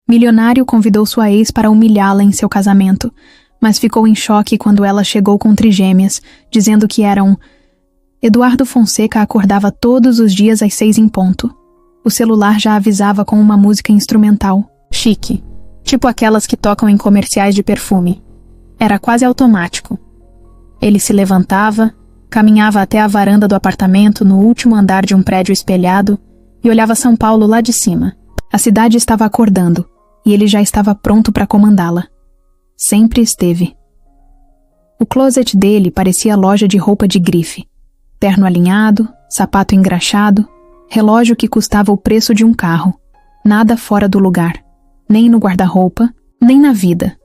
Milionário convidou sua ex para humilhá-la em seu casamento, mas ficou em choque quando ela chegou com trigêmeas, dizendo que eram... Eduardo Fonseca acordava todos os dias às 6 em ponto. O celular já avisava com uma música instrumental, chique, tipo aquelas que tocam em comerciais de perfume. Era quase automático. Ele se levantava, caminhava até a varanda do apartamento no último andar de um prédio espelhado e olhava São Paulo lá de cima. A cidade estava acordando e ele já estava pronto para comandá-la. Sempre esteve. O closet dele parecia loja de roupa de grife. Terno alinhado, sapato engraxado, relógio que custava o preço de um carro. Nada fora do lugar. Nem no guarda-roupa, nem na vida.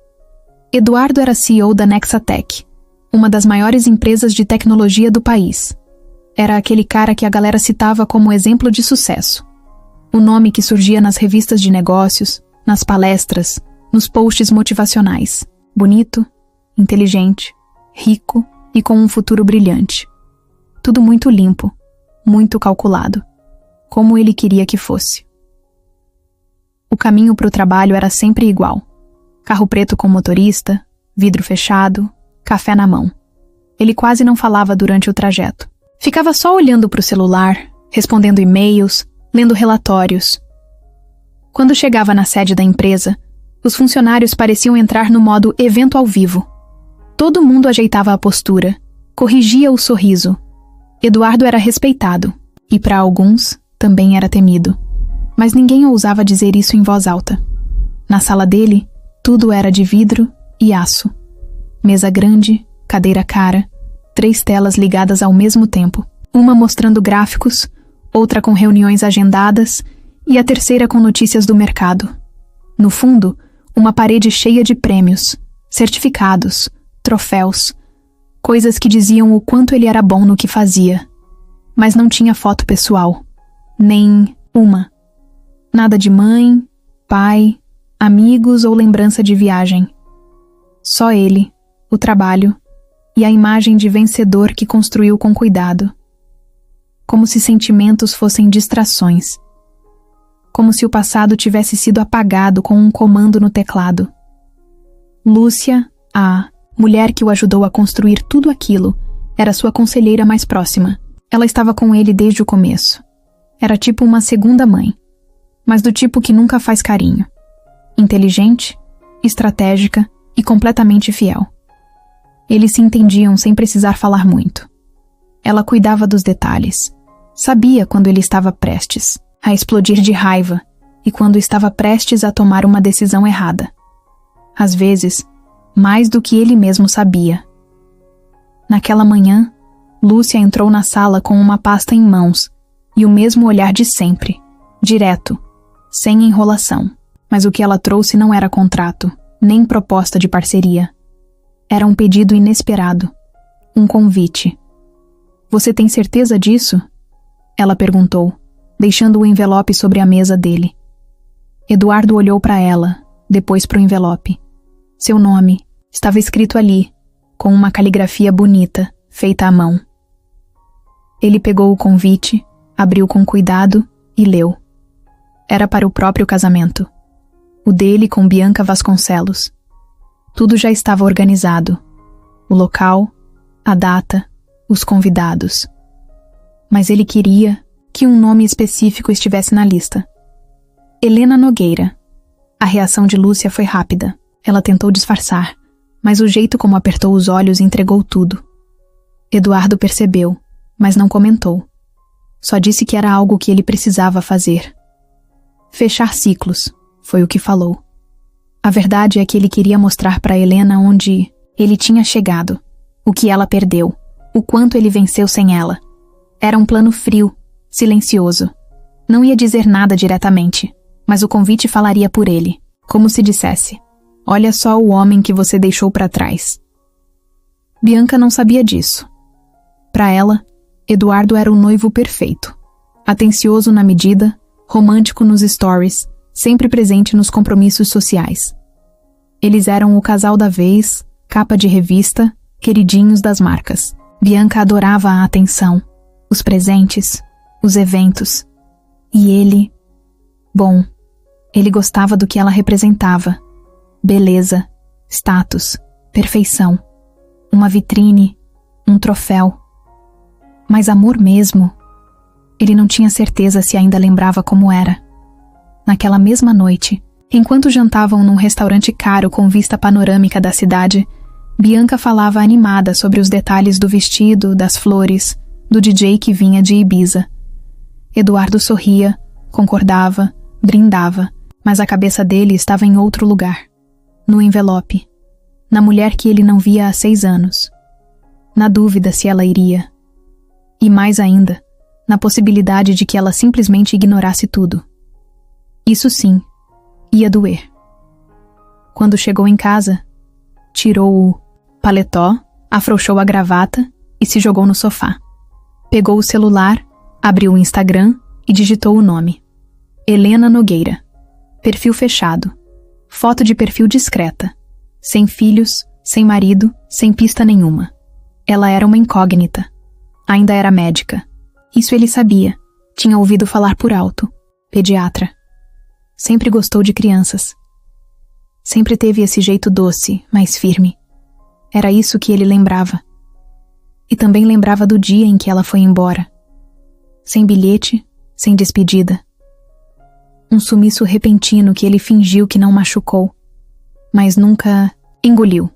Eduardo era CEO da Nexatec, uma das maiores empresas de tecnologia do país. Era aquele cara que a galera citava como exemplo de sucesso. O nome que surgia nas revistas de negócios, nas palestras, nos posts motivacionais. Bonito, inteligente, rico e com um futuro brilhante. Tudo muito limpo, muito calculado. Como ele queria que fosse. O caminho para o trabalho era sempre igual. Carro preto com motorista, vidro fechado, café na mão. Ele quase não falava durante o trajeto. Ficava só olhando para o celular, respondendo e-mails, lendo relatórios. Quando chegava na sede da empresa, os funcionários pareciam entrar no modo evento ao vivo. Todo mundo ajeitava a postura, corrigia o sorriso. Eduardo era respeitado, e para alguns, também era temido. Mas ninguém ousava dizer isso em voz alta. Na sala dele, tudo era de vidro e aço. Mesa grande, cadeira cara, 3 telas ligadas ao mesmo tempo. Uma mostrando gráficos, outra com reuniões agendadas e a terceira com notícias do mercado. No fundo, uma parede cheia de prêmios, certificados, troféus, coisas que diziam o quanto ele era bom no que fazia. Mas não tinha foto pessoal. Nem uma. Nada de mãe, pai, amigos ou lembrança de viagem. Só ele, o trabalho e a imagem de vencedor que construiu com cuidado. Como se sentimentos fossem distrações. Como se o passado tivesse sido apagado com um comando no teclado. Lúcia, a mulher que o ajudou a construir tudo aquilo, era sua conselheira mais próxima. Ela estava com ele desde o começo. Era tipo uma segunda mãe, mas do tipo que nunca faz carinho. Inteligente, estratégica e completamente fiel. Eles se entendiam sem precisar falar muito. Ela cuidava dos detalhes. Sabia quando ele estava prestes a explodir de raiva e quando estava prestes a tomar uma decisão errada. Às vezes, mais do que ele mesmo sabia. Naquela manhã, Lúcia entrou na sala com uma pasta em mãos e o mesmo olhar de sempre, direto, sem enrolação. Mas o que ela trouxe não era contrato, nem proposta de parceria. Era um pedido inesperado, um convite. "Você tem certeza disso?" Ela perguntou, deixando o envelope sobre a mesa dele. Eduardo olhou para ela, depois para o envelope. Seu nome estava escrito ali, com uma caligrafia bonita, feita à mão. Ele pegou o convite, abriu com cuidado e leu. Era para o próprio casamento. O dele com Bianca Vasconcelos. Tudo já estava organizado. O local, a data, os convidados. Mas ele queria que um nome específico estivesse na lista. Helena Nogueira. A reação de Lúcia foi rápida. Ela tentou disfarçar, mas o jeito como apertou os olhos entregou tudo. Eduardo percebeu, mas não comentou. Só disse que era algo que ele precisava fazer. Fechar ciclos, foi o que falou. A verdade é que ele queria mostrar para Helena onde ele tinha chegado, o que ela perdeu, o quanto ele venceu sem ela. Era um plano frio, silencioso. Não ia dizer nada diretamente, mas o convite falaria por ele, como se dissesse: "Olha só o homem que você deixou para trás." Bianca não sabia disso. Para ela, Eduardo era o noivo perfeito. Atencioso na medida, romântico nos stories, sempre presente nos compromissos sociais. Eles eram o casal da vez, capa de revista, queridinhos das marcas. Bianca adorava a atenção, os presentes, os eventos. E ele... bom, Ele gostava do que ela representava: beleza, status, perfeição, uma vitrine, um troféu. Mas amor mesmo? Ele não tinha certeza se ainda lembrava como era. Naquela mesma noite, enquanto jantavam num restaurante caro com vista panorâmica da cidade, Bianca falava animada sobre os detalhes do vestido, das flores, do DJ que vinha de Ibiza. Eduardo sorria, concordava, brindava, mas a cabeça dele estava em outro lugar. No envelope. Na mulher que ele não via há 6 anos. Na dúvida se ela iria. E mais ainda, na possibilidade de que ela simplesmente ignorasse tudo. Isso sim, ia doer. Quando chegou em casa, tirou o paletó, afrouxou a gravata e se jogou no sofá. Pegou o celular, abriu o Instagram e digitou o nome. Helena Nogueira. Perfil fechado. Foto de perfil discreta. Sem filhos, sem marido, sem pista nenhuma. Ela era uma incógnita. Ainda era médica. Isso ele sabia. Tinha ouvido falar por alto. Pediatra. Sempre gostou de crianças. Sempre teve esse jeito doce, mas firme. Era isso que ele lembrava. E também lembrava do dia em que ela foi embora. Sem bilhete, sem despedida. Um sumiço repentino que ele fingiu que não machucou, mas nunca engoliu.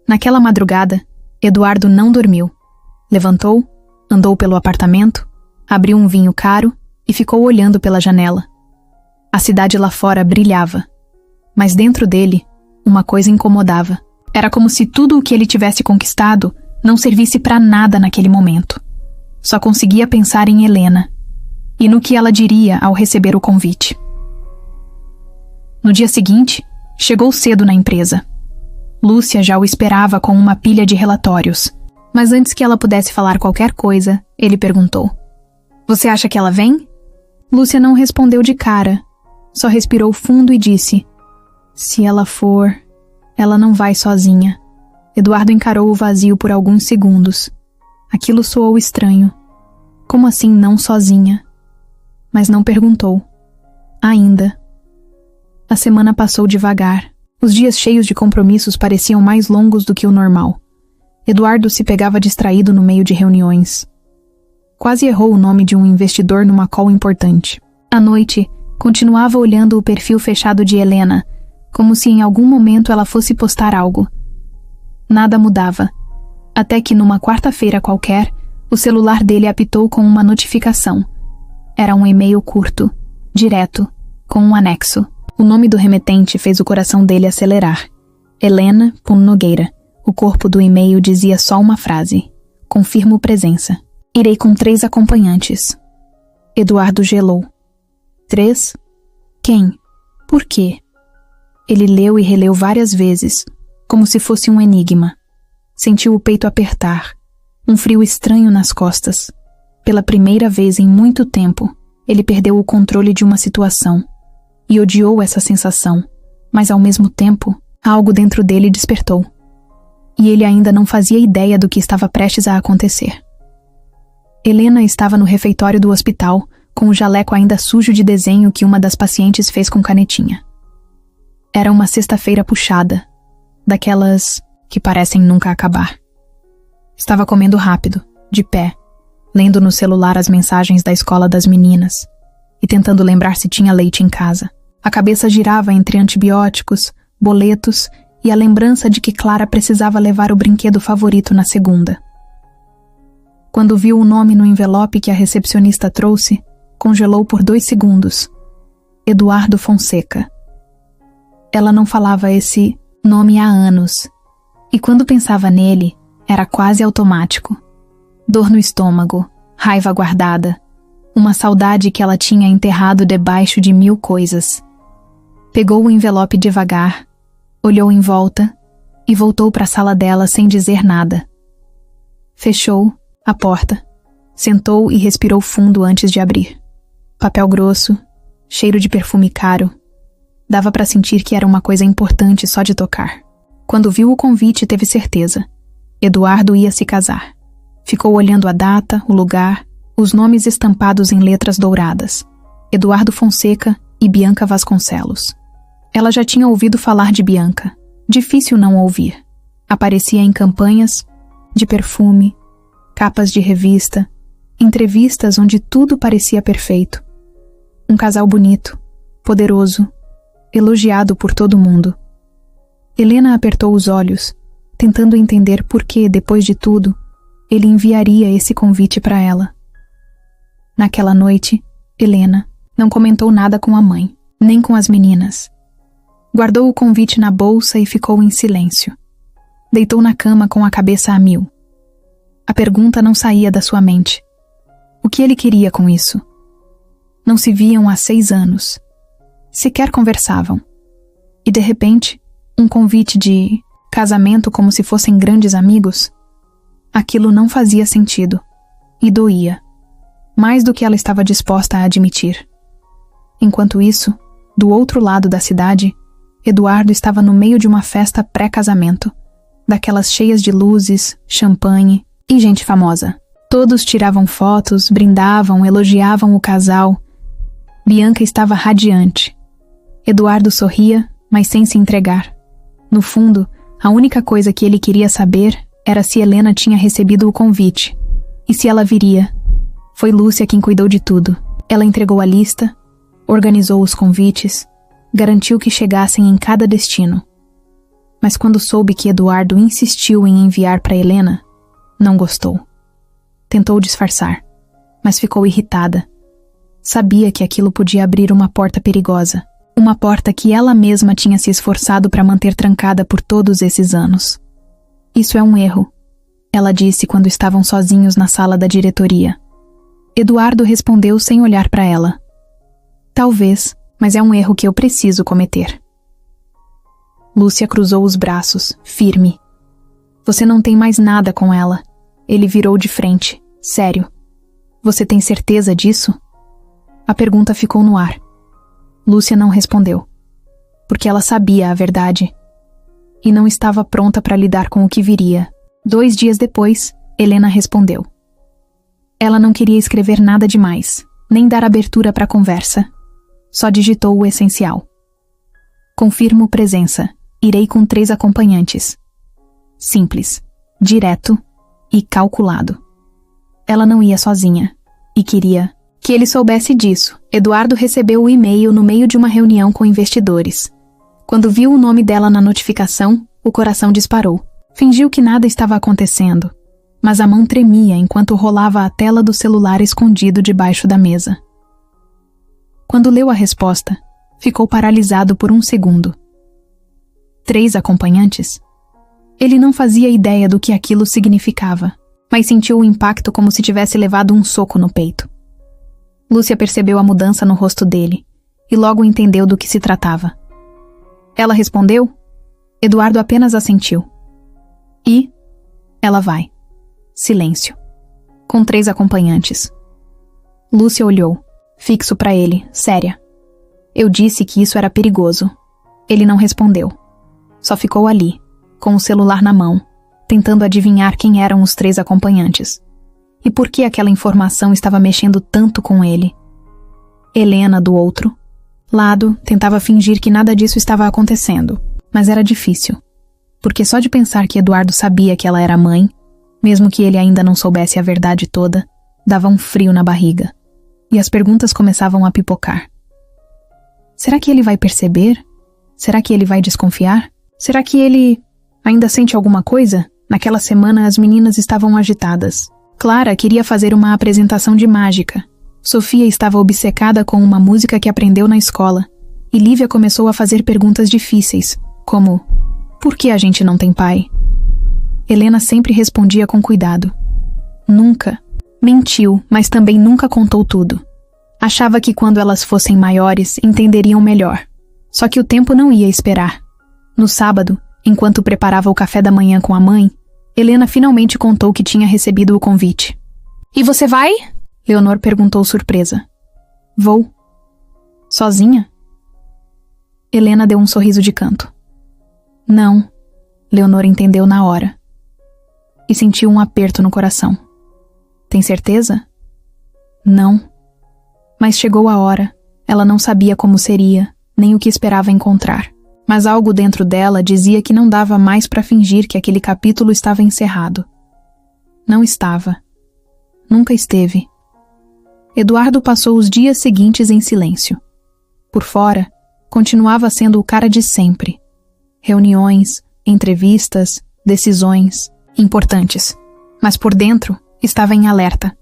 Naquela madrugada, Eduardo não dormiu. Levantou, andou pelo apartamento, abriu um vinho caro e ficou olhando pela janela. A cidade lá fora brilhava, mas dentro dele, uma coisa incomodava. Era como se tudo o que ele tivesse conquistado não servisse para nada naquele momento. Só conseguia pensar em Helena e no que ela diria ao receber o convite. No dia seguinte, chegou cedo na empresa. Lúcia já o esperava com uma pilha de relatórios, mas antes que ela pudesse falar qualquer coisa, ele perguntou: "Você acha que ela vem?" Lúcia não respondeu de cara, só respirou fundo e disse: "Se ela for, ela não vai sozinha." Eduardo encarou o vazio por alguns segundos. Aquilo soou estranho. Como assim não sozinha? Mas não perguntou. Ainda. A semana passou devagar. Os dias cheios de compromissos pareciam mais longos do que o normal. Eduardo se pegava distraído no meio de reuniões. Quase errou o nome de um investidor numa call importante. À noite, continuava olhando o perfil fechado de Helena, como se em algum momento ela fosse postar algo. Nada mudava. Até que numa quarta-feira qualquer, o celular dele apitou com uma notificação. Era um e-mail curto, direto, com um anexo. O nome do remetente fez o coração dele acelerar. Helena Nogueira. O corpo do e-mail dizia só uma frase: "Confirmo presença. Irei com 3 acompanhantes." Eduardo gelou. 3? Quem? Por quê? Ele leu e releu várias vezes, como se fosse um enigma. Sentiu o peito apertar, um frio estranho nas costas. Pela primeira vez em muito tempo, ele perdeu o controle de uma situação. E odiou essa sensação, mas ao mesmo tempo, algo dentro dele despertou. E ele ainda não fazia ideia do que estava prestes a acontecer. Helena estava no refeitório do hospital, com o jaleco ainda sujo de desenho que uma das pacientes fez com canetinha. Era uma sexta-feira puxada, daquelas que parecem nunca acabar. Estava comendo rápido, de pé, lendo no celular as mensagens da escola das meninas e tentando lembrar se tinha leite em casa. A cabeça girava entre antibióticos, boletos e a lembrança de que Clara precisava levar o brinquedo favorito na segunda. Quando viu o nome no envelope que a recepcionista trouxe, congelou por 2 segundos. Eduardo Fonseca. Ela não falava esse nome há anos, e quando pensava nele, era quase automático. Dor no estômago, raiva guardada, uma saudade que ela tinha enterrado debaixo de 1000 coisas. Pegou o envelope devagar, olhou em volta e voltou para a sala dela sem dizer nada. Fechou a porta, sentou e respirou fundo antes de abrir. Papel grosso, cheiro de perfume caro. Dava para sentir que era uma coisa importante só de tocar. Quando viu o convite, teve certeza. Eduardo ia se casar. Ficou olhando a data, o lugar, os nomes estampados em letras douradas. Eduardo Fonseca e Bianca Vasconcelos. Ela já tinha ouvido falar de Bianca. Difícil não ouvir. Aparecia em campanhas de perfume, capas de revista, entrevistas onde tudo parecia perfeito. Um casal bonito, poderoso, elogiado por todo mundo. Helena apertou os olhos, tentando entender por que, depois de tudo, ele enviaria esse convite para ela. Naquela noite, Helena não comentou nada com a mãe, nem com as meninas. Guardou o convite na bolsa e ficou em silêncio. Deitou na cama com a cabeça a mil. A pergunta não saía da sua mente. O que ele queria com isso? Não se viam há 6 anos. Sequer conversavam. E de repente, um convite de casamento como se fossem grandes amigos? Aquilo não fazia sentido. E doía. Mais do que ela estava disposta a admitir. Enquanto isso, do outro lado da cidade, Eduardo estava no meio de uma festa pré-casamento, daquelas cheias de luzes, champanhe e gente famosa. Todos tiravam fotos, brindavam, elogiavam o casal. Bianca estava radiante. Eduardo sorria, mas sem se entregar. No fundo, a única coisa que ele queria saber era se Helena tinha recebido o convite. E se ela viria. Foi Lúcia quem cuidou de tudo. Ela entregou a lista, organizou os convites, garantiu que chegassem em cada destino. Mas quando soube que Eduardo insistiu em enviar para Helena, não gostou. Tentou disfarçar, mas ficou irritada. Sabia que aquilo podia abrir uma porta perigosa, uma porta que ela mesma tinha se esforçado para manter trancada por todos esses anos. Isso é um erro, ela disse quando estavam sozinhos na sala da diretoria. Eduardo respondeu sem olhar para ela. Talvez, mas é um erro que eu preciso cometer. Lúcia cruzou os braços, firme. Você não tem mais nada com ela. Ele virou de frente, sério. Você tem certeza disso? A pergunta ficou no ar. Lúcia não respondeu, porque ela sabia a verdade. E não estava pronta para lidar com o que viria. 2 dias depois, Helena respondeu. Ela não queria escrever nada demais, nem dar abertura para a conversa. Só digitou o essencial. Confirmo presença. Irei com 3 acompanhantes. Simples, direto e calculado. Ela não ia sozinha e queria que ele soubesse disso. Eduardo recebeu o e-mail no meio de uma reunião com investidores. Quando viu o nome dela na notificação, o coração disparou. Fingiu que nada estava acontecendo, mas a mão tremia enquanto rolava a tela do celular escondido debaixo da mesa. Quando leu a resposta, ficou paralisado por 1 segundo. 3 acompanhantes? Ele não fazia ideia do que aquilo significava, mas sentiu o impacto como se tivesse levado um soco no peito. Lúcia percebeu a mudança no rosto dele e logo entendeu do que se tratava. Ela respondeu? Eduardo apenas assentiu. E ela vai. Silêncio. Com 3 acompanhantes. Lúcia olhou, fixo para ele, séria. Eu disse que isso era perigoso. Ele não respondeu. Só ficou ali, com o celular na mão, tentando adivinhar quem eram os 3 acompanhantes. E por que aquela informação estava mexendo tanto com ele? Helena, do outro lado, tentava fingir que nada disso estava acontecendo, mas era difícil. Porque só de pensar que Eduardo sabia que ela era mãe, mesmo que ele ainda não soubesse a verdade toda, dava um frio na barriga. E as perguntas começavam a pipocar. Será que ele vai perceber? Será que ele vai desconfiar? Será que ele ainda sente alguma coisa? Naquela semana as meninas estavam agitadas. Clara queria fazer uma apresentação de mágica. Sofia estava obcecada com uma música que aprendeu na escola. E Lívia começou a fazer perguntas difíceis, como: por que a gente não tem pai? Helena sempre respondia com cuidado. Nunca. Mentiu, mas também nunca contou tudo. Achava que quando elas fossem maiores, entenderiam melhor. Só que o tempo não ia esperar. No sábado, enquanto preparava o café da manhã com a mãe, Helena finalmente contou que tinha recebido o convite. E você vai? Leonor perguntou surpresa. Vou. Sozinha? Helena deu um sorriso de canto. Não, Leonor entendeu na hora. E sentiu um aperto no coração. Tem certeza? Não. Mas chegou a hora. Ela não sabia como seria, nem o que esperava encontrar. Mas algo dentro dela dizia que não dava mais para fingir que aquele capítulo estava encerrado. Não estava. Nunca esteve. Eduardo passou os dias seguintes em silêncio. Por fora, continuava sendo o cara de sempre. Reuniões, entrevistas, decisões importantes. Mas por dentro, estava em alerta,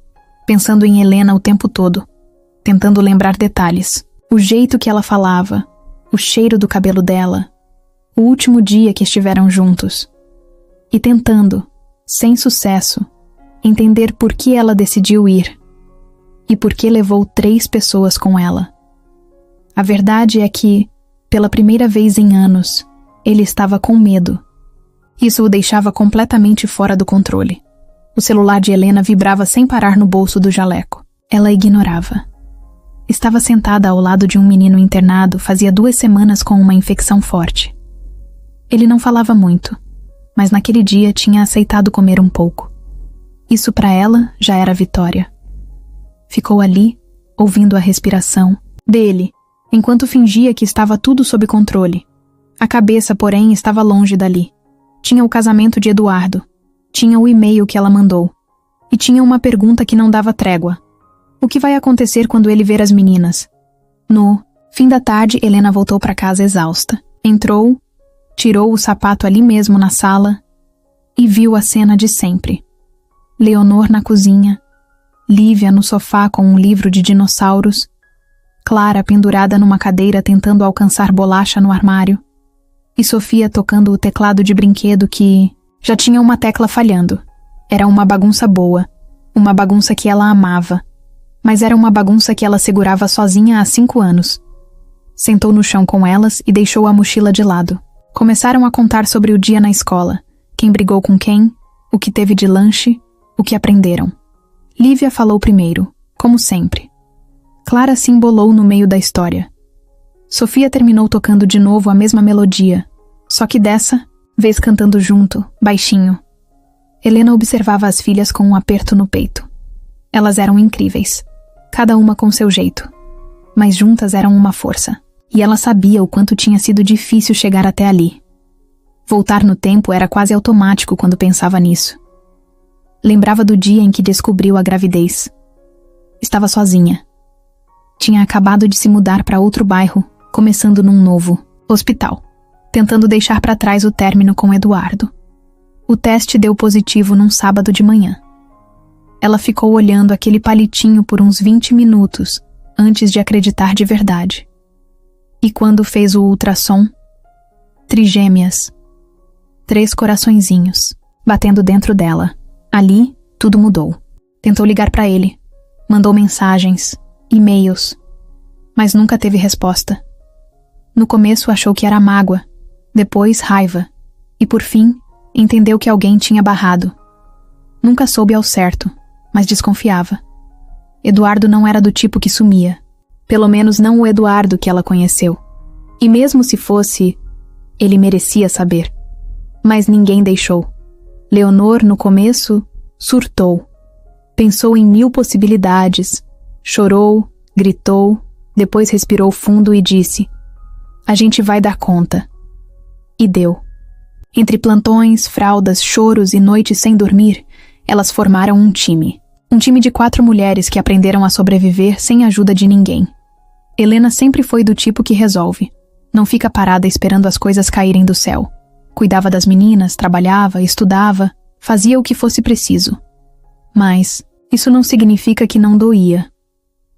pensando em Helena o tempo todo, tentando lembrar detalhes. O jeito que ela falava, o cheiro do cabelo dela, o último dia que estiveram juntos. E tentando, sem sucesso, entender por que ela decidiu ir. E por que levou 3 pessoas com ela. A verdade é que, pela primeira vez em anos, ele estava com medo. Isso o deixava completamente fora do controle. O celular de Helena vibrava sem parar no bolso do jaleco. Ela ignorava. Estava sentada ao lado de um menino internado fazia 2 semanas com uma infecção forte. Ele não falava muito, mas naquele dia tinha aceitado comer um pouco. Isso para ela já era vitória. Ficou ali, ouvindo a respiração dele, enquanto fingia que estava tudo sob controle. A cabeça, porém, estava longe dali. Tinha o casamento de Eduardo, tinha o e-mail que ela mandou, e tinha uma pergunta que não dava trégua. O que vai acontecer quando ele ver as meninas? No fim da tarde, Helena voltou para casa exausta. Entrou, tirou o sapato ali mesmo na sala e viu a cena de sempre. Leonor na cozinha, Lívia no sofá com um livro de dinossauros, Clara pendurada numa cadeira tentando alcançar bolacha no armário, e Sofia tocando o teclado de brinquedo que já tinha uma tecla falhando. Era uma bagunça boa, uma bagunça que ela amava, mas era uma bagunça que ela segurava sozinha há 5 anos. Sentou no chão com elas e deixou a mochila de lado. Começaram a contar sobre o dia na escola, quem brigou com quem, o que teve de lanche, o que aprenderam. Lívia falou primeiro, como sempre. Clara se embolou no meio da história. Sofia terminou tocando de novo a mesma melodia, só que dessa vez cantando junto, baixinho. Helena observava as filhas com um aperto no peito. Elas eram incríveis, cada uma com seu jeito, mas juntas eram uma força, e ela sabia o quanto tinha sido difícil chegar até ali. Voltar no tempo era quase automático quando pensava nisso. Lembrava do dia em que descobriu a gravidez. Estava sozinha. Tinha acabado de se mudar para outro bairro, começando num novo hospital, tentando deixar para trás o término com Eduardo. O teste deu positivo num sábado de manhã. Ela ficou olhando aquele palitinho por uns 20 minutos, antes de acreditar de verdade. E quando fez o ultrassom, trigêmeas, 3 coraçõezinhos, batendo dentro dela. Ali, tudo mudou. Tentou ligar para ele, mandou mensagens, e-mails, mas nunca teve resposta. No começo achou que era mágoa, depois raiva, e por fim, entendeu que alguém tinha barrado. Nunca soube ao certo, mas desconfiava. Eduardo não era do tipo que sumia, pelo menos não o Eduardo que ela conheceu. E mesmo se fosse, ele merecia saber. Mas ninguém deixou. Leonor, no começo, surtou. Pensou em 1000 possibilidades. Chorou, gritou, depois respirou fundo e disse: "A gente vai dar conta." E deu. Entre plantões, fraldas, choros e noites sem dormir, elas formaram um time. Um time de 4 mulheres que aprenderam a sobreviver sem a ajuda de ninguém. Helena sempre foi do tipo que resolve. Não fica parada esperando as coisas caírem do céu. Cuidava das meninas, trabalhava, estudava, fazia o que fosse preciso. Mas isso não significa que não doía.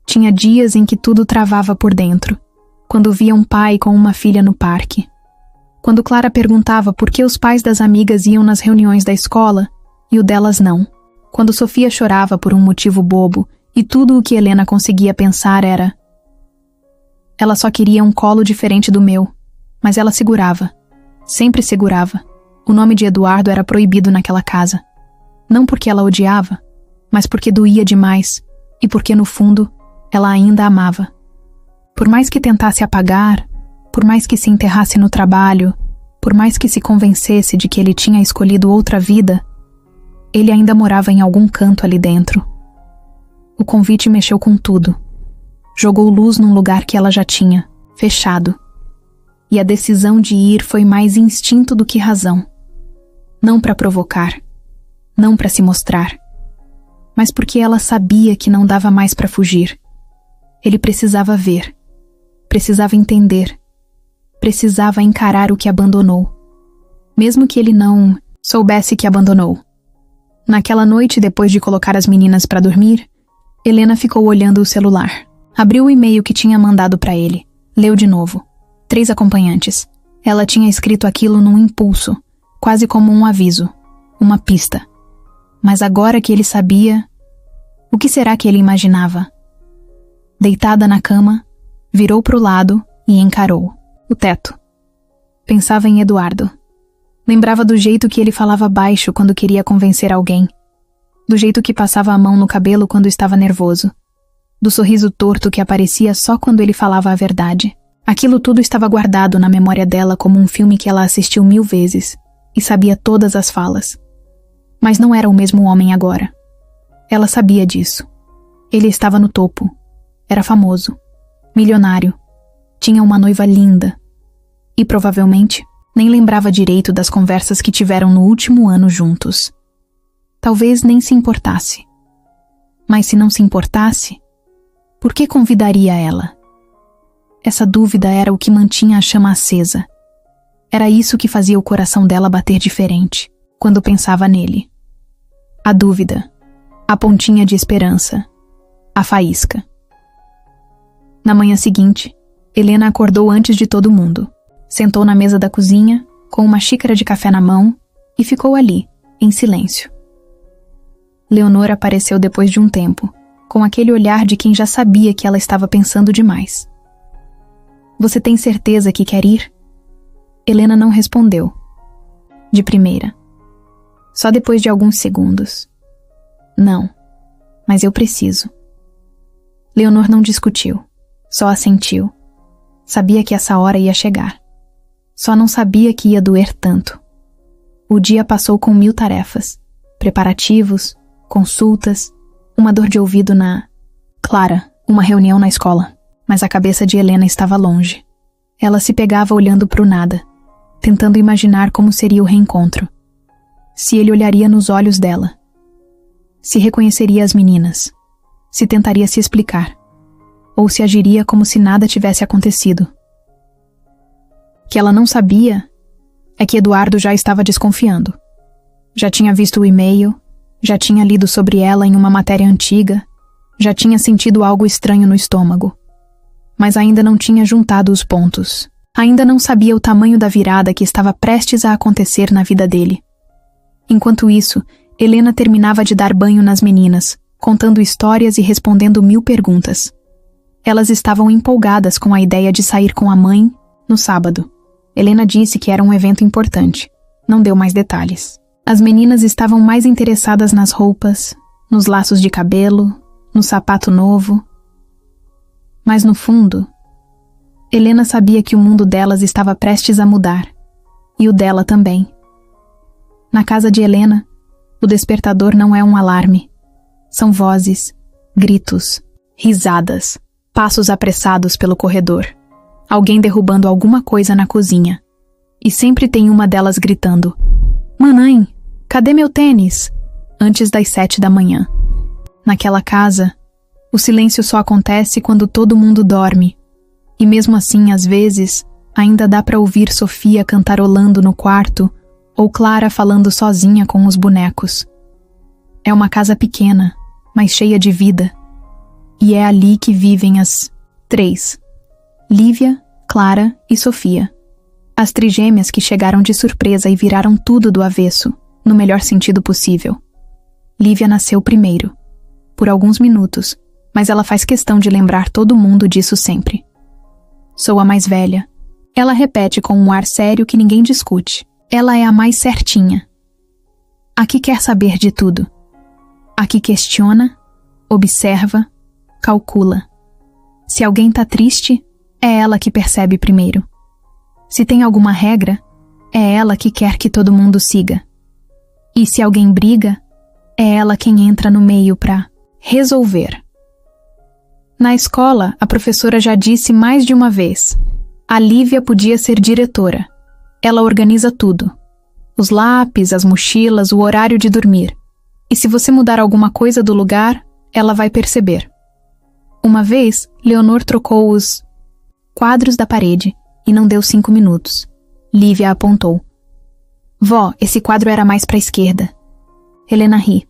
Tinha dias em que tudo travava por dentro. Quando via um pai com uma filha no parque. Quando Clara perguntava por que os pais das amigas iam nas reuniões da escola e o delas não. Quando Sofia chorava por um motivo bobo e tudo o que Helena conseguia pensar era: ela só queria um colo diferente do meu, mas ela segurava. Sempre segurava. O nome de Eduardo era proibido naquela casa. Não porque ela odiava, mas porque doía demais e porque, no fundo, ela ainda amava. Por mais que tentasse apagar, por mais que se enterrasse no trabalho, por mais que se convencesse de que ele tinha escolhido outra vida, ele ainda morava em algum canto ali dentro. O convite mexeu com tudo. Jogou luz num lugar que ela já tinha, fechado. E a decisão de ir foi mais instinto do que razão. Não para provocar, não para se mostrar, mas porque ela sabia que não dava mais para fugir. Ele precisava ver, precisava entender, precisava encarar o que abandonou, mesmo que ele não soubesse que abandonou. Naquela noite, depois de colocar as meninas para dormir, Helena ficou olhando o celular. Abriu o e-mail que tinha mandado para ele. Leu de novo. 3 acompanhantes. Ela tinha escrito aquilo num impulso, quase como um aviso, uma pista. Mas agora que ele sabia, o que será que ele imaginava? Deitada na cama, virou para o lado e encarou o teto. Pensava em Eduardo. Lembrava do jeito que ele falava baixo quando queria convencer alguém. Do jeito que passava a mão no cabelo quando estava nervoso. Do sorriso torto que aparecia só quando ele falava a verdade. Aquilo tudo estava guardado na memória dela como um filme que ela assistiu 1000 vezes e sabia todas as falas. Mas não era o mesmo homem agora. Ela sabia disso. Ele estava no topo. Era famoso. Milionário. Tinha uma noiva linda. E provavelmente nem lembrava direito das conversas que tiveram no último ano juntos. Talvez nem se importasse. Mas se não se importasse, por que convidaria ela? Essa dúvida era o que mantinha a chama acesa. Era isso que fazia o coração dela bater diferente, quando pensava nele. A dúvida, a pontinha de esperança, a faísca. Na manhã seguinte, Helena acordou antes de todo mundo. Sentou na mesa da cozinha, com uma xícara de café na mão, e ficou ali, em silêncio. Leonor apareceu depois de um tempo, com aquele olhar de quem já sabia que ela estava pensando demais. Você tem certeza que quer ir? Helena não respondeu. De primeira. Só depois de alguns segundos. Não, mas eu preciso. Leonor não discutiu, só assentiu. Sabia que essa hora ia chegar. Só não sabia que ia doer tanto. O dia passou com 1000 tarefas, preparativos, consultas, uma dor de ouvido Clara, uma reunião na escola. Mas a cabeça de Helena estava longe. Ela se pegava olhando para o nada, tentando imaginar como seria o reencontro. Se ele olharia nos olhos dela. Se reconheceria as meninas. Se tentaria se explicar. Ou se agiria como se nada tivesse acontecido. O que ela não sabia é que Eduardo já estava desconfiando. Já tinha visto o e-mail, já tinha lido sobre ela em uma matéria antiga, já tinha sentido algo estranho no estômago. Mas ainda não tinha juntado os pontos. Ainda não sabia o tamanho da virada que estava prestes a acontecer na vida dele. Enquanto isso, Helena terminava de dar banho nas meninas, contando histórias e respondendo 1000 perguntas. Elas estavam empolgadas com a ideia de sair com a mãe no sábado. Helena disse que era um evento importante. Não deu mais detalhes. As meninas estavam mais interessadas nas roupas, nos laços de cabelo, no sapato novo. Mas no fundo, Helena sabia que o mundo delas estava prestes a mudar. E o dela também. Na casa de Helena, o despertador não é um alarme. São vozes, gritos, risadas, passos apressados pelo corredor. Alguém derrubando alguma coisa na cozinha. E sempre tem uma delas gritando: "Mamãe, cadê meu tênis?" Antes das 7 da manhã. Naquela casa, o silêncio só acontece quando todo mundo dorme. E mesmo assim, às vezes, ainda dá para ouvir Sofia cantarolando no quarto ou Clara falando sozinha com os bonecos. É uma casa pequena, mas cheia de vida. E é ali que vivem as 3. Lívia, Clara e Sofia. As trigêmeas que chegaram de surpresa e viraram tudo do avesso, no melhor sentido possível. Lívia nasceu primeiro. Por alguns minutos, mas ela faz questão de lembrar todo mundo disso sempre. Sou a mais velha. Ela repete com um ar sério que ninguém discute. Ela é a mais certinha. A que quer saber de tudo. A que questiona, observa, calcula. Se alguém tá triste, é ela que percebe primeiro. Se tem alguma regra, é ela que quer que todo mundo siga. E se alguém briga, é ela quem entra no meio pra resolver. Na escola, a professora já disse mais de uma vez: a Lívia podia ser diretora. Ela organiza tudo. Os lápis, as mochilas, o horário de dormir. E se você mudar alguma coisa do lugar, ela vai perceber. Uma vez, Leonor trocou os quadros da parede e não deu 5 minutos. Lívia apontou. Vó, esse quadro era mais para a esquerda. Helena ri.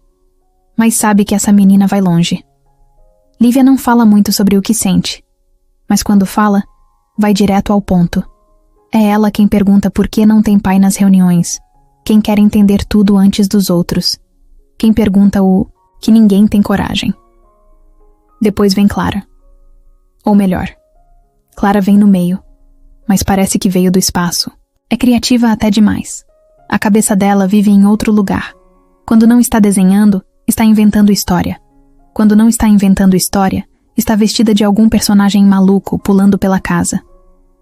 Mas sabe que essa menina vai longe. Lívia não fala muito sobre o que sente. Mas quando fala, vai direto ao ponto. É ela quem pergunta por que não tem pai nas reuniões. Quem quer entender tudo antes dos outros. Quem pergunta o que ninguém tem coragem. Depois vem Clara. Ou melhor, Clara vem no meio, mas parece que veio do espaço. É criativa até demais. A cabeça dela vive em outro lugar. Quando não está desenhando, está inventando história. Quando não está inventando história, está vestida de algum personagem maluco pulando pela casa.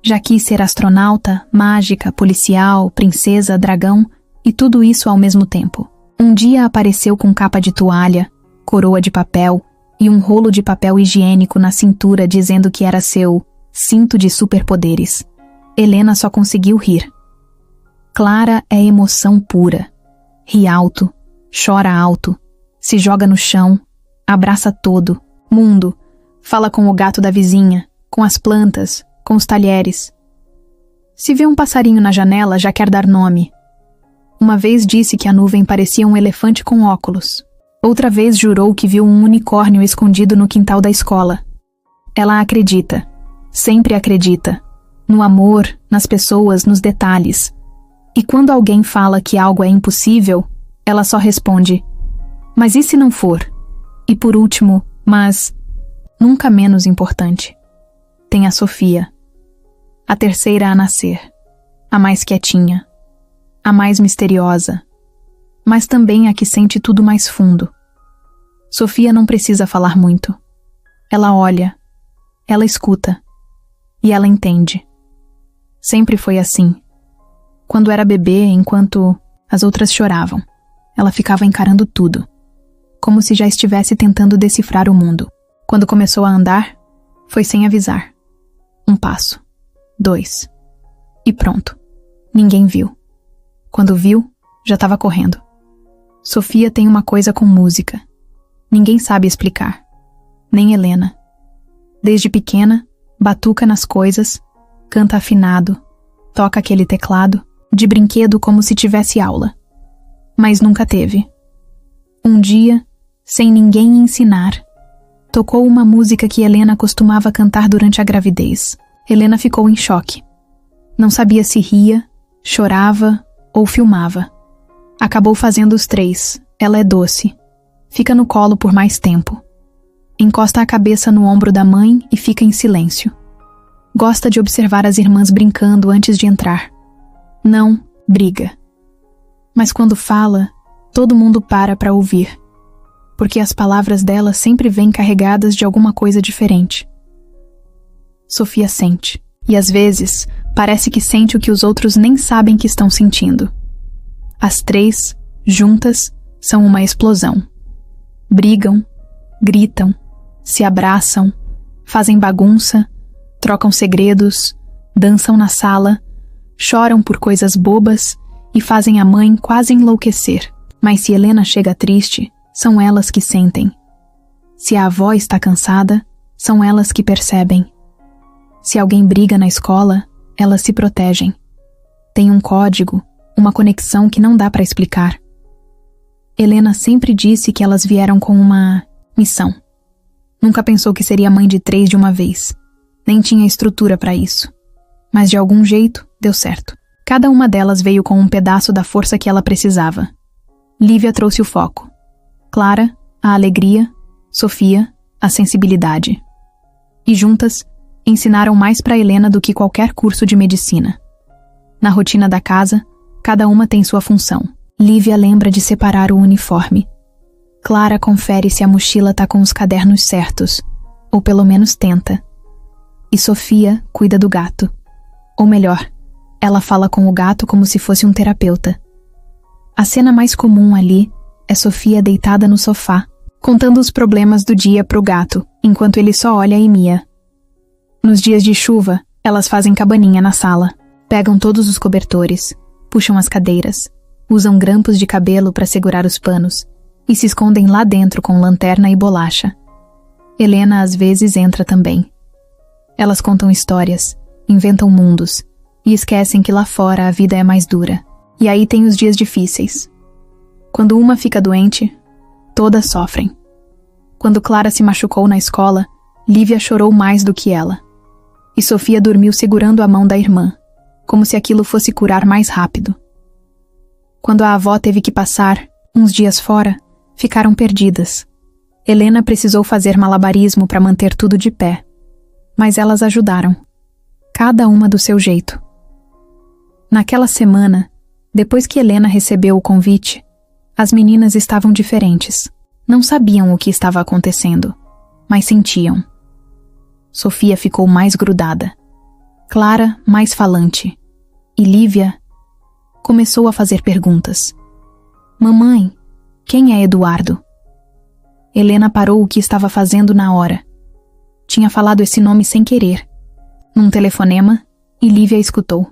Já quis ser astronauta, mágica, policial, princesa, dragão e tudo isso ao mesmo tempo. Um dia apareceu com capa de toalha, coroa de papel e um rolo de papel higiênico na cintura dizendo que era seu cinto de superpoderes. Helena só conseguiu rir. Clara é emoção pura. Ri alto, chora alto, se joga no chão, abraça todo, mundo, fala com o gato da vizinha, com as plantas, com os talheres. Se vê um passarinho na janela, já quer dar nome. Uma vez disse que a nuvem parecia um elefante com óculos. Outra vez jurou que viu um unicórnio escondido no quintal da escola. Ela acredita, sempre acredita, no amor, nas pessoas, nos detalhes. E quando alguém fala que algo é impossível, ela só responde: mas e se não for? E por último, mas nunca menos importante, tem a Sofia. A terceira a nascer, a mais quietinha, a mais misteriosa, mas também a que sente tudo mais fundo. Sofia não precisa falar muito. Ela olha, ela escuta, e ela entende. Sempre foi assim. Quando era bebê, enquanto as outras choravam, ela ficava encarando tudo, como se já estivesse tentando decifrar o mundo. Quando começou a andar, foi sem avisar. 1 passo, 2, e pronto. Ninguém viu. Quando viu, já estava correndo. Sofia tem uma coisa com música. Ninguém sabe explicar. Nem Helena. Desde pequena, batuca nas coisas, canta afinado, toca aquele teclado, de brinquedo como se tivesse aula. Mas nunca teve. Um dia, sem ninguém ensinar, tocou uma música que Helena costumava cantar durante a gravidez. Helena ficou em choque. Não sabia se ria, chorava ou filmava. Acabou fazendo os 3. Ela é doce. Fica no colo por mais tempo. Encosta a cabeça no ombro da mãe e fica em silêncio. Gosta de observar as irmãs brincando antes de entrar. Não briga. Mas quando fala, todo mundo para ouvir, porque as palavras dela sempre vêm carregadas de alguma coisa diferente. Sofia sente, e às vezes parece que sente o que os outros nem sabem que estão sentindo. As 3, juntas, são uma explosão. Brigam, gritam, se abraçam, fazem bagunça, trocam segredos, dançam na sala, choram por coisas bobas e fazem a mãe quase enlouquecer. Mas se Helena chega triste, são elas que sentem. Se a avó está cansada, são elas que percebem. Se alguém briga na escola, elas se protegem. Tem um código, uma conexão que não dá para explicar. Helena sempre disse que elas vieram com uma missão. Nunca pensou que seria mãe de 3 de uma vez. Nem tinha estrutura para isso. Mas de algum jeito, deu certo. Cada uma delas veio com um pedaço da força que ela precisava. Lívia trouxe o foco. Clara, a alegria. Sofia, a sensibilidade. E juntas, ensinaram mais para Helena do que qualquer curso de medicina. Na rotina da casa, cada uma tem sua função. Lívia lembra de separar o uniforme. Clara confere se a mochila tá com os cadernos certos, ou pelo menos tenta. E Sofia cuida do gato. Ou melhor, ela fala com o gato como se fosse um terapeuta. A cena mais comum ali é Sofia deitada no sofá, contando os problemas do dia pro gato. enquanto ele só olha e mia. Nos dias de chuva, elas fazem cabaninha na sala, pegam todos os cobertores, puxam as cadeiras, usam grampos de cabelo para segurar os panos e se escondem lá dentro com lanterna e bolacha. Helena às vezes entra também. Elas contam histórias, inventam mundos e esquecem que lá fora a vida é mais dura. E aí tem os dias difíceis. Quando uma fica doente, todas sofrem. Quando Clara se machucou na escola, Lívia chorou mais do que ela. E Sofia dormiu segurando a mão da irmã, como se aquilo fosse curar mais rápido. Quando a avó teve que passar, uns dias fora, ficaram perdidas. Helena precisou fazer malabarismo para manter tudo de pé. Mas elas ajudaram, cada uma do seu jeito. Naquela semana, depois que Helena recebeu o convite, as meninas estavam diferentes. Não sabiam o que estava acontecendo, mas sentiam. Sofia ficou mais grudada, Clara mais falante, e Lívia começou a fazer perguntas. Mamãe, quem é Eduardo? Helena parou o que estava fazendo na hora. Tinha falado esse nome sem querer, num telefonema, e Lívia escutou.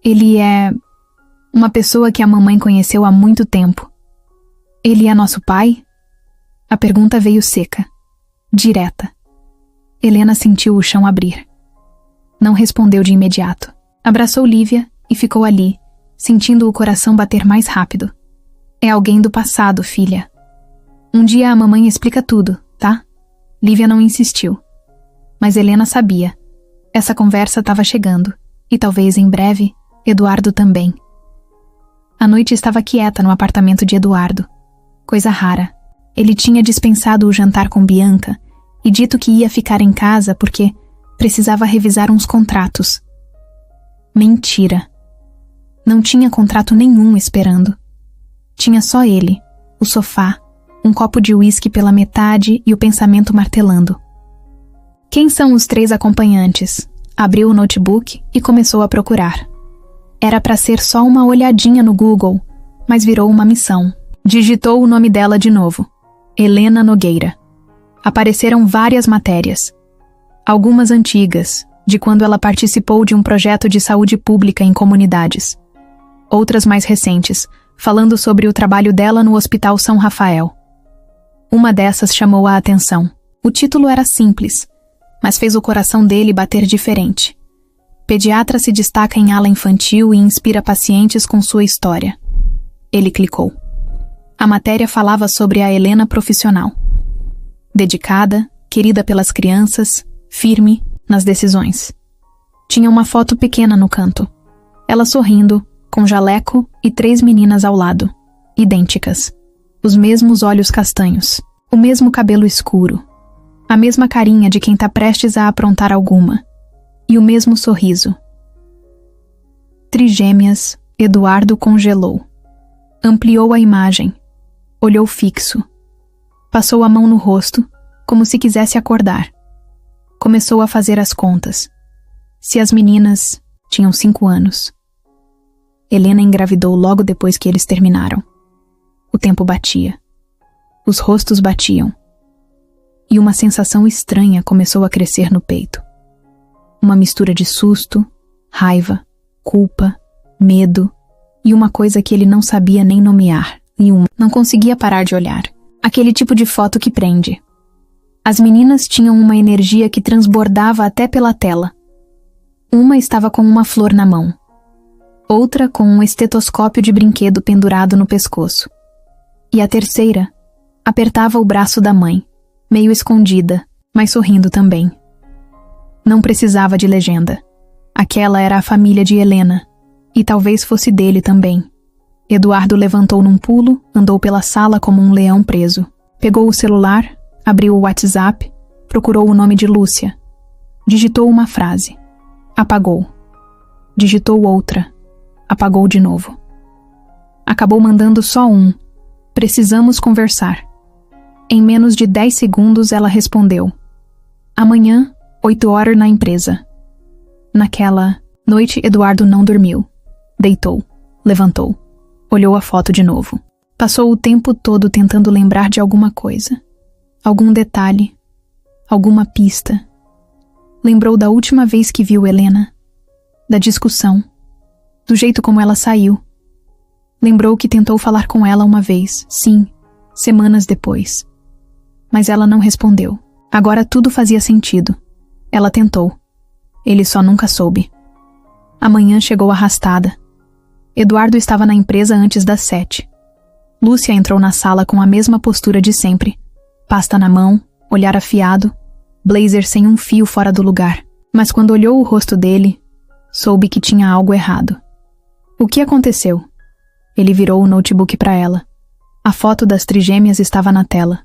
Ele é uma pessoa que a mamãe conheceu há muito tempo. Ele é nosso pai? A pergunta veio seca, direta. Helena sentiu o chão abrir. Não respondeu de imediato. Abraçou Lívia e ficou ali, sentindo o coração bater mais rápido. É alguém do passado, filha. Um dia a mamãe explica tudo, tá? Lívia não insistiu. Mas Helena sabia. Essa conversa estava chegando, e talvez em breve, Eduardo também. A noite estava quieta no apartamento de Eduardo. Coisa rara. Ele tinha dispensado o jantar com Bianca e dito que ia ficar em casa porque precisava revisar uns contratos. Mentira. Não tinha contrato nenhum esperando. Tinha só ele, o sofá, um copo de uísque pela metade e o pensamento martelando. Quem são os 3 acompanhantes? Abriu o notebook e começou a procurar. Era para ser só uma olhadinha no Google, mas virou uma missão. Digitou o nome dela de novo. Helena Nogueira. Apareceram várias matérias. Algumas antigas, de quando ela participou de um projeto de saúde pública em comunidades. Outras mais recentes, falando sobre o trabalho dela no Hospital São Rafael. Uma dessas chamou a atenção. O título era simples, mas fez o coração dele bater diferente. Pediatra se destaca em ala infantil e inspira pacientes com sua história. Ele clicou. A matéria falava sobre a Helena profissional. Dedicada, querida pelas crianças, firme nas decisões. Tinha uma foto pequena no canto. Ela sorrindo, com jaleco e 3 meninas ao lado, idênticas. Os mesmos olhos castanhos, o mesmo cabelo escuro, a mesma carinha de quem tá prestes a aprontar alguma, e o mesmo sorriso. Trigêmeas, Eduardo congelou. Ampliou a imagem. Olhou fixo. Passou a mão no rosto, como se quisesse acordar. Começou a fazer as contas. Se as meninas tinham 5 anos. Helena engravidou logo depois que eles terminaram. O tempo batia. Os rostos batiam. E uma sensação estranha começou a crescer no peito. Uma mistura de susto, raiva, culpa, medo e uma coisa que ele não sabia nem nomear. E não conseguia parar de olhar. Aquele tipo de foto que prende. As meninas tinham uma energia que transbordava até pela tela. Uma estava com uma flor na mão. Outra com um estetoscópio de brinquedo pendurado no pescoço. E a terceira apertava o braço da mãe, meio escondida, mas sorrindo também. Não precisava de legenda. Aquela era a família de Helena, e talvez fosse dele também. Eduardo levantou num pulo, andou pela sala como um leão preso. Pegou o celular, abriu o WhatsApp, procurou o nome de Lúcia. Digitou uma frase. Apagou. Digitou outra. Apagou de novo. Acabou mandando só um. Precisamos conversar. Em menos de 10 segundos ela respondeu. Amanhã, 8 horas na empresa. Naquela noite, Eduardo não dormiu. Deitou. Levantou. Olhou a foto de novo. Passou o tempo todo tentando lembrar de alguma coisa. Algum detalhe. alguma pista. Lembrou da última vez que viu Helena, da discussão, do jeito como ela saiu. Lembrou que tentou falar com ela uma vez, sim, semanas depois. Mas ela não respondeu. Agora tudo fazia sentido. Ela tentou. Ele só nunca soube. A manhã chegou arrastada. Eduardo estava na empresa antes das 7. Lúcia entrou na sala com a mesma postura de sempre. Pasta na mão, olhar afiado, blazer sem um fio fora do lugar. Mas quando olhou o rosto dele, soube que tinha algo errado. O que aconteceu? Ele virou o notebook para ela. A foto das trigêmeas estava na tela.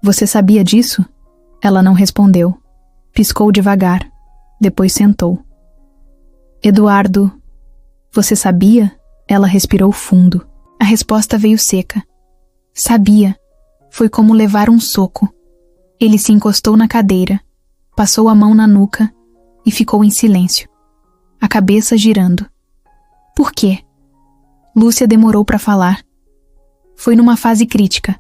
Você sabia disso? Ela não respondeu. Piscou devagar. Depois sentou. Eduardo, você sabia? Ela respirou fundo. A resposta veio seca. Sabia. Foi como levar um soco. Ele se encostou na cadeira, passou a mão na nuca e ficou em silêncio, a cabeça girando. Por quê? Lúcia demorou para falar. Foi numa fase crítica.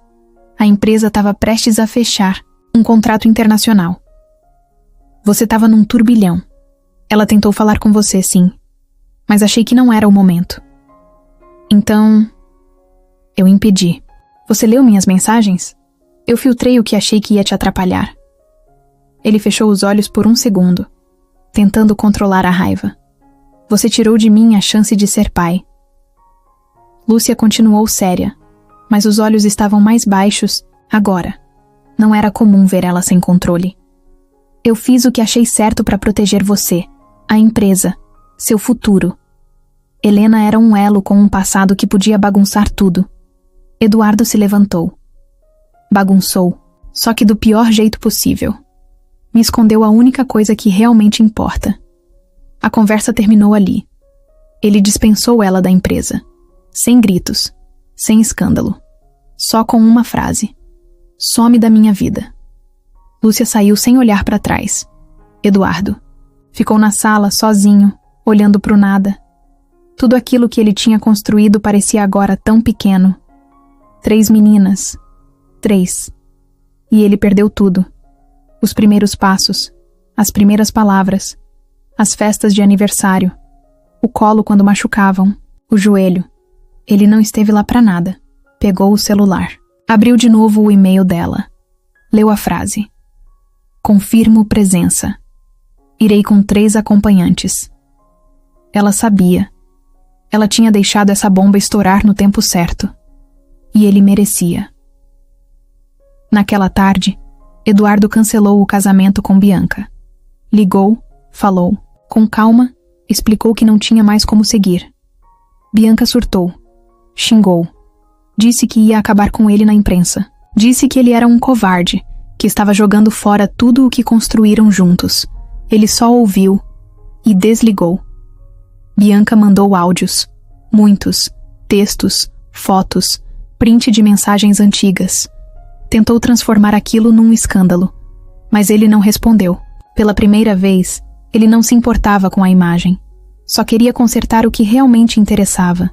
A empresa estava prestes a fechar um contrato internacional. Você estava num turbilhão. Ela tentou falar com você, sim, mas achei que não era o momento. Então, eu impedi. Você leu minhas mensagens? Eu filtrei o que achei que ia te atrapalhar. Ele fechou os olhos por um segundo, tentando controlar a raiva. Você tirou de mim a chance de ser pai. Lúcia continuou séria, mas os olhos estavam mais baixos agora. Não era comum ver ela sem controle. Eu fiz o que achei certo para proteger você, a empresa, seu futuro. Helena era um elo com um passado que podia bagunçar tudo. Eduardo se levantou. Bagunçou, só que do pior jeito possível. Me escondeu a única coisa que realmente importa. A conversa terminou ali. Ele dispensou ela da empresa. Sem gritos, sem escândalo. Só com uma frase. Some da minha vida. Lúcia saiu sem olhar para trás. Eduardo. Ficou na sala, sozinho, olhando pro nada. Tudo aquilo que ele tinha construído parecia agora tão pequeno. 3 meninas. 3. E ele perdeu tudo. Os primeiros passos, as primeiras palavras, as festas de aniversário, o colo quando machucavam, o joelho. Ele não esteve lá pra nada. Pegou o celular. Abriu de novo o e-mail dela. Leu a frase. Confirmo presença. Irei com 3 acompanhantes. Ela sabia. Ela tinha deixado essa bomba estourar no tempo certo. E ele merecia. Naquela tarde, Eduardo cancelou o casamento com Bianca. Ligou, falou, com calma, explicou que não tinha mais como seguir. Bianca surtou, xingou, disse que ia acabar com ele na imprensa. Disse que ele era um covarde, que estava jogando fora tudo o que construíram juntos. Ele só ouviu e desligou. Bianca mandou áudios, muitos, textos, fotos, print de mensagens antigas. Tentou transformar aquilo num escândalo, mas ele não respondeu. Pela primeira vez, ele não se importava com a imagem. Só queria consertar o que realmente interessava.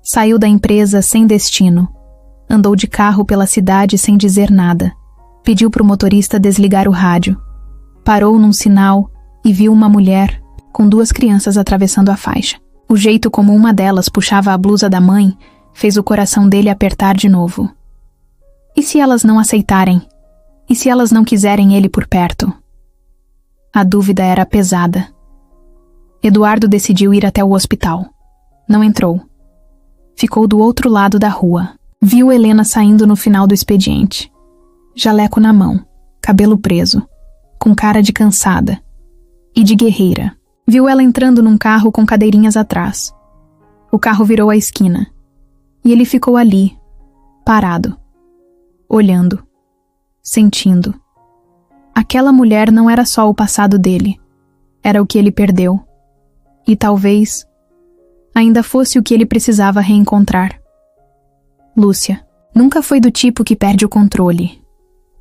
Saiu da empresa sem destino. Andou de carro pela cidade sem dizer nada. Pediu para o motorista desligar o rádio. Parou num sinal e viu uma mulher com 2 crianças atravessando a faixa. O jeito como uma delas puxava a blusa da mãe fez o coração dele apertar de novo. E se elas não aceitarem? E se elas não quiserem ele por perto? A dúvida era pesada. Eduardo decidiu ir até o hospital. Não entrou. Ficou do outro lado da rua. Viu Helena saindo no final do expediente. Jaleco na mão, cabelo preso, com cara de cansada e de guerreira. Viu ela entrando num carro com cadeirinhas atrás. O carro virou a esquina. E ele ficou ali, parado. Olhando, sentindo. Aquela mulher não era só o passado dele, era o que ele perdeu. E talvez ainda fosse o que ele precisava reencontrar. Lúcia nunca foi do tipo que perde o controle.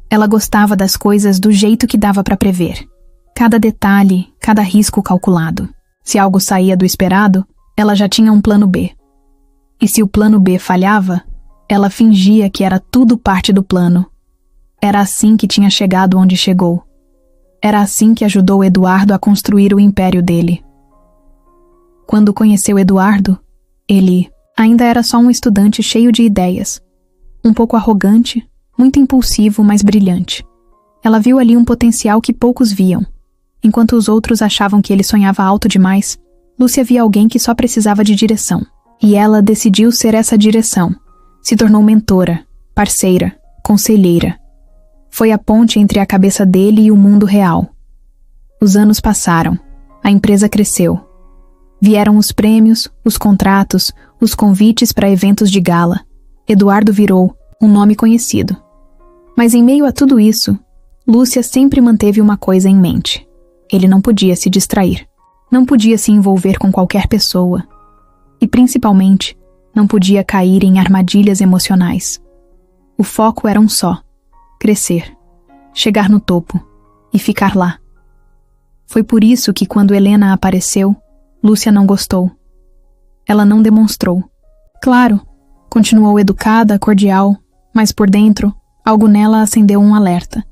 Ela gostava das coisas do jeito que dava para prever. Cada detalhe, cada risco calculado. Se algo saía do esperado, ela já tinha um plano B. E se o plano B falhava, ela fingia que era tudo parte do plano. Era assim que tinha chegado onde chegou. Era assim que ajudou Eduardo a construir o império dele. Quando conheceu Eduardo, ele ainda era só um estudante cheio de ideias. Um pouco arrogante, muito impulsivo, mas brilhante. Ela viu ali um potencial que poucos viam. Enquanto os outros achavam que ele sonhava alto demais, Lúcia via alguém que só precisava de direção. E ela decidiu ser essa direção. Se tornou mentora, parceira, conselheira. Foi a ponte entre a cabeça dele e o mundo real. Os anos passaram. A empresa cresceu. Vieram os prêmios, os contratos, os convites para eventos de gala. Eduardo virou um nome conhecido. Mas em meio a tudo isso, Lúcia sempre manteve uma coisa em mente. Ele não podia se distrair. Não podia se envolver com qualquer pessoa. E, principalmente, não podia cair em armadilhas emocionais. O foco era um só: crescer, chegar no topo e ficar lá. Foi por isso que, quando Helena apareceu, Lúcia não gostou. Ela não demonstrou. Claro, continuou educada, cordial, mas por dentro, algo nela acendeu um alerta.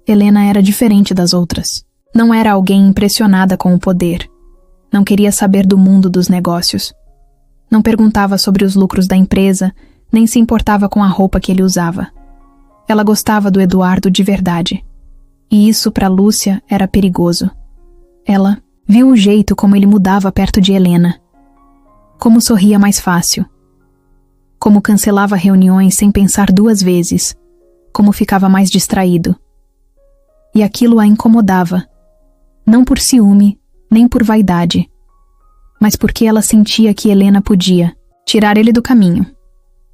Helena era diferente das outras. Não era alguém impressionada com o poder. Não queria saber do mundo dos negócios. Não perguntava sobre os lucros da empresa, nem se importava com a roupa que ele usava. Ela gostava do Eduardo de verdade. E isso para Lúcia era perigoso. Ela viu o jeito como ele mudava perto de Helena. Como sorria mais fácil. Como cancelava reuniões sem pensar duas vezes. Como ficava mais distraído. E aquilo a incomodava. Não por ciúme, nem por vaidade. Mas porque ela sentia que Helena podia tirar ele do caminho.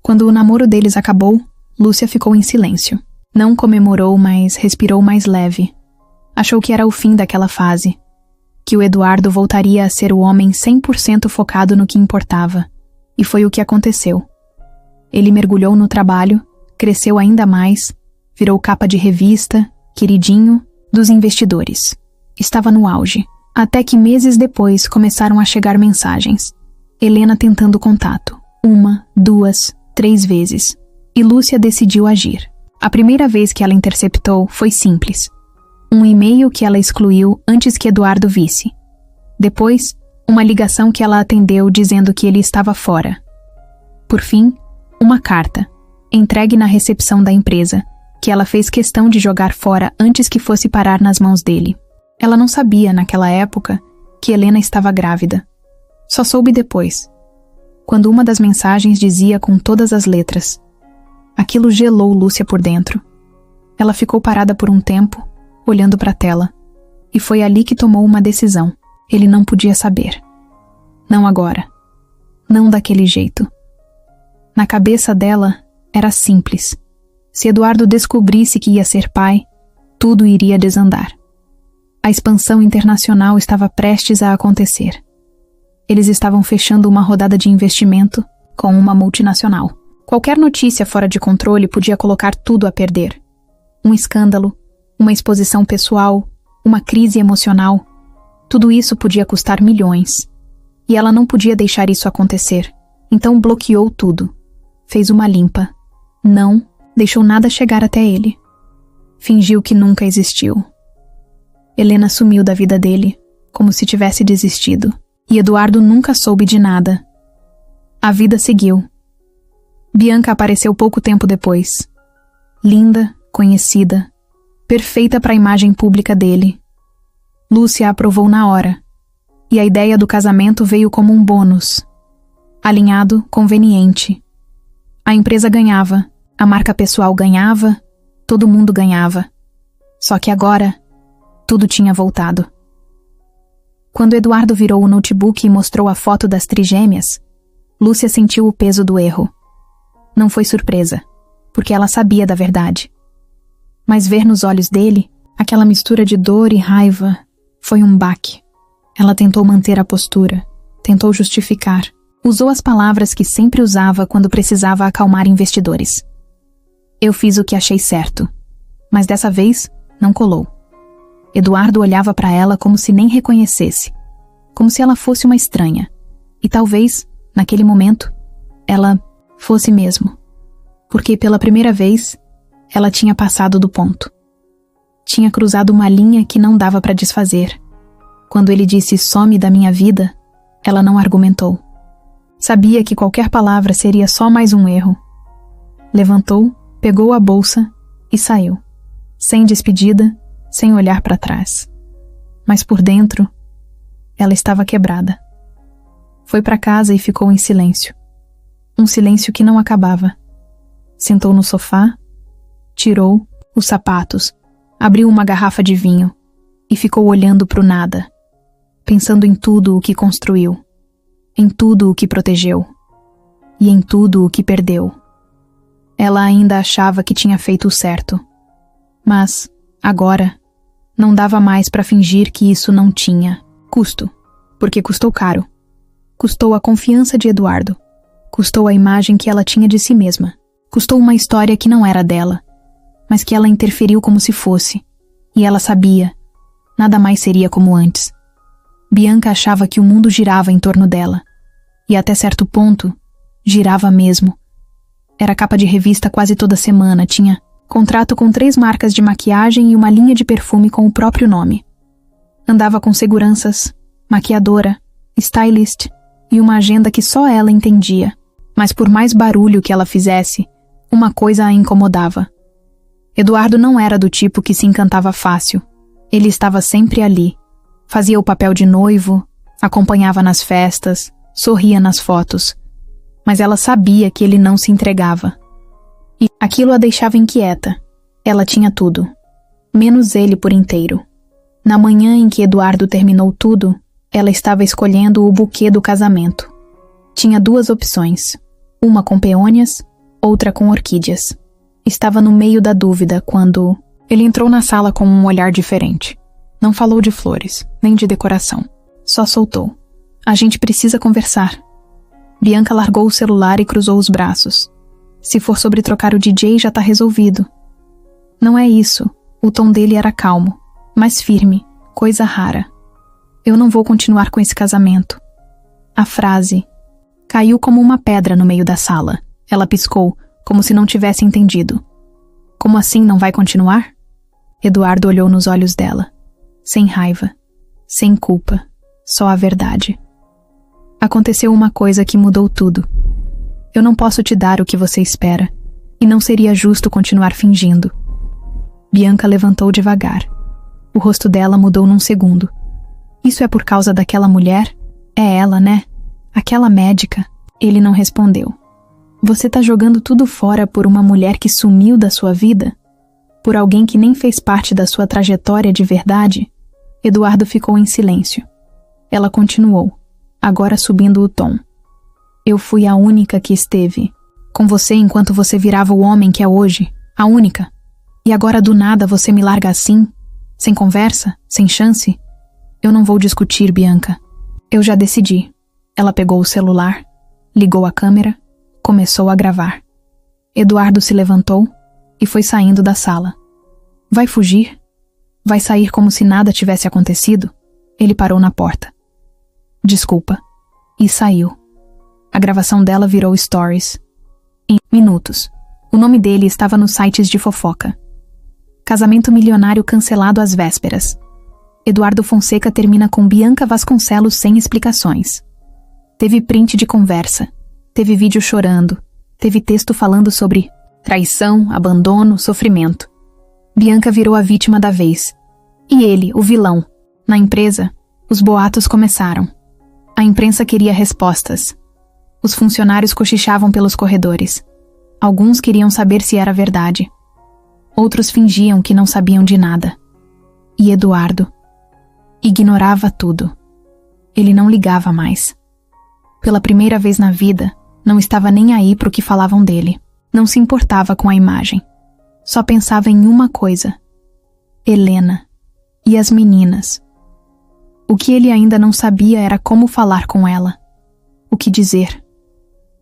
Quando o namoro deles acabou, Lúcia ficou em silêncio. Não comemorou, mas respirou mais leve. Achou que era o fim daquela fase. Que o Eduardo voltaria a ser o homem 100% focado no que importava. E foi o que aconteceu. Ele mergulhou no trabalho, cresceu ainda mais, virou capa de revista, queridinho dos investidores. Estava no auge. Até que meses depois começaram a chegar mensagens. Helena tentando contato. 1, 2, 3 vezes. E Lúcia decidiu agir. A primeira vez que ela interceptou foi simples. Um e-mail que ela excluiu antes que Eduardo visse. Depois, uma ligação que ela atendeu dizendo que ele estava fora. Por fim, uma carta, entregue na recepção da empresa, que ela fez questão de jogar fora antes que fosse parar nas mãos dele. Ela não sabia, naquela época, que Helena estava grávida. Só soube depois, quando uma das mensagens dizia com todas as letras. Aquilo gelou Lúcia por dentro. Ela ficou parada por um tempo, olhando para a tela, e foi ali que tomou uma decisão. Ele não podia saber. Não agora. Não daquele jeito. Na cabeça dela, era simples. Se Eduardo descobrisse que ia ser pai, tudo iria desandar. A expansão internacional estava prestes a acontecer. Eles estavam fechando uma rodada de investimento com uma multinacional. Qualquer notícia fora de controle podia colocar tudo a perder. Um escândalo, uma exposição pessoal, uma crise emocional. Tudo isso podia custar milhões. E ela não podia deixar isso acontecer. Então bloqueou tudo. Fez uma limpa. Não deixou nada chegar até ele. Fingiu que nunca existiu. Helena sumiu da vida dele, como se tivesse desistido. E Eduardo nunca soube de nada. A vida seguiu. Bianca apareceu pouco tempo depois. Linda, conhecida, perfeita para a imagem pública dele. Lúcia aprovou na hora. E a ideia do casamento veio como um bônus. Alinhado, conveniente. A empresa ganhava, a marca pessoal ganhava, todo mundo ganhava. Só que agora, tudo tinha voltado. Quando Eduardo virou o notebook e mostrou a foto das trigêmeas, Lúcia sentiu o peso do erro. Não foi surpresa, porque ela sabia da verdade. Mas ver nos olhos dele, aquela mistura de dor e raiva, foi um baque. Ela tentou manter a postura, tentou justificar. Usou as palavras que sempre usava quando precisava acalmar investidores. Eu fiz o que achei certo, mas dessa vez não colou. Eduardo olhava para ela como se nem reconhecesse, como se ela fosse uma estranha. E talvez, naquele momento, ela fosse mesmo. Porque pela primeira vez, Ela tinha passado do ponto. Tinha cruzado uma linha que não dava para desfazer. Quando ele disse "some da minha vida", ela não argumentou. Sabia que qualquer palavra seria só mais um erro. Levantou, pegou a bolsa e saiu. Sem despedida, sem olhar para trás. Mas por dentro, ela estava quebrada. Foi para casa e ficou em silêncio. Um silêncio que não acabava. Sentou no sofá, tirou os sapatos, abriu uma garrafa de vinho e ficou olhando para o nada, pensando em tudo o que construiu, em tudo o que protegeu e em tudo o que perdeu. Ela ainda achava que tinha feito o certo, mas, agora, não dava mais para fingir que isso não tinha custo, porque custou caro. Custou a confiança de Eduardo, custou a imagem que ela tinha de si mesma, custou uma história que não era dela, mas que ela interferiu como se fosse, e ela sabia, nada mais seria como antes. Bianca achava que o mundo girava em torno dela, e até certo ponto, girava mesmo. Era capa de revista quase toda semana, tinha contrato com 3 marcas de maquiagem e uma linha de perfume com o próprio nome. Andava com seguranças, maquiadora, stylist e uma agenda que só ela entendia, mas por mais barulho que ela fizesse, uma coisa a incomodava. Eduardo não era do tipo que se encantava fácil. Ele estava sempre ali. Fazia o papel de noivo, acompanhava nas festas, sorria nas fotos. Mas ela sabia que ele não se entregava. E aquilo a deixava inquieta. Ela tinha tudo, menos ele por inteiro. Na manhã em que Eduardo terminou tudo, ela estava escolhendo o buquê do casamento. Tinha 2 opções, uma com peônias, outra com orquídeas. Estava no meio da dúvida quando ele entrou na sala com um olhar diferente. Não falou de flores, nem de decoração. Só soltou. "A gente precisa conversar." Bianca largou o celular e cruzou os braços. "Se for sobre trocar o DJ, já tá resolvido." "Não é isso." O tom dele era calmo, mas firme, coisa rara. "Eu não vou continuar com esse casamento." A frase caiu como uma pedra no meio da sala. Ela piscou, como se não tivesse entendido. "Como assim não vai continuar?" Eduardo olhou nos olhos dela. Sem raiva, sem culpa, só a verdade. "Aconteceu uma coisa que mudou tudo. Eu não posso te dar o que você espera, e não seria justo continuar fingindo." Bianca levantou devagar. O rosto dela mudou num segundo. "Isso é por causa daquela mulher? É ela, né? Aquela médica?" Ele não respondeu. "Você tá jogando tudo fora por uma mulher que sumiu da sua vida? Por alguém que nem fez parte da sua trajetória de verdade?" Eduardo ficou em silêncio. Ela continuou, agora subindo o tom. "Eu fui a única que esteve com você enquanto você virava o homem que é hoje. A única. E agora do nada você me larga assim? Sem conversa? Sem chance? Eu não vou discutir, Bianca. Eu já decidi." Ela pegou o celular, ligou a câmera, começou a gravar. Eduardo se levantou e foi saindo da sala. "Vai fugir? Vai sair como se nada tivesse acontecido?" Ele parou na porta. "Desculpa." E saiu. A gravação dela virou stories. Em minutos. O nome dele estava nos sites de fofoca. Casamento milionário cancelado às vésperas. Eduardo Fonseca termina com Bianca Vasconcelos sem explicações. Teve print de conversa. Teve vídeo chorando. Teve texto falando sobre traição, abandono, sofrimento. Bianca virou a vítima da vez. E ele, o vilão. Na empresa, os boatos começaram. A imprensa queria respostas. Os funcionários cochichavam pelos corredores. Alguns queriam saber se era verdade. Outros fingiam que não sabiam de nada. E Eduardo ignorava tudo. Ele não ligava mais. Pela primeira vez na vida, não estava nem aí pro que falavam dele. Não se importava com a imagem. Só pensava em uma coisa: Helena e as meninas. O que ele ainda não sabia era como falar com ela. O que dizer.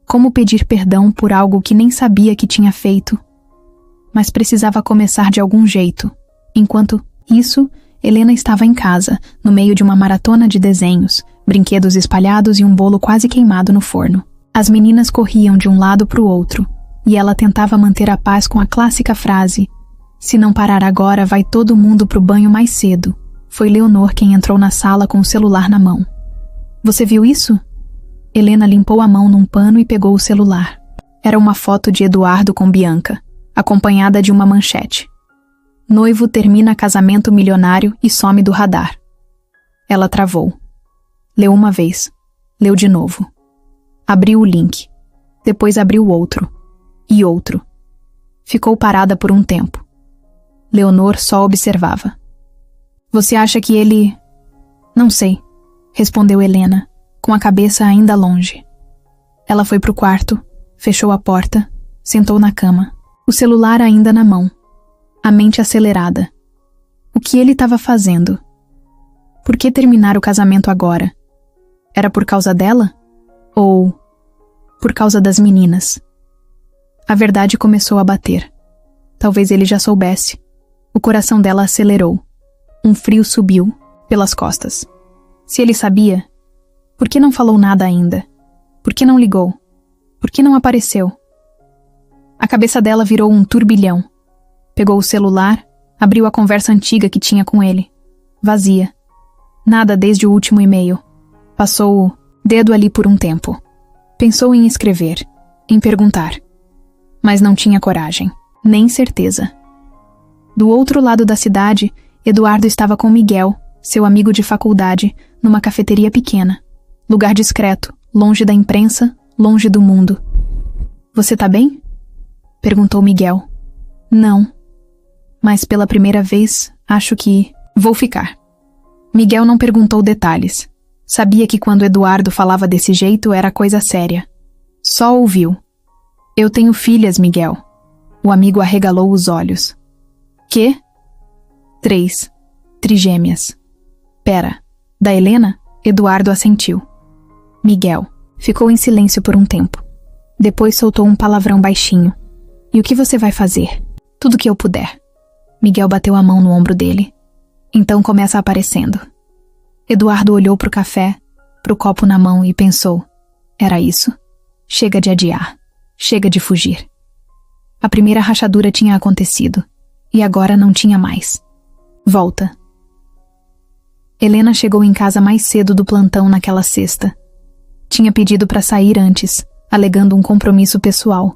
Como pedir perdão por algo que nem sabia que tinha feito. Mas precisava começar de algum jeito. Enquanto isso, Helena estava em casa, no meio de uma maratona de desenhos, brinquedos espalhados e um bolo quase queimado no forno. As meninas corriam de um lado para o outro, e ela tentava manter a paz com a clássica frase: "Se não parar agora, vai todo mundo pro banho mais cedo." Foi Leonor quem entrou na sala com o celular na mão. "Você viu isso?" Helena limpou a mão num pano e pegou o celular. Era uma foto de Eduardo com Bianca, acompanhada de uma manchete: "Noivo termina casamento milionário e some do radar." Ela travou. Leu uma vez. Leu de novo. Abriu o link. Depois abriu outro. E outro. Ficou parada por um tempo. Leonor só observava. "Você acha que ele..." "Não sei", respondeu Helena, com a cabeça ainda longe. Ela foi pro quarto, fechou a porta, sentou na cama, o celular ainda na mão, a mente acelerada. O que ele estava fazendo? Por que terminar o casamento agora? Era por causa dela? Ou por causa das meninas? A verdade começou a bater. Talvez ele já soubesse. O coração dela acelerou. Um frio subiu pelas costas. Se ele sabia, por que não falou nada ainda? Por que não ligou? Por que não apareceu? A cabeça dela virou um turbilhão. Pegou o celular, abriu a conversa antiga que tinha com ele. Vazia. Nada desde o último e-mail. Passou o dedo ali por um tempo. Pensou em escrever, em perguntar. Mas não tinha coragem, nem certeza. Do outro lado da cidade, Eduardo estava com Miguel, seu amigo de faculdade, numa cafeteria pequena. Lugar discreto, longe da imprensa, longe do mundo. "Você tá bem?" perguntou Miguel. "Não. Mas pela primeira vez, acho que vou ficar." Miguel não perguntou detalhes. Sabia que quando Eduardo falava desse jeito era coisa séria. Só ouviu. "Eu tenho filhas, Miguel." O amigo arregalou os olhos. "Quê?" 3. Trigêmeas. "Pera, da Helena?" Eduardo assentiu. Miguel ficou em silêncio por um tempo. Depois soltou um palavrão baixinho. "E o que você vai fazer?" "Tudo que eu puder." Miguel bateu a mão no ombro dele. "Então começa aparecendo." Eduardo olhou pro café, pro copo na mão e pensou: era isso? Chega de adiar. Chega de fugir. A primeira rachadura tinha acontecido. E agora não tinha mais. Volta. Helena chegou em casa mais cedo do plantão naquela sexta. Tinha pedido para sair antes, alegando um compromisso pessoal.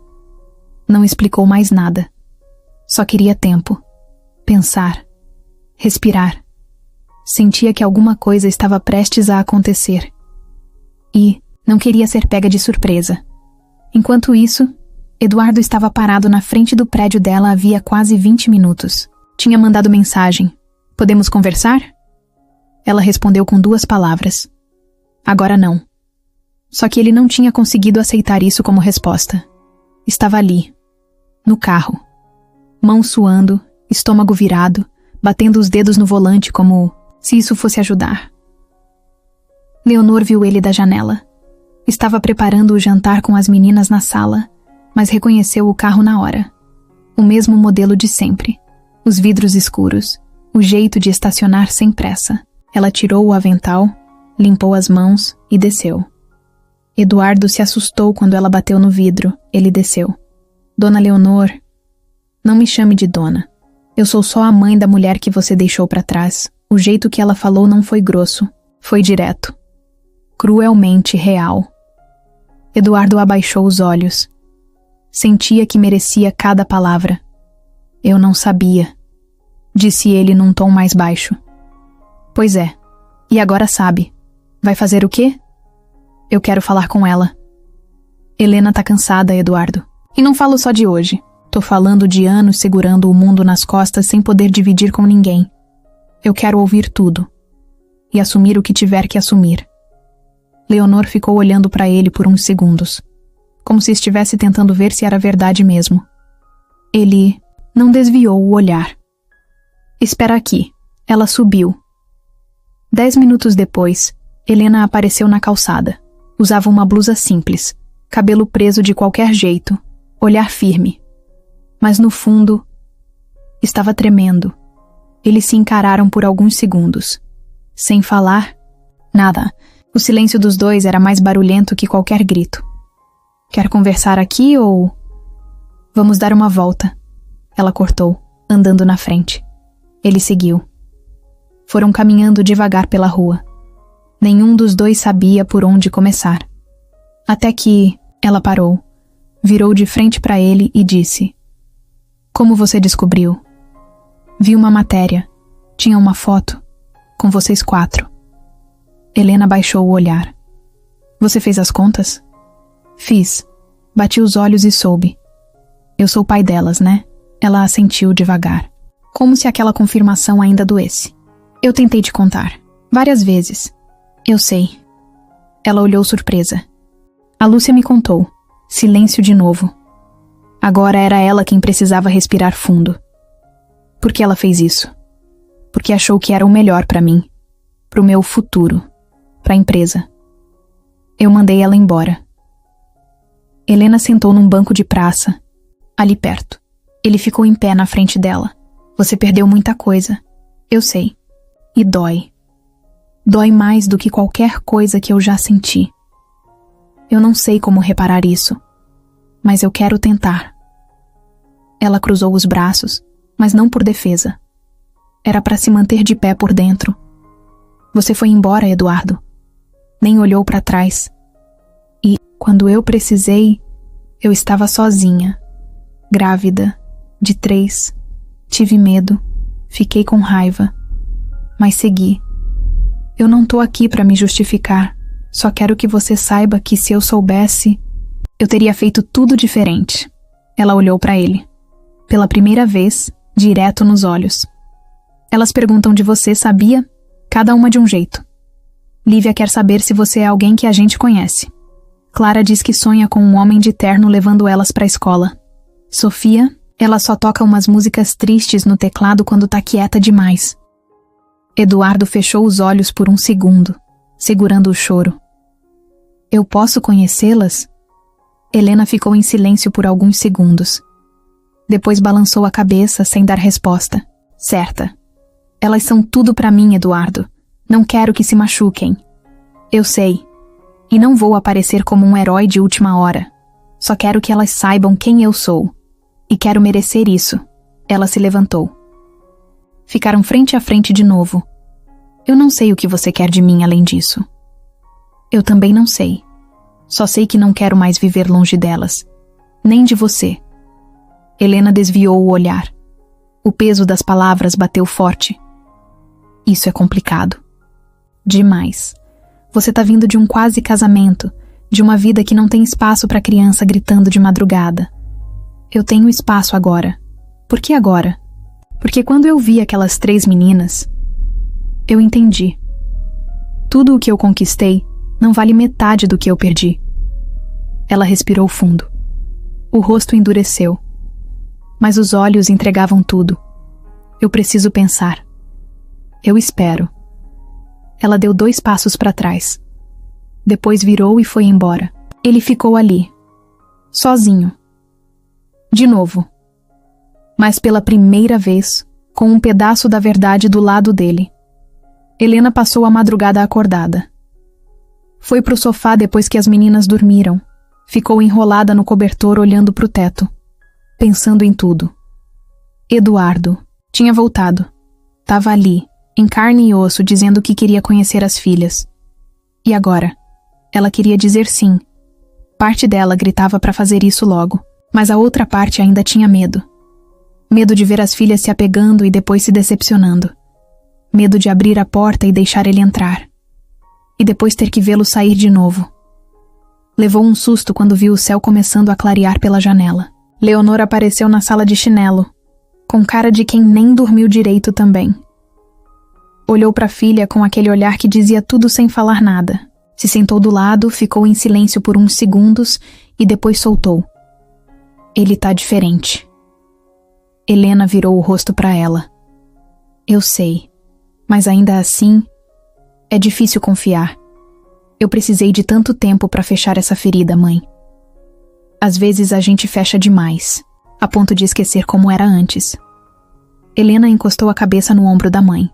Não explicou mais nada. Só queria tempo. Pensar. Respirar. Sentia que alguma coisa estava prestes a acontecer. E não queria ser pega de surpresa. Enquanto isso, Eduardo estava parado na frente do prédio dela havia quase 20 minutos. Tinha mandado mensagem: "Podemos conversar?" Ela respondeu com 2 palavras: "Agora não." Só que ele não tinha conseguido aceitar isso como resposta. Estava ali, no carro. Mão suando, estômago virado, batendo os dedos no volante como se isso fosse ajudar. Leonor viu ele da janela. Estava preparando o jantar com as meninas na sala, mas reconheceu o carro na hora. O mesmo modelo de sempre. Os vidros escuros, o jeito de estacionar sem pressa. Ela tirou o avental, limpou as mãos e desceu. Eduardo se assustou quando ela bateu no vidro. Ele desceu. "Dona Leonor." "Não me chame de dona. Eu sou só a mãe da mulher que você deixou para trás." O jeito que ela falou não foi grosso, foi direto. Cruelmente real. Eduardo abaixou os olhos. Sentia que merecia cada palavra. "Eu não sabia", disse ele num tom mais baixo. "Pois é. E agora sabe. Vai fazer o quê?" "Eu quero falar com ela." "Helena tá cansada, Eduardo. E não falo só de hoje. Tô falando de anos segurando o mundo nas costas sem poder dividir com ninguém. Eu quero ouvir tudo. E assumir o que tiver que assumir." Leonor ficou olhando para ele por uns segundos, como se estivesse tentando ver se era verdade mesmo. Ele não desviou o olhar. "Espera aqui." Ela subiu. 10 minutos depois, Helena apareceu na calçada. Usava uma blusa simples, cabelo preso de qualquer jeito, olhar firme. Mas no fundo, estava tremendo. Eles se encararam por alguns segundos. Sem falar, nada. O silêncio dos dois era mais barulhento que qualquer grito. "Quer conversar aqui ou..." Vamos dar uma volta. Ela cortou, andando na frente. Ele seguiu. Foram caminhando devagar pela rua. Nenhum dos dois sabia por onde começar. Até que ela parou, virou de frente para ele e disse: Como você descobriu? Vi uma matéria. Tinha uma foto. Com vocês 4. Helena baixou o olhar. Você fez as contas? Fiz. Bati os olhos e soube. Eu sou o pai delas, né? Ela assentiu devagar, como se aquela confirmação ainda doesse. Eu tentei te contar. Várias vezes. Eu sei. Ela olhou surpresa. A Lúcia me contou. Silêncio de novo. Agora era ela quem precisava respirar fundo. Por que ela fez isso? Porque achou que era o melhor para mim. Pro meu futuro. Pra empresa. Eu mandei ela embora. Helena sentou num banco de praça, ali perto. Ele ficou em pé na frente dela. Você perdeu muita coisa. Eu sei. E dói. Dói mais do que qualquer coisa que eu já senti. Eu não sei como reparar isso, mas eu quero tentar. Ela cruzou os braços, mas não por defesa. Era para se manter de pé por dentro. Você foi embora, Eduardo. Nem olhou para trás. E, quando eu precisei, eu estava sozinha. Grávida, de 3. Tive medo, fiquei com raiva. Mas segui. Eu não tô aqui para me justificar. Só quero que você saiba que se eu soubesse, eu teria feito tudo diferente. Ela olhou para ele. Pela primeira vez, direto nos olhos. Elas perguntam de você, sabia? Cada uma de um jeito. Lívia quer saber se você é alguém que a gente conhece. Clara diz que sonha com um homem de terno levando elas para a escola. Sofia, ela só toca umas músicas tristes no teclado quando tá quieta demais. Eduardo fechou os olhos por um segundo, segurando o choro. Eu posso conhecê-las? Helena ficou em silêncio por alguns segundos. Depois balançou a cabeça sem dar resposta. Certa. Elas são tudo pra mim, Eduardo. Não quero que se machuquem. Eu sei. E não vou aparecer como um herói de última hora. Só quero que elas saibam quem eu sou. E quero merecer isso. Ela se levantou. Ficaram frente a frente de novo. Eu não sei o que você quer de mim além disso. Eu também não sei. Só sei que não quero mais viver longe delas. Nem de você. Helena desviou o olhar. O peso das palavras bateu forte. Isso é complicado. Demais. Você tá vindo de um quase casamento, de uma vida que não tem espaço para criança gritando de madrugada. Eu tenho espaço agora. Por que agora? Porque quando eu vi aquelas 3 meninas, eu entendi. Tudo o que eu conquistei não vale metade do que eu perdi. Ela respirou fundo. O rosto endureceu. Mas os olhos entregavam tudo. Eu preciso pensar. Eu espero. Ela deu 2 passos para trás. Depois virou e foi embora. Ele ficou ali, sozinho. De novo. Mas pela primeira vez, com um pedaço da verdade do lado dele. Helena passou a madrugada acordada. Foi pro sofá depois que as meninas dormiram. Ficou enrolada no cobertor olhando pro teto, pensando em tudo. Eduardo tinha voltado. Tava ali, em carne e osso, dizendo que queria conhecer as filhas. E agora? Ela queria dizer sim. Parte dela gritava para fazer isso logo, mas a outra parte ainda tinha medo. Medo de ver as filhas se apegando e depois se decepcionando. Medo de abrir a porta e deixar ele entrar. E depois ter que vê-lo sair de novo. Levou um susto quando viu o céu começando a clarear pela janela. Leonor apareceu na sala de chinelo, com cara de quem nem dormiu direito também. Olhou para a filha com aquele olhar que dizia tudo sem falar nada. Se sentou do lado, ficou em silêncio por uns segundos e depois soltou. Ele tá diferente. Helena virou o rosto para ela. Eu sei, mas ainda assim, é difícil confiar. Eu precisei de tanto tempo para fechar essa ferida, mãe. Às vezes a gente fecha demais, a ponto de esquecer como era antes. Helena encostou a cabeça no ombro da mãe.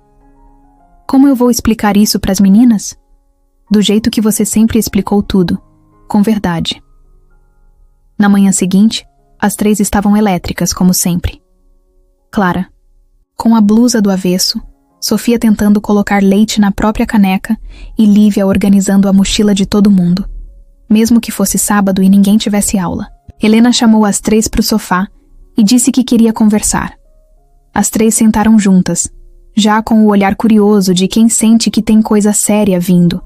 Como eu vou explicar isso para as meninas? Do jeito que você sempre explicou tudo, com verdade. Na manhã seguinte, As 3 estavam elétricas, como sempre. Clara, com a blusa do avesso, Sofia tentando colocar leite na própria caneca e Lívia organizando a mochila de todo mundo. Mesmo que fosse sábado e ninguém tivesse aula. Helena chamou as 3 para o sofá e disse que queria conversar. As 3 sentaram juntas, já com o olhar curioso de quem sente que tem coisa séria vindo.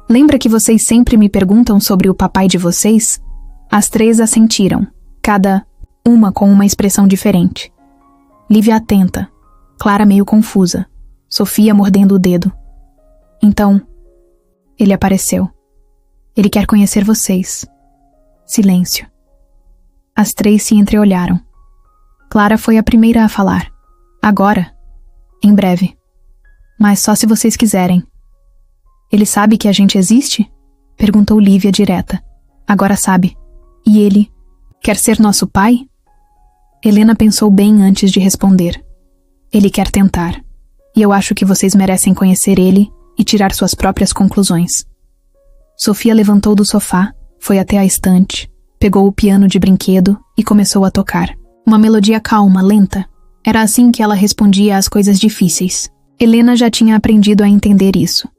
Lembra que vocês sempre me perguntam sobre o papai de vocês? As 3 assentiram, cada uma com uma expressão diferente. Lívia atenta, Clara meio confusa, Sofia mordendo o dedo. Então, ele apareceu. Ele quer conhecer vocês. Silêncio. As 3 se entreolharam. Clara foi a primeira a falar. Agora. Em breve. Mas só se vocês quiserem. Ele sabe que a gente existe? Perguntou Lívia direta. Agora sabe. E ele quer ser nosso pai? Helena pensou bem antes de responder. Ele quer tentar. E eu acho que vocês merecem conhecer ele e tirar suas próprias conclusões. Sofia levantou do sofá, foi até a estante, pegou o piano de brinquedo e começou a tocar. Uma melodia calma, lenta. Era assim que ela respondia às coisas difíceis. Helena já tinha aprendido a entender isso.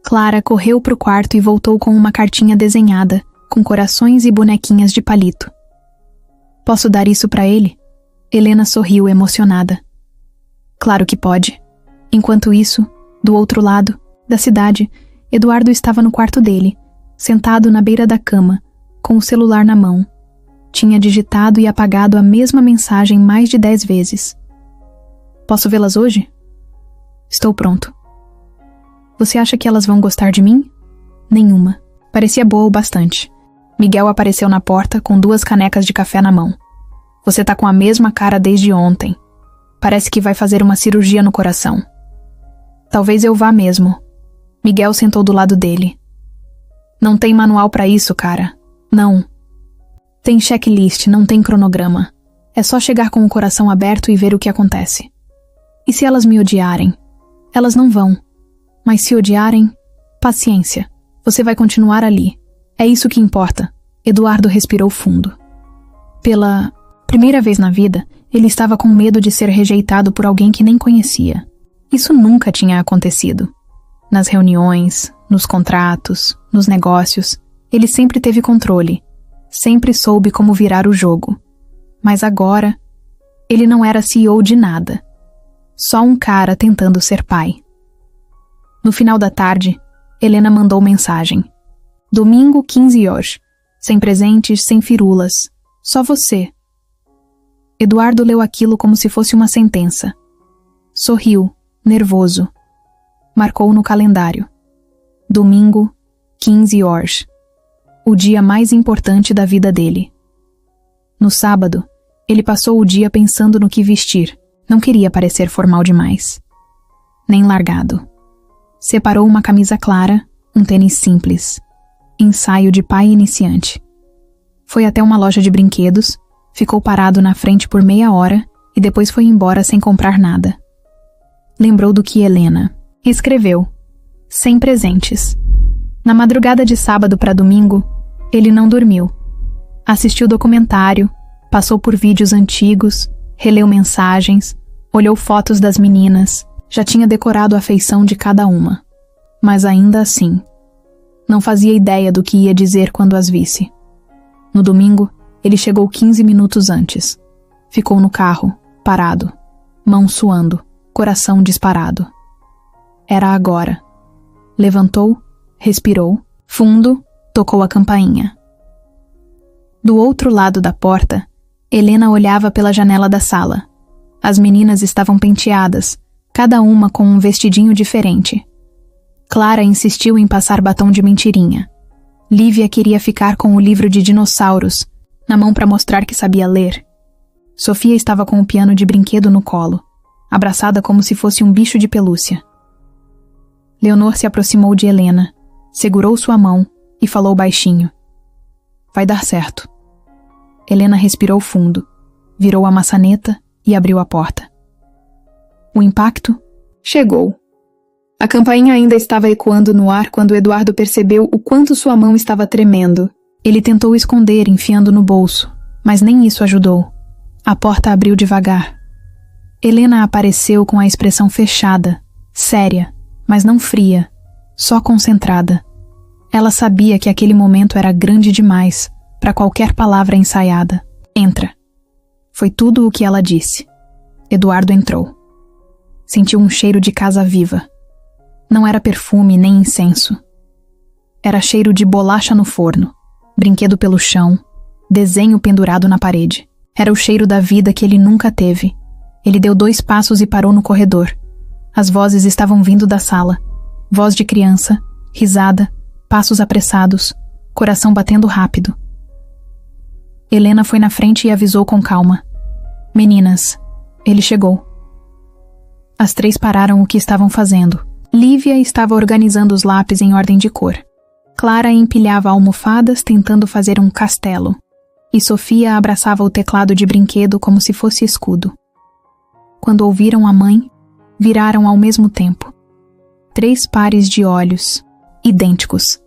Clara correu para o quarto e voltou com uma cartinha desenhada, com corações e bonequinhas de palito. Posso dar isso para ele? Helena sorriu emocionada. Claro que pode. Enquanto isso, do outro lado, da cidade, Eduardo estava no quarto dele, sentado na beira da cama, com o celular na mão. Tinha digitado e apagado a mesma mensagem mais de 10 vezes. Posso vê-las hoje? Estou pronto. Você acha que elas vão gostar de mim? Nenhuma. Parecia boa o bastante. Miguel apareceu na porta com 2 canecas de café na mão. Você tá com a mesma cara desde ontem. Parece que vai fazer uma cirurgia no coração. Talvez eu vá mesmo. Miguel sentou do lado dele. Não tem manual pra isso, cara. Não. Tem checklist, não tem cronograma. É só chegar com o coração aberto e ver o que acontece. E se elas me odiarem? Elas não vão. Mas se odiarem, paciência. Você vai continuar ali. É isso que importa. Eduardo respirou fundo. Pela primeira vez na vida, ele estava com medo de ser rejeitado por alguém que nem conhecia. Isso nunca tinha acontecido. Nas reuniões, nos contratos, nos negócios, ele sempre teve controle. Sempre soube como virar o jogo. Mas agora, ele não era CEO de nada. Só um cara tentando ser pai. No final da tarde, Helena mandou mensagem. Domingo, 15 horas. Sem presentes, sem firulas. Só você. Eduardo leu aquilo como se fosse uma sentença. Sorriu, nervoso. Marcou no calendário. Domingo, 15 horas. O dia mais importante da vida dele. No sábado, ele passou o dia pensando no que vestir. Não queria parecer formal demais. Nem largado. Separou uma camisa clara, um tênis simples. Ensaio de pai iniciante. Foi até uma loja de brinquedos, ficou parado na frente por meia hora e depois foi embora sem comprar nada. Lembrou do que Helena escreveu. Sem presentes. Na madrugada de sábado para domingo, ele não dormiu. Assistiu documentário, passou por vídeos antigos, releu mensagens, olhou fotos das meninas, já tinha decorado a feição de cada uma. Mas ainda assim, não fazia ideia do que ia dizer quando as visse. No domingo, ele chegou 15 minutos antes. Ficou no carro, parado, mão suando, coração disparado. Era agora. Levantou, respirou, fundo, tocou a campainha. Do outro lado da porta, Helena olhava pela janela da sala. As meninas estavam penteadas, cada uma com um vestidinho diferente. Clara insistiu em passar batom de mentirinha. Lívia queria ficar com o livro de dinossauros, na mão para mostrar que sabia ler. Sofia estava com o piano de brinquedo no colo, abraçada como se fosse um bicho de pelúcia. Leonor se aproximou de Helena, segurou sua mão e falou baixinho. Vai dar certo. Helena respirou fundo, virou a maçaneta e abriu a porta. O impacto chegou. A campainha ainda estava ecoando no ar quando Eduardo percebeu o quanto sua mão estava tremendo. Ele tentou esconder, enfiando no bolso, Mas nem isso ajudou. A porta abriu devagar. Helena apareceu com a expressão fechada, séria, mas não fria, só concentrada. Ela sabia que aquele momento era grande demais para qualquer palavra ensaiada. Entra. Foi tudo o que ela disse. Eduardo entrou. Sentiu um cheiro de casa viva. Não era perfume nem incenso. Era cheiro de bolacha no forno, brinquedo pelo chão, desenho pendurado na parede. Era o cheiro da vida que ele nunca teve. Ele deu 2 passos e parou no corredor. As vozes estavam vindo da sala. Voz de criança, risada, passos apressados, coração batendo rápido. Helena foi na frente e avisou com calma. Meninas, ele chegou. As 3 pararam o que estavam fazendo. Lívia estava organizando os lápis em ordem de cor. Clara empilhava almofadas tentando fazer um castelo. E Sofia abraçava o teclado de brinquedo como se fosse escudo. Quando ouviram a mãe, viraram ao mesmo tempo. 3 pares de olhos, idênticos.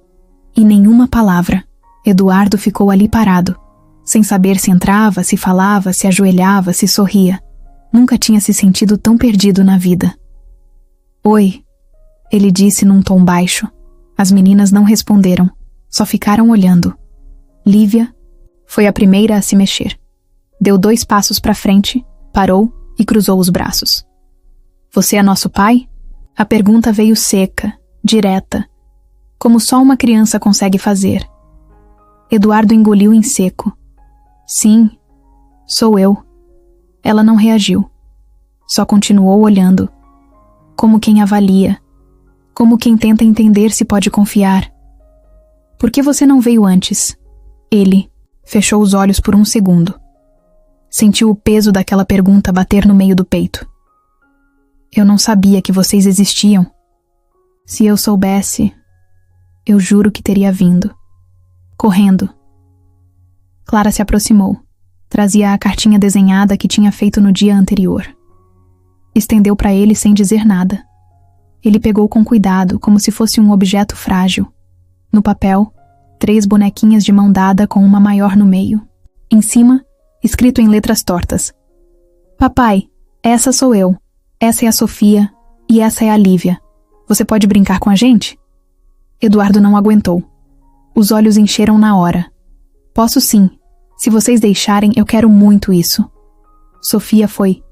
E nenhuma palavra. Eduardo ficou ali parado, sem saber se entrava, se falava, se ajoelhava, se sorria. Nunca tinha se sentido tão perdido na vida. Oi, ele disse num tom baixo. As meninas não responderam, só ficaram olhando. Lívia foi a primeira a se mexer. Deu 2 passos para frente, parou e cruzou os braços. Você é nosso pai? A pergunta veio seca, direta, como só uma criança consegue fazer. Eduardo engoliu em seco. Sim, sou eu. Ela não reagiu. Só continuou olhando, como quem avalia, como quem tenta entender se pode confiar. Por que você não veio antes? Ele fechou os olhos por um segundo. Sentiu o peso daquela pergunta bater no meio do peito. Eu não sabia que vocês existiam. Se eu soubesse, eu juro que teria vindo. Correndo. Clara se aproximou. Trazia a cartinha desenhada que tinha feito no dia anterior. Estendeu para ele sem dizer nada. Ele pegou com cuidado, como se fosse um objeto frágil. No papel, 3 bonequinhas de mão dada com uma maior no meio. Em cima, escrito em letras tortas. Papai, essa sou eu. Essa é a Sofia e essa é a Lívia. Você pode brincar com a gente? Eduardo não aguentou. Os olhos encheram na hora. Posso sim. Se vocês deixarem, eu quero muito isso. Sofia foi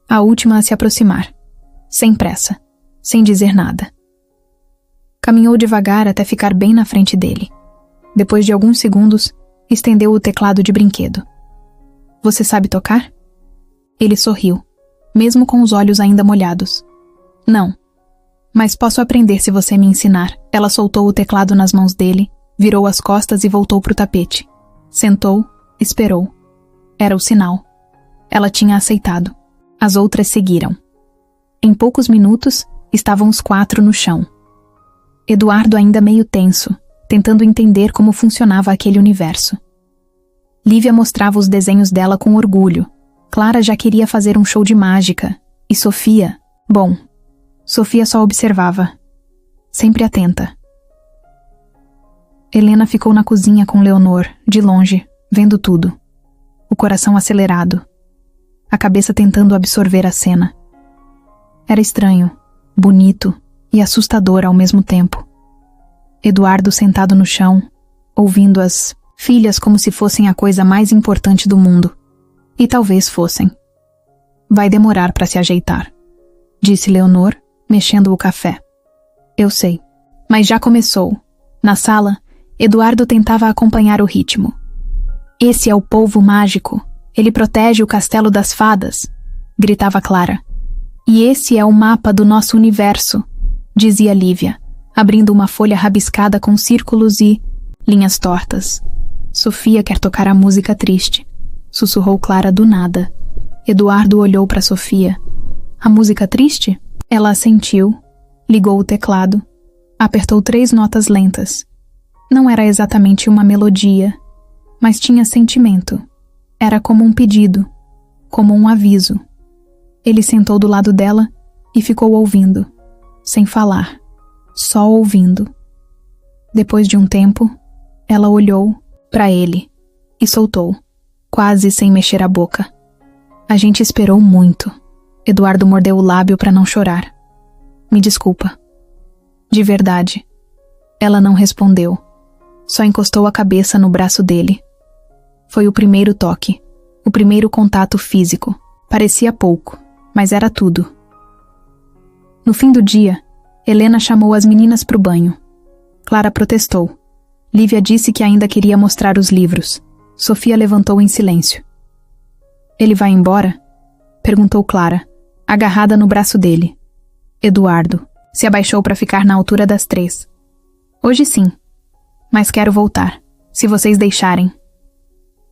a última a se aproximar. Sem pressa. Sem dizer nada. Caminhou devagar até ficar bem na frente dele. Depois de alguns segundos, estendeu o teclado de brinquedo. Você sabe tocar? Ele sorriu, mesmo com os olhos ainda molhados. Não. Mas posso aprender se você me ensinar. Ela soltou o teclado nas mãos dele, virou as costas e voltou para o tapete. Sentou, esperou. Era o sinal. Ela tinha aceitado. As outras seguiram. Em poucos minutos, estavam os 4 no chão. Eduardo ainda meio tenso, tentando entender como funcionava aquele universo. Lívia mostrava os desenhos dela com orgulho. Clara já queria fazer um show de mágica. E Sofia... Bom, Sofia só observava. Sempre atenta. Helena ficou na cozinha com Leonor, de longe, vendo tudo. O coração acelerado. A cabeça tentando absorver a cena. Era estranho, bonito e assustador ao mesmo tempo. Eduardo sentado no chão, ouvindo as filhas como se fossem a coisa mais importante do mundo. E talvez fossem. Vai demorar para se ajeitar, disse Leonor, mexendo o café. Eu sei, mas já começou. Na sala, Eduardo tentava acompanhar o ritmo. Esse é o polvo mágico. Ele protege o castelo das fadas, gritava Clara. E esse é o mapa do nosso universo, dizia Lívia, abrindo uma folha rabiscada com círculos e linhas tortas. Sofia quer tocar a música triste, sussurrou Clara do nada. Eduardo olhou para Sofia. A música triste? Ela assentiu, ligou o teclado, apertou 3 notas lentas. Não era exatamente uma melodia, mas tinha sentimento. Era como um pedido, como um aviso. Ele sentou do lado dela e ficou ouvindo, sem falar, só ouvindo. Depois de um tempo, ela olhou para ele e soltou, quase sem mexer a boca. A gente esperou muito. Eduardo mordeu o lábio para não chorar. Me desculpa. De verdade. Ela não respondeu. Só encostou a cabeça no braço dele. Foi o primeiro toque. O primeiro contato físico. Parecia pouco, mas era tudo. No fim do dia, Helena chamou as meninas para o banho. Clara protestou. Lívia disse que ainda queria mostrar os livros. Sofia levantou em silêncio. Ele vai embora? Perguntou Clara, agarrada no braço dele. Eduardo se abaixou para ficar na altura das 3. Hoje sim, mas quero voltar, se vocês deixarem.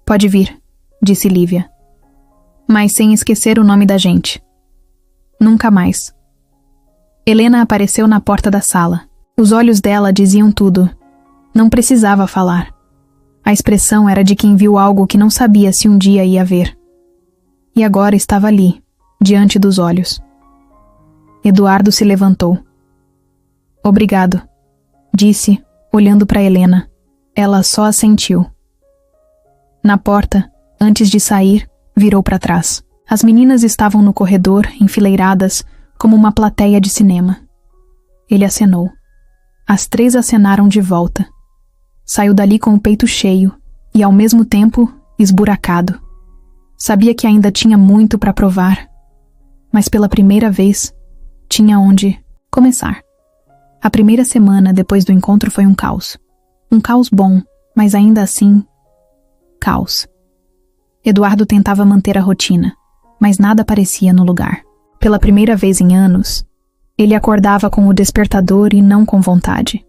Pode vir, disse Lívia. Mas sem esquecer o nome da gente. Nunca mais. Helena apareceu na porta da sala. Os olhos dela diziam tudo. Não precisava falar. A expressão era de quem viu algo que não sabia se um dia ia ver. E agora estava ali, diante dos olhos. Eduardo se levantou. Obrigado, disse, olhando para Helena. Ela só assentiu. Na porta, antes de sair, virou para trás. As meninas estavam no corredor, enfileiradas, como uma plateia de cinema. Ele acenou. As 3 acenaram de volta. Saiu dali com o peito cheio e, ao mesmo tempo, esburacado. Sabia que ainda tinha muito para provar, mas pela primeira vez, tinha onde começar. A primeira semana depois do encontro foi um caos. Um caos bom, mas ainda assim, caos. Eduardo tentava manter a rotina, mas nada parecia no lugar. Pela primeira vez em anos, ele acordava com o despertador e não com vontade.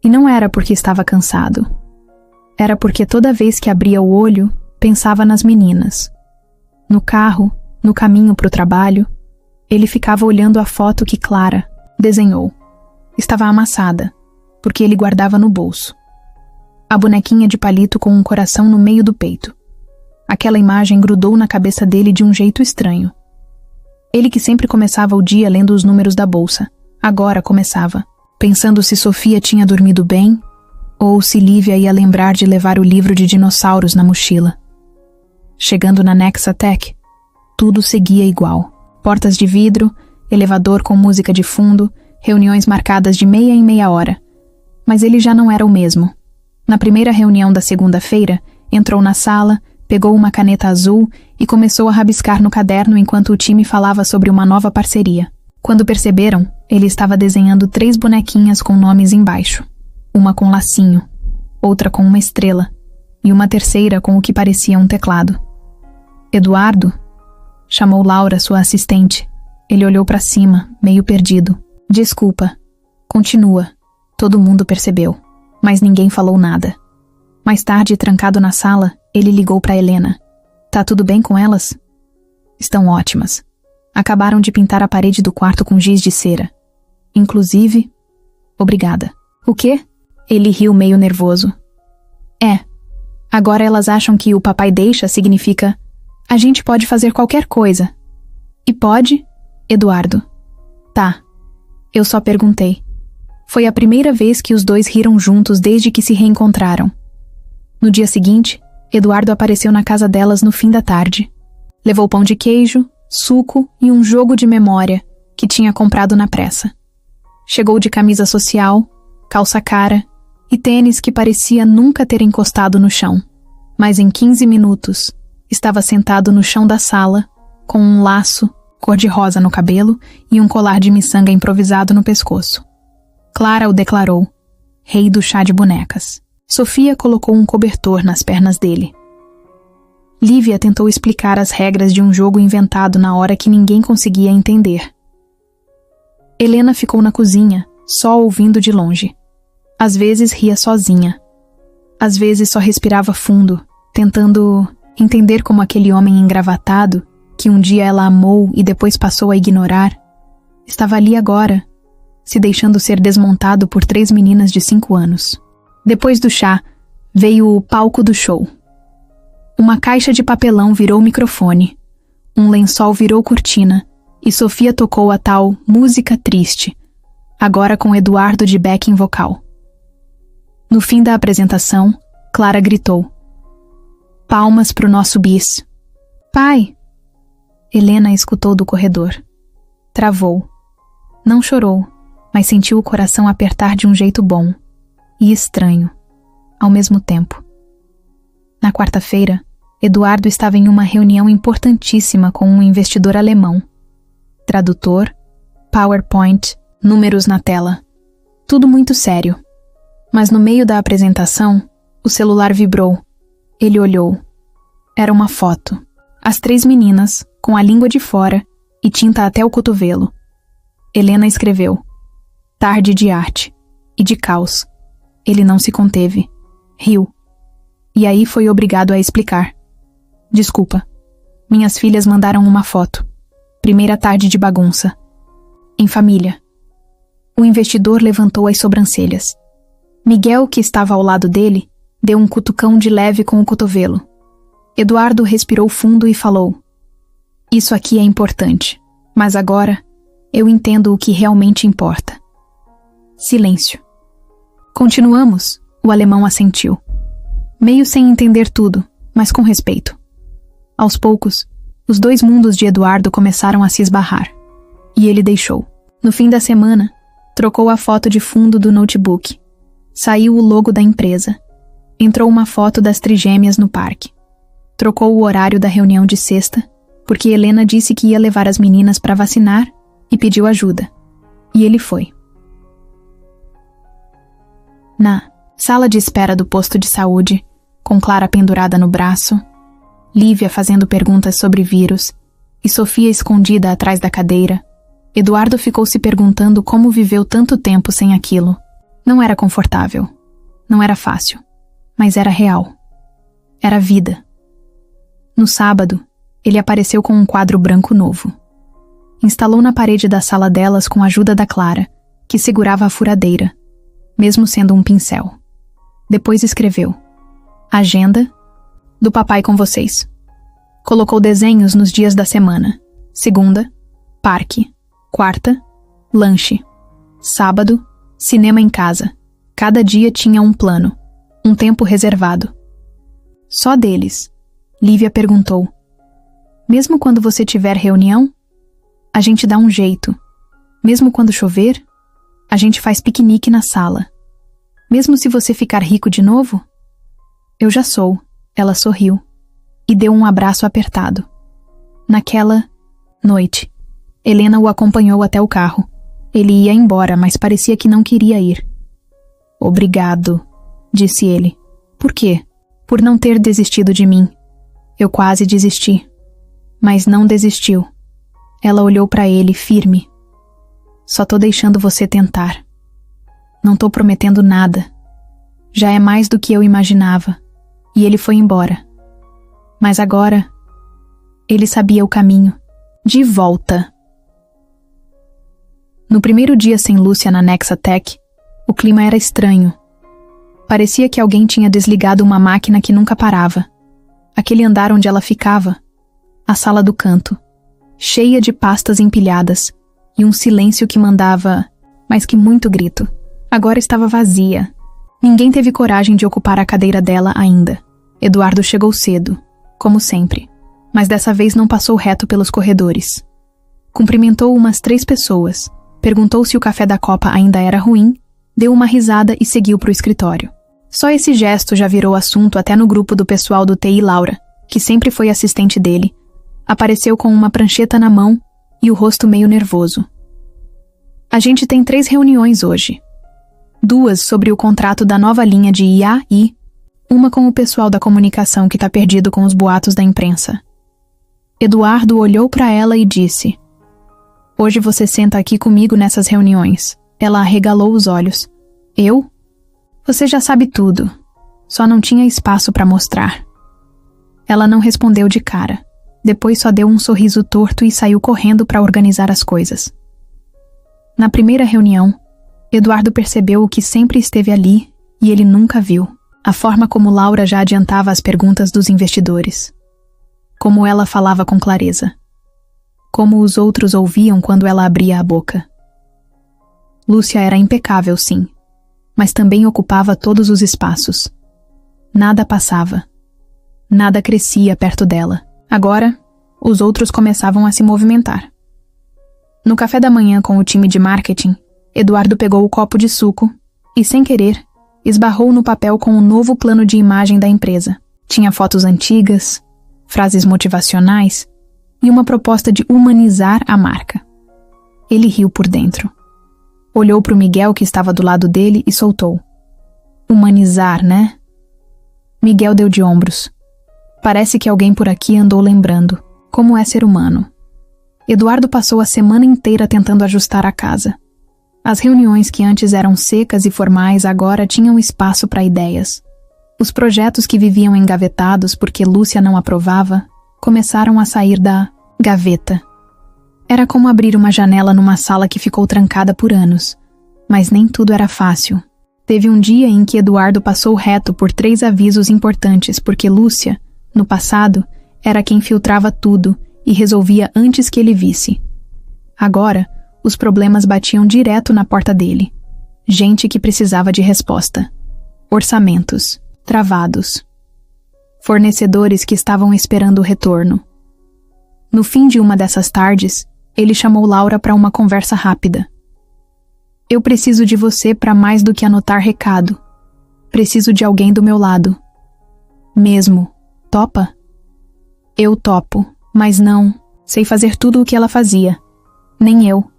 E não era porque estava cansado. Era porque toda vez que abria o olho, pensava nas meninas. No carro, no caminho para o trabalho, ele ficava olhando a foto que Clara desenhou. Estava amassada, porque ele guardava no bolso. A bonequinha de palito com um coração no meio do peito. Aquela imagem grudou na cabeça dele de um jeito estranho. Ele que sempre começava o dia lendo os números da bolsa, agora começava, pensando se Sofia tinha dormido bem, ou se Lívia ia lembrar de levar o livro de dinossauros na mochila. Chegando na Nexatec, tudo seguia igual. Portas de vidro, elevador com música de fundo, reuniões marcadas de meia em meia hora. Mas ele já não era o mesmo. Na primeira reunião da segunda-feira, entrou na sala, pegou uma caneta azul e começou a rabiscar no caderno enquanto o time falava sobre uma nova parceria. Quando perceberam, ele estava desenhando 3 bonequinhas com nomes embaixo. Uma com lacinho, outra com uma estrela e uma terceira com o que parecia um teclado. Eduardo? Chamou Laura, sua assistente. Ele olhou para cima, meio perdido. Desculpa. Continua. Todo mundo percebeu, mas ninguém falou nada. Mais tarde, trancado na sala, ele ligou para Helena. Tá tudo bem com elas? Estão ótimas. Acabaram de pintar a parede do quarto com giz de cera. Inclusive... Obrigada. O quê? Ele riu meio nervoso. Agora elas acham que o papai deixa significa... A gente pode fazer qualquer coisa. E pode, Eduardo? Tá. Eu só perguntei. Foi a primeira vez que os dois riram juntos desde que se reencontraram. No dia seguinte, Eduardo apareceu na casa delas no fim da tarde. Levou pão de queijo, suco e um jogo de memória que tinha comprado na pressa. Chegou de camisa social, calça cara e tênis que parecia nunca ter encostado no chão. Mas em 15 minutos, estava sentado no chão da sala, com um laço cor-de-rosa no cabelo e um colar de miçanga improvisado no pescoço. Clara o declarou, rei do chá de bonecas. Sofia colocou um cobertor nas pernas dele. Lívia tentou explicar as regras de um jogo inventado na hora que ninguém conseguia entender. Helena ficou na cozinha, só ouvindo de longe. Às vezes ria sozinha. Às vezes só respirava fundo, tentando entender como aquele homem engravatado, que um dia ela amou e depois passou a ignorar, estava ali agora, se deixando ser desmontado por 3 meninas de 5 anos. Depois do chá, veio o palco do show. Uma caixa de papelão virou microfone, um lençol virou cortina, e Sofia tocou a tal música triste, agora com Eduardo de backing vocal. No fim da apresentação, Clara gritou: Palmas pro nosso bis. Pai! Helena escutou do corredor. Travou. Não chorou, mas sentiu o coração apertar de um jeito bom e estranho, ao mesmo tempo. Na quarta-feira, Eduardo estava em uma reunião importantíssima com um investidor alemão. Tradutor, PowerPoint, números na tela. Tudo muito sério. Mas no meio da apresentação, o celular vibrou. Ele olhou. Era uma foto. As 3 meninas, com a língua de fora e tinta até o cotovelo. Helena escreveu: tarde de arte e de caos. Ele não se conteve. Riu. E aí foi obrigado a explicar. Desculpa. Minhas filhas mandaram uma foto. Primeira tarde de bagunça. Em família. O investidor levantou as sobrancelhas. Miguel, que estava ao lado dele, deu um cutucão de leve com o cotovelo. Eduardo respirou fundo e falou: isso aqui é importante, mas agora eu entendo o que realmente importa. Silêncio. Continuamos, o alemão assentiu. Meio sem entender tudo, mas com respeito. Aos poucos, os 2 mundos de Eduardo começaram a se esbarrar. E ele deixou. No fim da semana, trocou a foto de fundo do notebook. Saiu o logo da empresa. Entrou uma foto das trigêmeas no parque. Trocou o horário da reunião de sexta, porque Helena disse que ia levar as meninas para vacinar e pediu ajuda. E ele foi. Na sala de espera do posto de saúde, com Clara pendurada no braço, Lívia fazendo perguntas sobre vírus e Sofia escondida atrás da cadeira, Eduardo ficou se perguntando como viveu tanto tempo sem aquilo. Não era confortável. Não era fácil. Mas era real. Era vida. No sábado, ele apareceu com um quadro branco novo. Instalou na parede da sala delas com a ajuda da Clara, que segurava a furadeira, mesmo sendo um pincel. Depois escreveu: agenda do papai com vocês. Colocou desenhos nos dias da semana. Segunda, parque. Quarta, lanche. Sábado, cinema em casa. Cada dia tinha um plano, um tempo reservado. Só deles. Lívia perguntou: mesmo quando você tiver reunião? A gente dá um jeito. Mesmo quando chover? A gente faz piquenique na sala. Mesmo se você ficar rico de novo? Eu já sou. Ela sorriu e deu um abraço apertado. Naquela noite, Helena o acompanhou até o carro. Ele ia embora, mas parecia que não queria ir. Obrigado, disse ele. Por quê? Por não ter desistido de mim. Eu quase desisti. Mas não desistiu. Ela olhou para ele, firme. Só tô deixando você tentar. Não tô prometendo nada. Já é mais do que eu imaginava. E ele foi embora. Mas agora, ele sabia o caminho. De volta. No primeiro dia sem Lúcia na Nexatech, o clima era estranho. Parecia que alguém tinha desligado uma máquina que nunca parava. Aquele andar onde ela ficava, a sala do canto, cheia de pastas empilhadas, e um silêncio que mandava, mais que muito grito. Agora estava vazia. Ninguém teve coragem de ocupar a cadeira dela ainda. Eduardo chegou cedo, como sempre, mas dessa vez não passou reto pelos corredores. Cumprimentou umas 3 pessoas, perguntou se o café da copa ainda era ruim, deu uma risada e seguiu para o escritório. Só esse gesto já virou assunto até no grupo do pessoal do TI. Laura, que sempre foi assistente dele, apareceu com uma prancheta na mão e o rosto meio nervoso. A gente tem 3 reuniões hoje. 2 sobre o contrato da nova linha de IAI, uma com o pessoal da comunicação que tá perdido com os boatos da imprensa. Eduardo olhou para ela e disse: hoje você senta aqui comigo nessas reuniões. Ela arregalou os olhos. Eu? Você já sabe tudo. Só não tinha espaço para mostrar. Ela não respondeu de cara. Depois só deu um sorriso torto e saiu correndo para organizar as coisas. Na primeira reunião, Eduardo percebeu o que sempre esteve ali e ele nunca viu. A forma como Laura já adiantava as perguntas dos investidores. Como ela falava com clareza. Como os outros ouviam quando ela abria a boca. Lúcia era impecável, sim, mas também ocupava todos os espaços. Nada passava. Nada crescia perto dela. Agora, os outros começavam a se movimentar. No café da manhã com o time de marketing, Eduardo pegou o copo de suco e, sem querer, esbarrou no papel com o novo plano de imagem da empresa. Tinha fotos antigas, frases motivacionais e uma proposta de humanizar a marca. Ele riu por dentro. Olhou para o Miguel que estava do lado dele e soltou. Humanizar, né? Miguel deu de ombros. Parece que alguém por aqui andou lembrando como é ser humano. Eduardo passou a semana inteira tentando ajustar a casa. As reuniões que antes eram secas e formais agora tinham espaço para ideias. Os projetos que viviam engavetados porque Lúcia não aprovava começaram a sair da gaveta. Era como abrir uma janela numa sala que ficou trancada por anos. Mas nem tudo era fácil. Teve um dia em que Eduardo passou reto por 3 avisos importantes porque Lúcia, no passado, era quem filtrava tudo e resolvia antes que ele visse. Agora, os problemas batiam direto na porta dele. Gente que precisava de resposta. Orçamentos travados. Fornecedores que estavam esperando o retorno. No fim de uma dessas tardes, ele chamou Laura para uma conversa rápida. Eu preciso de você para mais do que anotar recado. Preciso de alguém do meu lado. Mesmo. Topa? Eu topo, mas não. Sei fazer tudo o que ela fazia. Nem eu.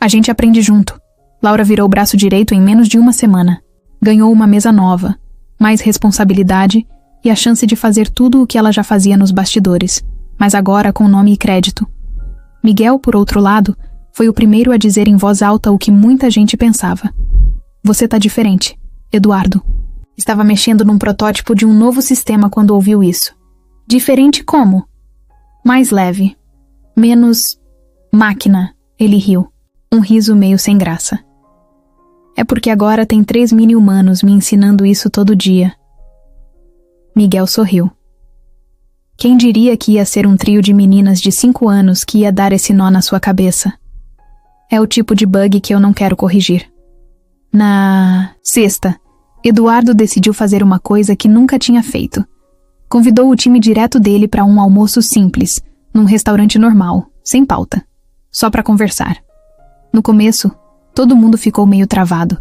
A gente aprende junto. Laura virou o braço direito em menos de uma semana. Ganhou uma mesa nova, mais responsabilidade e a chance de fazer tudo o que ela já fazia nos bastidores, mas agora com nome e crédito. Miguel, por outro lado, foi o primeiro a dizer em voz alta o que muita gente pensava. Você tá diferente, Eduardo. Estava mexendo num protótipo de um novo sistema quando ouviu isso. Diferente como? Mais leve. Menos máquina, ele riu. Um riso meio sem graça. É porque agora tem 3 mini-humanos me ensinando isso todo dia. Miguel sorriu. Quem diria que ia ser um trio de meninas de 5 anos que ia dar esse nó na sua cabeça? É o tipo de bug que eu não quero corrigir. Na sexta, Eduardo decidiu fazer uma coisa que nunca tinha feito. Convidou o time direto dele para um almoço simples, num restaurante normal, sem pauta. Só para conversar. No começo, todo mundo ficou meio travado.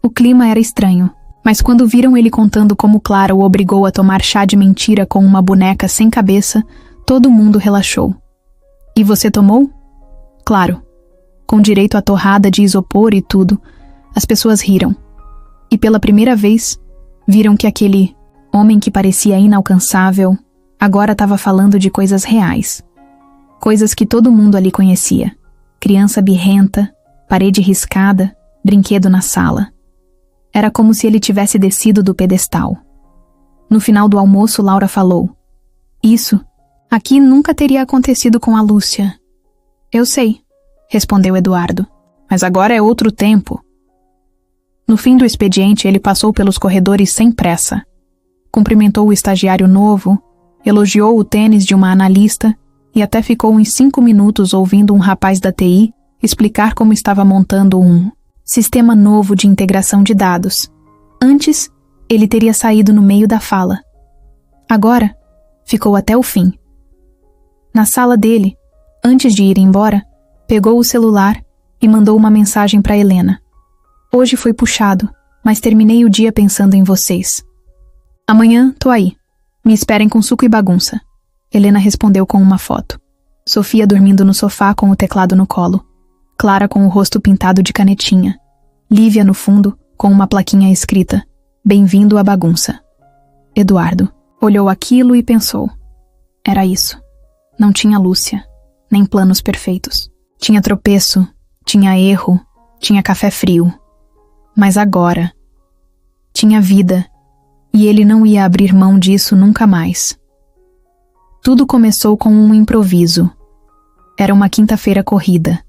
O clima era estranho, mas quando viram ele contando como Clara o obrigou a tomar chá de mentira com uma boneca sem cabeça, todo mundo relaxou. E você tomou? Claro. Com direito à torrada de isopor e tudo, as pessoas riram. E pela primeira vez, viram que aquele homem que parecia inalcançável agora estava falando de coisas reais. Coisas que todo mundo ali conhecia. Criança birrenta, parede riscada, brinquedo na sala. Era como se ele tivesse descido do pedestal. No final do almoço, Laura falou: Isso, aqui nunca teria acontecido com a Lúcia. Eu sei, respondeu Eduardo, mas agora é outro tempo. No fim do expediente, ele passou pelos corredores sem pressa. Cumprimentou o estagiário novo, elogiou o tênis de uma analista e até ficou uns 5 minutos ouvindo um rapaz da TI explicar como estava montando um sistema novo de integração de dados. Antes, ele teria saído no meio da fala. Agora, ficou até o fim. Na sala dele, antes de ir embora, pegou o celular e mandou uma mensagem para Helena. Hoje foi puxado, mas terminei o dia pensando em vocês. Amanhã tô aí. Me esperem com suco e bagunça. Helena respondeu com uma foto. Sofia dormindo no sofá com o teclado no colo. Clara com o rosto pintado de canetinha. Lívia no fundo, com uma plaquinha escrita: Bem-vindo à bagunça. Eduardo olhou aquilo e pensou. Era isso. Não tinha Lúcia, nem planos perfeitos. Tinha tropeço, tinha erro, tinha café frio. Mas agora tinha vida, e ele não ia abrir mão disso nunca mais. Tudo começou com um improviso. Era uma quinta-feira corrida.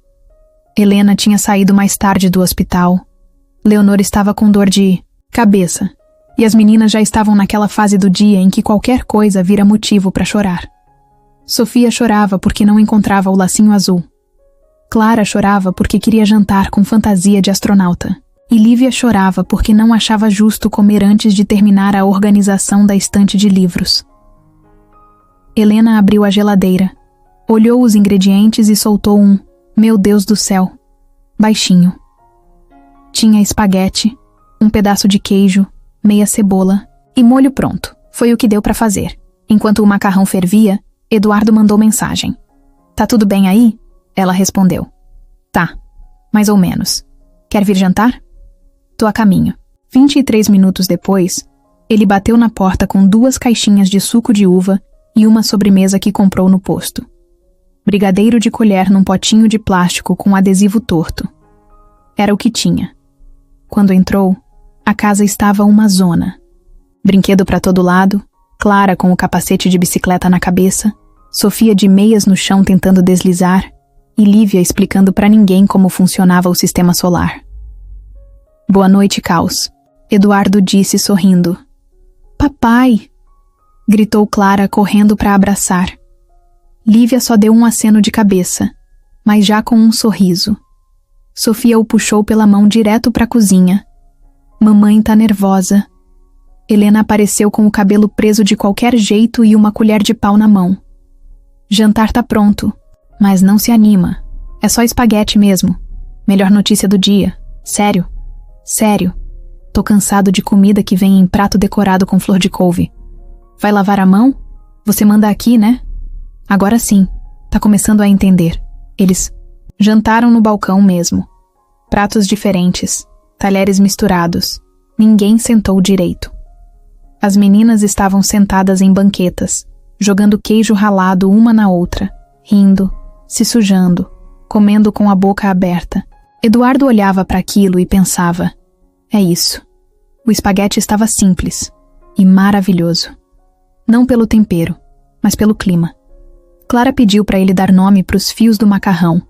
Helena tinha saído mais tarde do hospital. Leonor estava com dor de cabeça, e as meninas já estavam naquela fase do dia em que qualquer coisa vira motivo para chorar. Sofia chorava porque não encontrava o lacinho azul. Clara chorava porque queria jantar com fantasia de astronauta. E Lívia chorava porque não achava justo comer antes de terminar a organização da estante de livros. Helena abriu a geladeira, olhou os ingredientes e soltou um "Meu Deus do céu", baixinho. Tinha espaguete, um pedaço de queijo, meia cebola e molho pronto. Foi o que deu para fazer. Enquanto o macarrão fervia, Eduardo mandou mensagem. "Tá tudo bem aí?" Ela respondeu. "Tá, mais ou menos. Quer vir jantar?" "Tô a caminho." 23 minutos depois, ele bateu na porta com 2 caixinhas de suco de uva e uma sobremesa que comprou no posto. Brigadeiro de colher num potinho de plástico com adesivo torto. Era o que tinha. Quando entrou, a casa estava uma zona. Brinquedo para todo lado, Clara com o capacete de bicicleta na cabeça, Sofia de meias no chão tentando deslizar e Lívia explicando para ninguém como funcionava o sistema solar. "Boa noite, caos", Eduardo disse sorrindo. "Papai!" gritou Clara correndo para abraçar. Lívia só deu um aceno de cabeça, mas já com um sorriso. Sofia o puxou pela mão direto para a cozinha. "Mamãe tá nervosa." Helena apareceu com o cabelo preso de qualquer jeito e uma colher de pau na mão. "Jantar tá pronto, mas não se anima. É só espaguete mesmo. Melhor notícia do dia. Sério. Sério. Tô cansado de comida que vem em prato decorado com flor de couve. Vai lavar a mão? Você manda aqui, né?" Agora sim, tá começando a entender. Eles jantaram no balcão mesmo. Pratos diferentes, talheres misturados. Ninguém sentou direito. As meninas estavam sentadas em banquetas, jogando queijo ralado uma na outra, rindo, se sujando, comendo com a boca aberta. Eduardo olhava para aquilo e pensava: é isso. O espaguete estava simples e maravilhoso. Não pelo tempero, mas pelo clima. Clara pediu para ele dar nome para os fios do macarrão.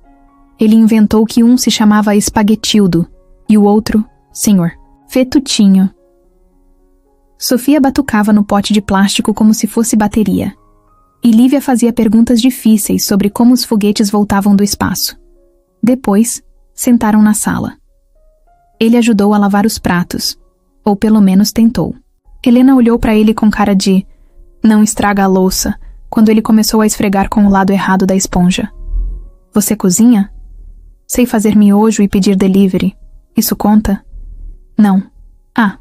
Ele inventou que um se chamava Espaguetildo e o outro, Senhor, Fetutinho. Sofia batucava no pote de plástico como se fosse bateria. E Lívia fazia perguntas difíceis sobre como os foguetes voltavam do espaço. Depois, sentaram na sala. Ele ajudou a lavar os pratos, ou pelo menos tentou. Helena olhou para ele com cara de "não estraga a louça", quando ele começou a esfregar com o lado errado da esponja. "Você cozinha?" "Sei fazer miojo e pedir delivery. Isso conta?" "Não." "Ah."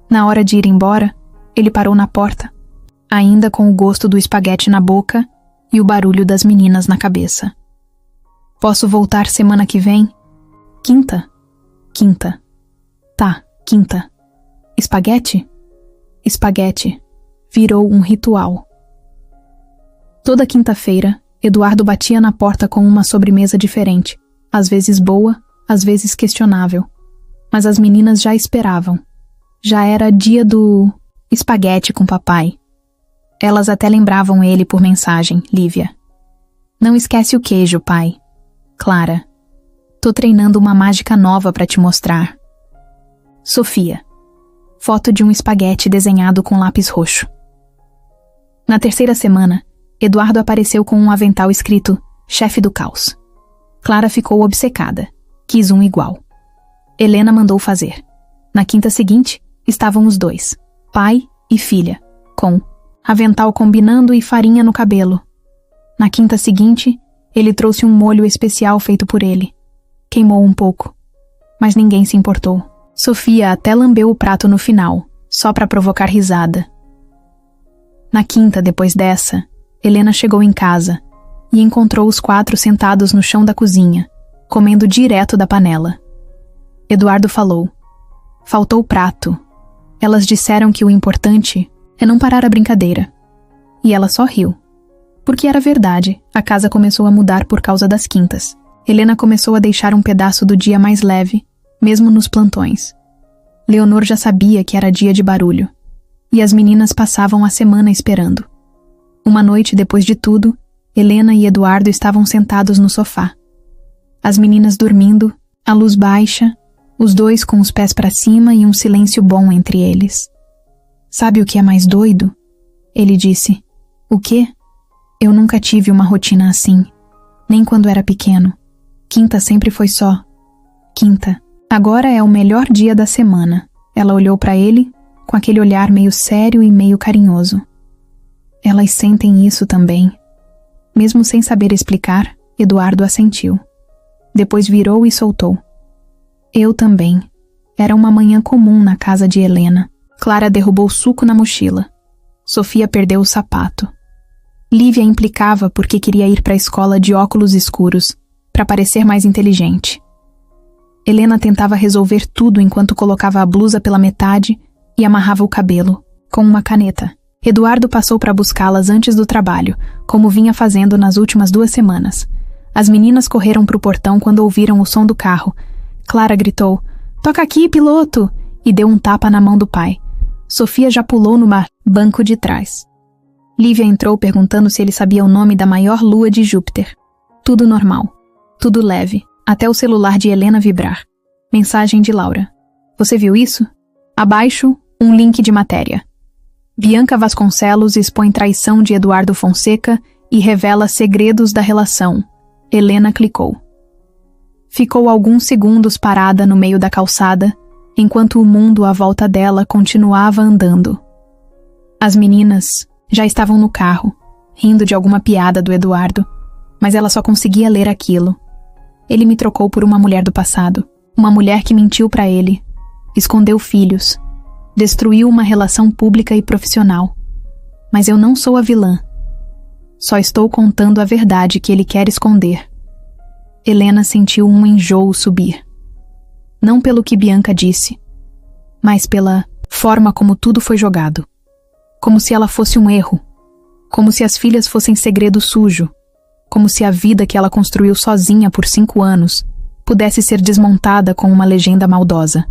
Na hora de ir embora, ele parou na porta, ainda com o gosto do espaguete na boca e o barulho das meninas na cabeça. "Posso voltar semana que vem?" "Quinta?" "Quinta." "Tá, quinta." "Espaguete?" Espaguete. Virou um ritual. Toda quinta-feira, Eduardo batia na porta com uma sobremesa diferente, às vezes boa, às vezes questionável. Mas as meninas já esperavam. Já era dia do espaguete com papai. Elas até lembravam ele por mensagem, Lívia. "Não esquece o queijo, pai." "Clara, tô treinando uma mágica nova pra te mostrar." Sofia. Foto de um espaguete desenhado com lápis roxo. Na terceira semana, Eduardo apareceu com um avental escrito "Chefe do Caos." Clara ficou obcecada. Quis um igual. Helena mandou fazer. Na quinta seguinte, estavam os dois, pai e filha, com avental combinando e farinha no cabelo. Na quinta seguinte, ele trouxe um molho especial feito por ele. Queimou um pouco, mas ninguém se importou. Sofia até lambeu o prato no final, só para provocar risada. Na quinta, depois dessa, Helena chegou em casa e encontrou os 4 sentados no chão da cozinha, comendo direto da panela. Eduardo falou: "Faltou prato." Elas disseram que o importante é não parar a brincadeira. E ela só riu. Porque era verdade, a casa começou a mudar por causa das quintas. Helena começou a deixar um pedaço do dia mais leve, mesmo nos plantões. Leonor já sabia que era dia de barulho. E as meninas passavam a semana esperando. Uma noite depois de tudo, Helena e Eduardo estavam sentados no sofá. As meninas dormindo, a luz baixa, os dois com os pés para cima e um silêncio bom entre eles. "Sabe o que é mais doido?" Ele disse. "O quê?" "Eu nunca tive uma rotina assim. Nem quando era pequeno. Quinta sempre foi só quinta. Agora é o melhor dia da semana." Ela olhou para ele, com aquele olhar meio sério e meio carinhoso. Elas sentem isso também. Mesmo sem saber explicar, Eduardo assentiu. Depois virou e soltou. Eu também. Era uma manhã comum na casa de Helena. Clara derrubou suco na mochila. Sofia perdeu o sapato. Lívia implicava porque queria ir para a escola de óculos escuros, para parecer mais inteligente. Helena tentava resolver tudo enquanto colocava a blusa pela metade e amarrava o cabelo, com uma caneta. Eduardo passou para buscá-las antes do trabalho, como vinha fazendo nas últimas 2 semanas. As meninas correram para o portão quando ouviram o som do carro. Clara gritou, "Toca aqui, piloto!" e deu um tapa na mão do pai. Sofia já pulou no banco de trás. Lívia entrou perguntando se ele sabia o nome da maior lua de Júpiter. Tudo normal. Tudo leve, até o celular de Helena vibrar. Mensagem de Laura. Você viu isso? Abaixo, um link de matéria. Bianca Vasconcelos expõe traição de Eduardo Fonseca e revela segredos da relação. Helena clicou. Ficou alguns segundos parada no meio da calçada, enquanto o mundo à volta dela continuava andando. As meninas já estavam no carro, rindo de alguma piada do Eduardo, mas ela só conseguia ler aquilo. Ele me trocou por uma mulher do passado, uma mulher que mentiu para ele, escondeu filhos, destruiu uma relação pública e profissional. Mas eu não sou a vilã. Só estou contando a verdade que ele quer esconder. Helena sentiu um enjoo subir. Não pelo que Bianca disse, mas pela forma como tudo foi jogado. Como se ela fosse um erro. Como se as filhas fossem segredo sujo. Como se a vida que ela construiu sozinha por 5 anos pudesse ser desmontada com uma legenda maldosa.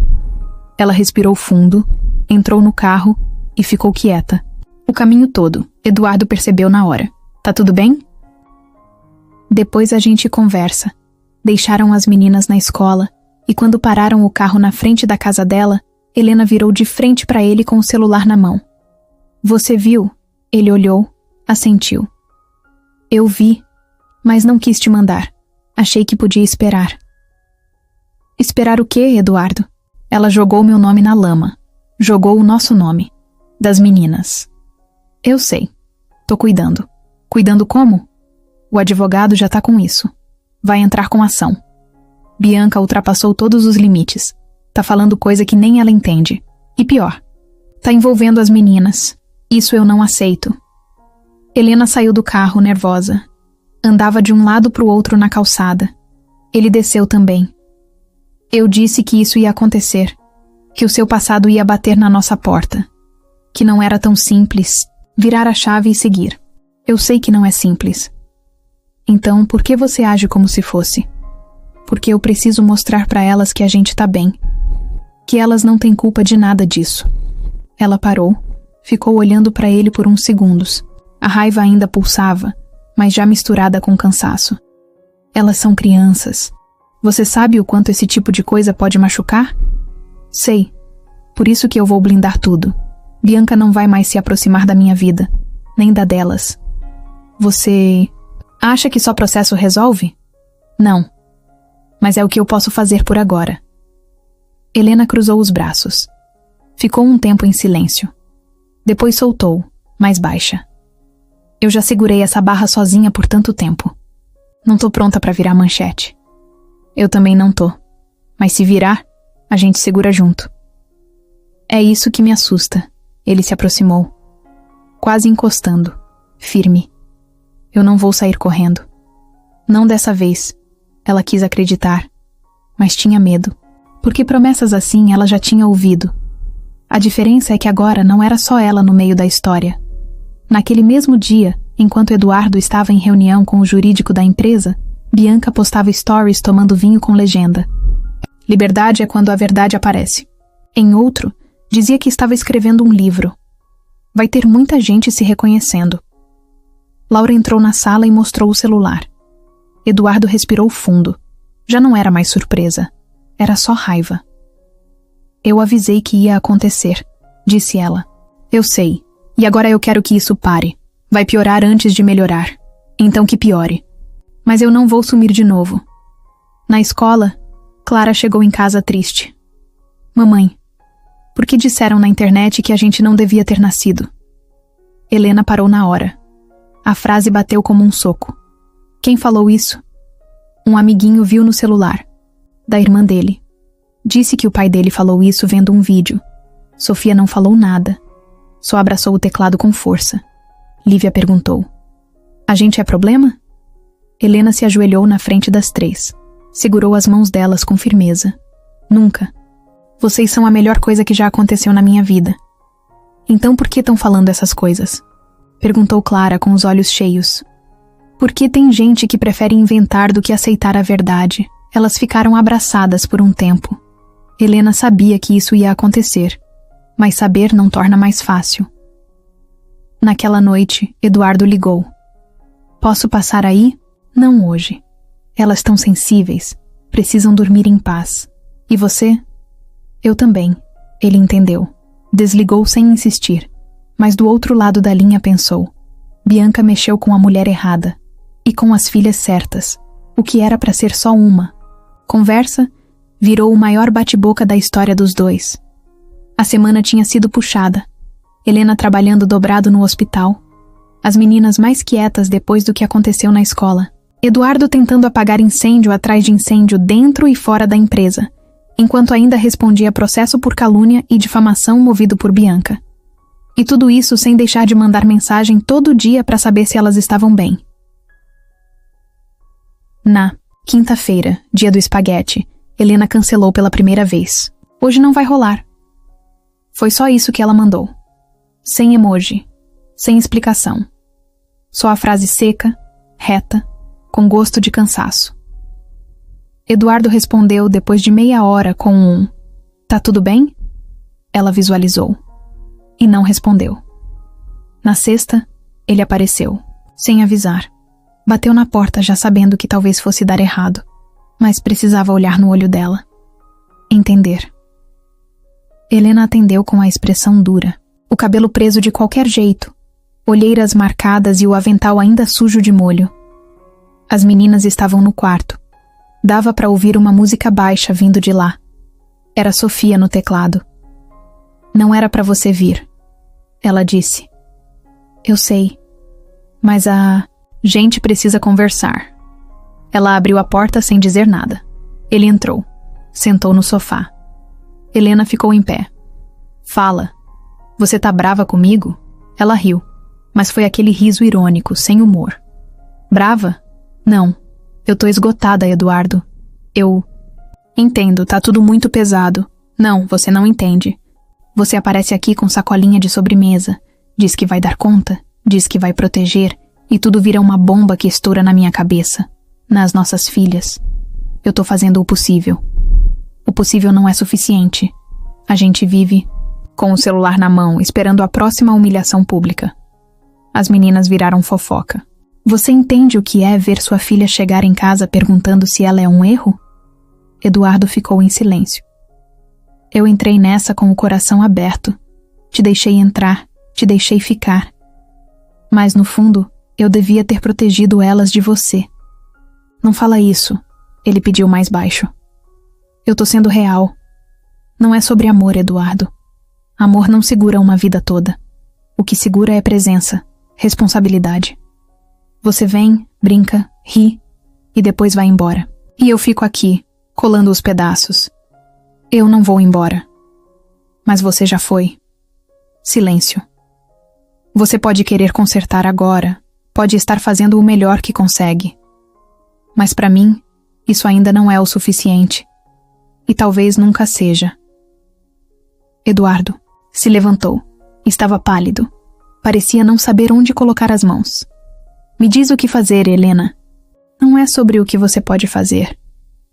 Ela respirou fundo, entrou no carro e ficou quieta. O caminho todo, Eduardo percebeu na hora. Tá tudo bem? Depois a gente conversa. Deixaram as meninas na escola e quando pararam o carro na frente da casa dela, Helena virou de frente para ele com o celular na mão. Você viu? Ele olhou, assentiu. Eu vi, mas não quis te mandar. Achei que podia esperar. Esperar o quê, Eduardo? Ela jogou meu nome na lama. Jogou o nosso nome. Das meninas. Eu sei. Tô cuidando. Cuidando como? O advogado já tá com isso. Vai entrar com ação. Bianca ultrapassou todos os limites. Tá falando coisa que nem ela entende. E pior, tá envolvendo as meninas. Isso eu não aceito. Helena saiu do carro, nervosa. Andava de um lado pro outro na calçada. Ele desceu também. Eu disse que isso ia acontecer. Que o seu passado ia bater na nossa porta. Que não era tão simples virar a chave e seguir. Eu sei que não é simples. Então, por que você age como se fosse? Porque eu preciso mostrar pra elas que a gente tá bem. Que elas não têm culpa de nada disso. Ela parou, ficou olhando pra ele por uns segundos. A raiva ainda pulsava, mas já misturada com cansaço. Elas são crianças. Você sabe o quanto esse tipo de coisa pode machucar? Sei. Por isso que eu vou blindar tudo. Bianca não vai mais se aproximar da minha vida, nem da delas. Você acha que só processo resolve? Não. Mas é o que eu posso fazer por agora. Helena cruzou os braços. Ficou um tempo em silêncio. Depois soltou, mais baixa. Eu já segurei essa barra sozinha por tanto tempo. Não tô pronta pra virar manchete. Eu também não tô. Mas se virar, a gente segura junto. É isso que me assusta. Ele se aproximou. Quase encostando. Firme. Eu não vou sair correndo. Não dessa vez. Ela quis acreditar. Mas tinha medo. Porque promessas assim ela já tinha ouvido. A diferença é que agora não era só ela no meio da história. Naquele mesmo dia, enquanto Eduardo estava em reunião com o jurídico da empresa, Bianca postava stories tomando vinho com legenda. Liberdade é quando a verdade aparece. Em outro, dizia que estava escrevendo um livro. Vai ter muita gente se reconhecendo. Laura entrou na sala e mostrou o celular. Eduardo respirou fundo. Já não era mais surpresa. Era só raiva. Eu avisei que ia acontecer, disse ela. Eu sei. E agora eu quero que isso pare. Vai piorar antes de melhorar. Então que piore. Mas eu não vou sumir de novo. Na escola, Clara chegou em casa triste. Mamãe, por que disseram na internet que a gente não devia ter nascido? Helena parou na hora. A frase bateu como um soco. Quem falou isso? Um amiguinho viu no celular. Da irmã dele. Disse que o pai dele falou isso vendo um vídeo. Sofia não falou nada. Só abraçou o teclado com força. Lívia perguntou: a gente é problema? Helena se ajoelhou na frente das três. Segurou as mãos delas com firmeza. Nunca. Vocês são a melhor coisa que já aconteceu na minha vida. Então por que estão falando essas coisas? Perguntou Clara com os olhos cheios. Por que tem gente que prefere inventar do que aceitar a verdade? Elas ficaram abraçadas por um tempo. Helena sabia que isso ia acontecer, mas saber não torna mais fácil. Naquela noite, Eduardo ligou. Posso passar aí? Não hoje. Elas estão sensíveis, precisam dormir em paz. E você? Eu também. Ele entendeu. Desligou sem insistir, mas do outro lado da linha pensou. Bianca mexeu com a mulher errada e com as filhas certas, o que era para ser só uma. Conversa virou o maior bate-boca da história dos dois. A semana tinha sido puxada. Helena trabalhando dobrado no hospital. As meninas mais quietas depois do que aconteceu na escola. Eduardo tentando apagar incêndio atrás de incêndio dentro e fora da empresa, enquanto ainda respondia processo por calúnia e difamação movido por Bianca. E tudo isso sem deixar de mandar mensagem todo dia para saber se elas estavam bem. Na quinta-feira, dia do espaguete, Helena cancelou pela primeira vez. Hoje não vai rolar. Foi só isso que ela mandou. Sem emoji, sem explicação. Só a frase seca, reta, com gosto de cansaço. Eduardo respondeu depois de meia hora com um "Tá tudo bem?" Ela visualizou. E não respondeu. Na sexta, ele apareceu, sem avisar. Bateu na porta já sabendo que talvez fosse dar errado, mas precisava olhar no olho dela. Entender. Helena atendeu com a expressão dura, o cabelo preso de qualquer jeito, olheiras marcadas e o avental ainda sujo de molho. As meninas estavam no quarto. Dava para ouvir uma música baixa vindo de lá. Era Sofia no teclado. Não era para você vir, ela disse. Eu sei, mas a gente precisa conversar. Ela abriu a porta sem dizer nada. Ele entrou, sentou no sofá. Helena ficou em pé. Fala. Você tá brava comigo? Ela riu, mas foi aquele riso irônico, sem humor. Brava? Não. Eu tô esgotada, Eduardo. Eu... Entendo, tá tudo muito pesado. Não, você não entende. Você aparece aqui com sacolinha de sobremesa, diz que vai dar conta, diz que vai proteger, e tudo vira uma bomba que estoura na minha cabeça, nas nossas filhas. Eu tô fazendo o possível. O possível não é suficiente. A gente vive com o celular na mão, esperando a próxima humilhação pública. As meninas viraram fofoca. Você entende o que é ver sua filha chegar em casa perguntando se ela é um erro? Eduardo ficou em silêncio. Eu entrei nessa com o coração aberto. Te deixei entrar, te deixei ficar. Mas no fundo, eu devia ter protegido elas de você. Não fala isso, ele pediu mais baixo. Eu tô sendo real. Não é sobre amor, Eduardo. Amor não segura uma vida toda. O que segura é presença, responsabilidade. Você vem, brinca, ri e depois vai embora. E eu fico aqui, colando os pedaços. Eu não vou embora. Mas você já foi. Silêncio. Você pode querer consertar agora, pode estar fazendo o melhor que consegue. Mas para mim, isso ainda não é o suficiente. E talvez nunca seja. Eduardo se levantou. Estava pálido. Parecia não saber onde colocar as mãos. Me diz o que fazer, Helena. Não é sobre o que você pode fazer.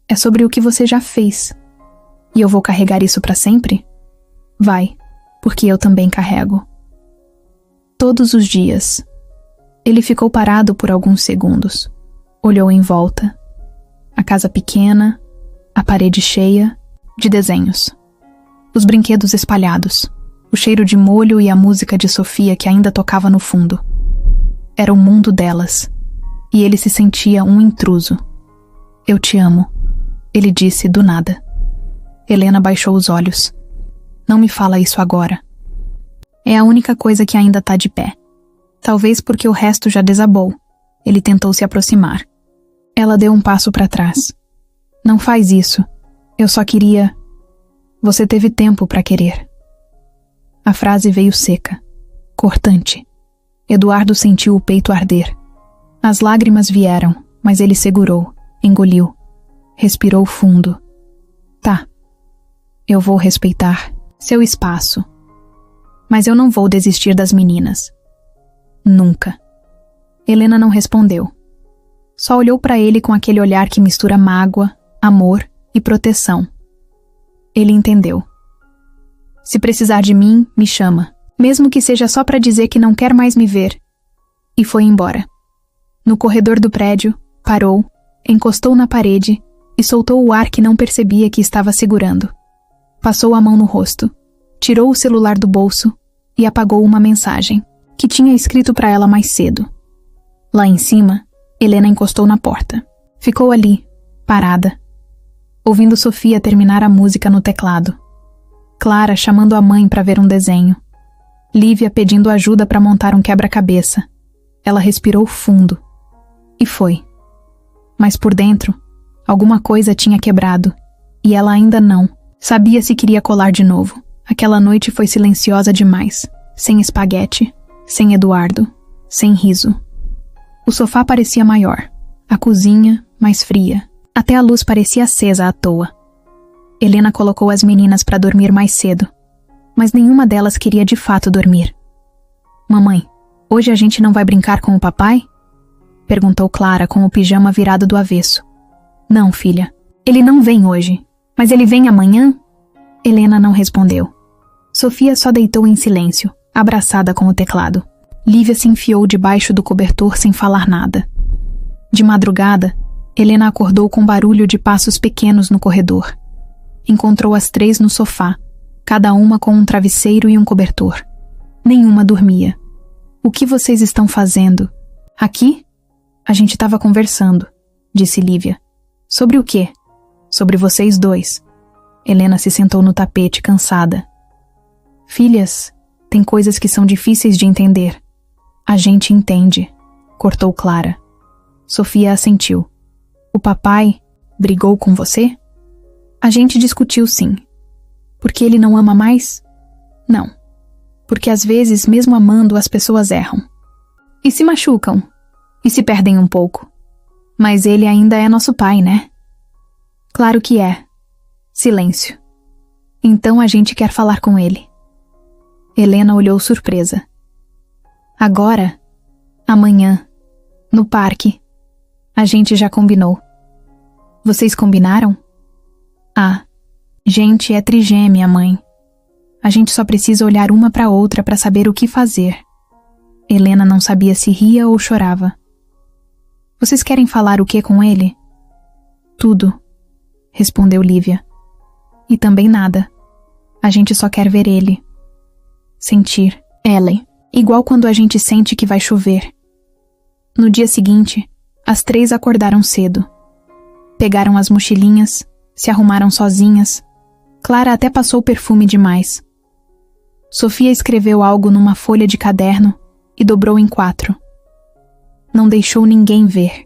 É sobre o que você já fez. E eu vou carregar isso para sempre? Vai, porque eu também carrego. Todos os dias. Ele ficou parado por alguns segundos. Olhou em volta. A casa pequena, a parede cheia de desenhos. Os brinquedos espalhados. O cheiro de molho e a música de Sofia que ainda tocava no fundo. Era o mundo delas. E ele se sentia um intruso. Eu te amo, ele disse do nada. Helena baixou os olhos. Não me fala isso agora. É a única coisa que ainda tá de pé. Talvez porque o resto já desabou. Ele tentou se aproximar. Ela deu um passo para trás. Não faz isso. Eu só queria... Você teve tempo para querer. A frase veio seca, cortante. Eduardo sentiu o peito arder. As lágrimas vieram, mas ele segurou, engoliu. Respirou fundo. Tá. Eu vou respeitar seu espaço. Mas eu não vou desistir das meninas. Nunca. Helena não respondeu. Só olhou para ele com aquele olhar que mistura mágoa, amor e proteção. Ele entendeu. Se precisar de mim, me chama. Mesmo que seja só para dizer que não quer mais me ver. E foi embora. No corredor do prédio, parou, encostou na parede e soltou o ar que não percebia que estava segurando. Passou a mão no rosto, tirou o celular do bolso e apagou uma mensagem que tinha escrito para ela mais cedo. Lá em cima, Helena encostou na porta. Ficou ali, parada, ouvindo Sofia terminar a música no teclado. Clara chamando a mãe para ver um desenho. Lívia pedindo ajuda para montar um quebra-cabeça. Ela respirou fundo. E foi. Mas por dentro, alguma coisa tinha quebrado. E ela ainda não. Sabia se queria colar de novo. Aquela noite foi silenciosa demais. Sem espaguete, sem Eduardo, sem riso. O sofá parecia maior. A cozinha, mais fria. Até a luz parecia acesa à toa. Helena colocou as meninas para dormir mais cedo. Mas nenhuma delas queria de fato dormir. Mamãe, hoje a gente não vai brincar com o papai? Perguntou Clara com o pijama virado do avesso. Não, filha. Ele não vem hoje. Mas ele vem amanhã? Helena não respondeu. Sofia só deitou em silêncio, abraçada com o teclado. Lívia se enfiou debaixo do cobertor sem falar nada. De madrugada, Helena acordou com barulho de passos pequenos no corredor. Encontrou as três no sofá, cada uma com um travesseiro e um cobertor. Nenhuma dormia. O que vocês estão fazendo? Aqui? A gente estava conversando, disse Lívia. Sobre o quê? Sobre vocês dois. Helena se sentou no tapete, cansada. Filhas, tem coisas que são difíceis de entender. A gente entende, cortou Clara. Sofia assentiu. O papai brigou com você? A gente discutiu, sim. Porque ele não ama mais? Não. Porque às vezes, mesmo amando, as pessoas erram. E se machucam. E se perdem um pouco. Mas ele ainda é nosso pai, né? Claro que é. Silêncio. Então a gente quer falar com ele. Helena olhou surpresa. Agora? Amanhã. No parque. A gente já combinou. Vocês combinaram? Ah, gente é trigêmea, mãe. A gente só precisa olhar uma para outra para saber o que fazer. Helena não sabia se ria ou chorava. Vocês querem falar o que com ele? Tudo, respondeu Lívia. E também nada. A gente só quer ver ele. Sentir. Ellen, igual quando a gente sente que vai chover. No dia seguinte, as três acordaram cedo. Pegaram as mochilinhas, se arrumaram sozinhas. Clara até passou perfume demais. Sofia escreveu algo numa folha de caderno e dobrou em 4. Não deixou ninguém ver.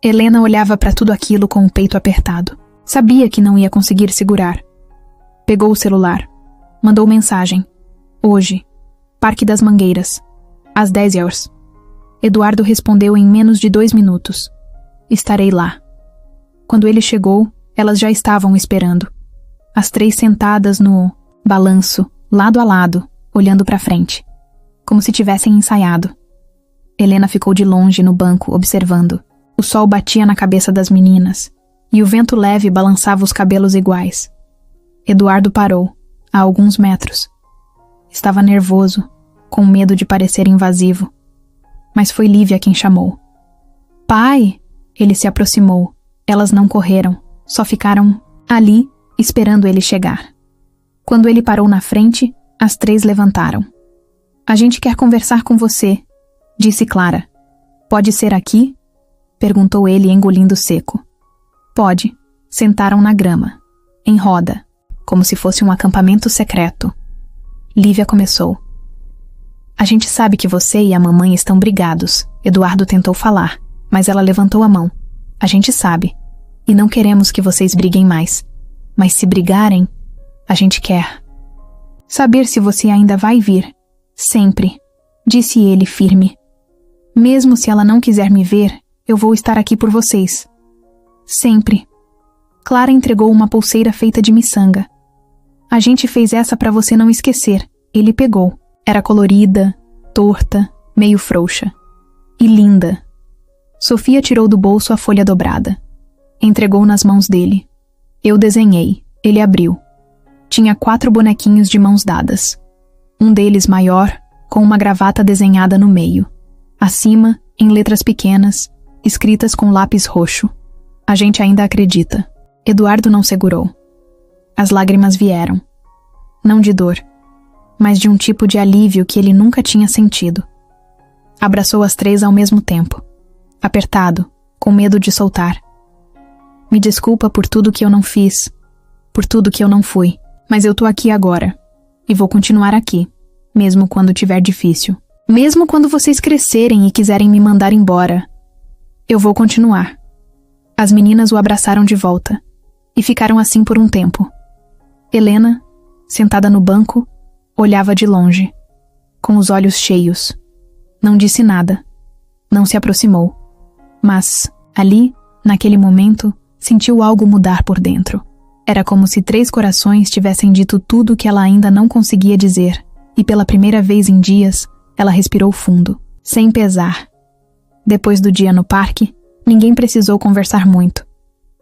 Helena olhava para tudo aquilo com o peito apertado. Sabia que não ia conseguir segurar. Pegou o celular. Mandou mensagem. Hoje. Parque das Mangueiras. Às 10 horas. Eduardo respondeu em menos de 2 minutos. Estarei lá. Quando ele chegou, elas já estavam esperando. As três sentadas no balanço, lado a lado, olhando para frente. Como se tivessem ensaiado. Helena ficou de longe no banco, observando. O sol batia na cabeça das meninas, e o vento leve balançava os cabelos iguais. Eduardo parou, a alguns metros. Estava nervoso, com medo de parecer invasivo. Mas foi Lívia quem chamou. Pai! Ele se aproximou. Elas não correram, só ficaram ali, esperando ele chegar. Quando ele parou na frente, as três levantaram. A gente quer conversar com você, disse Clara. Pode ser aqui? Perguntou ele, engolindo seco. Pode. Sentaram na grama, em roda, como se fosse um acampamento secreto. Lívia começou. A gente sabe que você e a mamãe estão brigados. Eduardo tentou falar, mas ela levantou a mão. A gente sabe. E não queremos que vocês briguem mais. Mas se brigarem, a gente quer saber se você ainda vai vir. Sempre, disse ele firme. Mesmo se ela não quiser me ver, eu vou estar aqui por vocês. Sempre. Clara entregou uma pulseira feita de miçanga. A gente fez essa para você não esquecer. Ele pegou. Era colorida, torta, meio frouxa. E linda. Sofia tirou do bolso a folha dobrada. Entregou nas mãos dele. Eu desenhei. Ele abriu. Tinha 4 bonequinhos de mãos dadas. Um deles maior, com uma gravata desenhada no meio. Acima, em letras pequenas, escritas com lápis roxo. A gente ainda acredita. Eduardo não segurou. As lágrimas vieram. Não de dor, mas de um tipo de alívio que ele nunca tinha sentido. Abraçou as 3 ao mesmo tempo. Apertado, com medo de soltar. Me desculpa por tudo que eu não fiz, por tudo que eu não fui, mas eu tô aqui agora. E vou continuar aqui, mesmo quando tiver difícil. Mesmo quando vocês crescerem e quiserem me mandar embora. Eu vou continuar. As meninas o abraçaram de volta, e ficaram assim por um tempo. Helena, sentada no banco, olhava de longe, com os olhos cheios. Não disse nada. Não se aproximou. Mas, ali, naquele momento, sentiu algo mudar por dentro. Era como se 3 corações tivessem dito tudo o que ela ainda não conseguia dizer, e pela primeira vez em dias, ela respirou fundo, sem pesar. Depois do dia no parque, ninguém precisou conversar muito.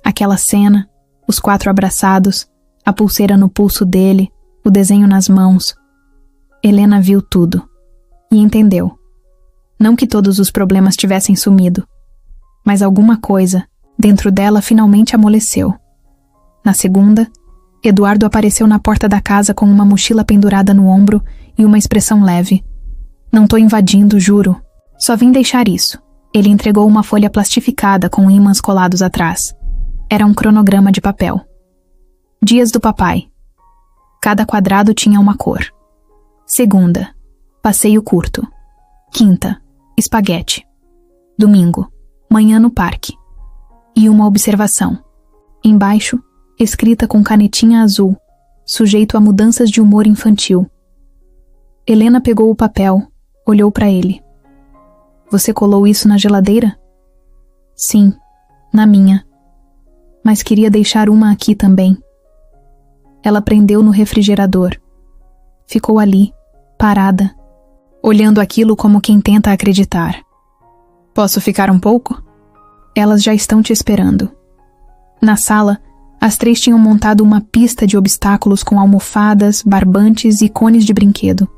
Aquela cena, os 4 abraçados, a pulseira no pulso dele, o desenho nas mãos. Helena viu tudo. E entendeu. Não que todos os problemas tivessem sumido, mas alguma coisa, dentro dela, finalmente amoleceu. Na segunda, Eduardo apareceu na porta da casa com uma mochila pendurada no ombro e uma expressão leve. Não tô invadindo, juro. Só vim deixar isso. Ele entregou uma folha plastificada com ímãs colados atrás. Era um cronograma de papel. Dias do papai. Cada quadrado tinha uma cor. Segunda, passeio curto. Quinta, espaguete. Domingo, manhã no parque. E uma observação. Embaixo, escrita com canetinha azul, sujeito a mudanças de humor infantil. Helena pegou o papel, olhou para ele. Você colou isso na geladeira? Sim, na minha. Mas queria deixar uma aqui também. Ela prendeu no refrigerador. Ficou ali, parada, olhando aquilo como quem tenta acreditar. Posso ficar um pouco? Elas já estão te esperando. Na sala, as 3 tinham montado uma pista de obstáculos com almofadas, barbantes e cones de brinquedo.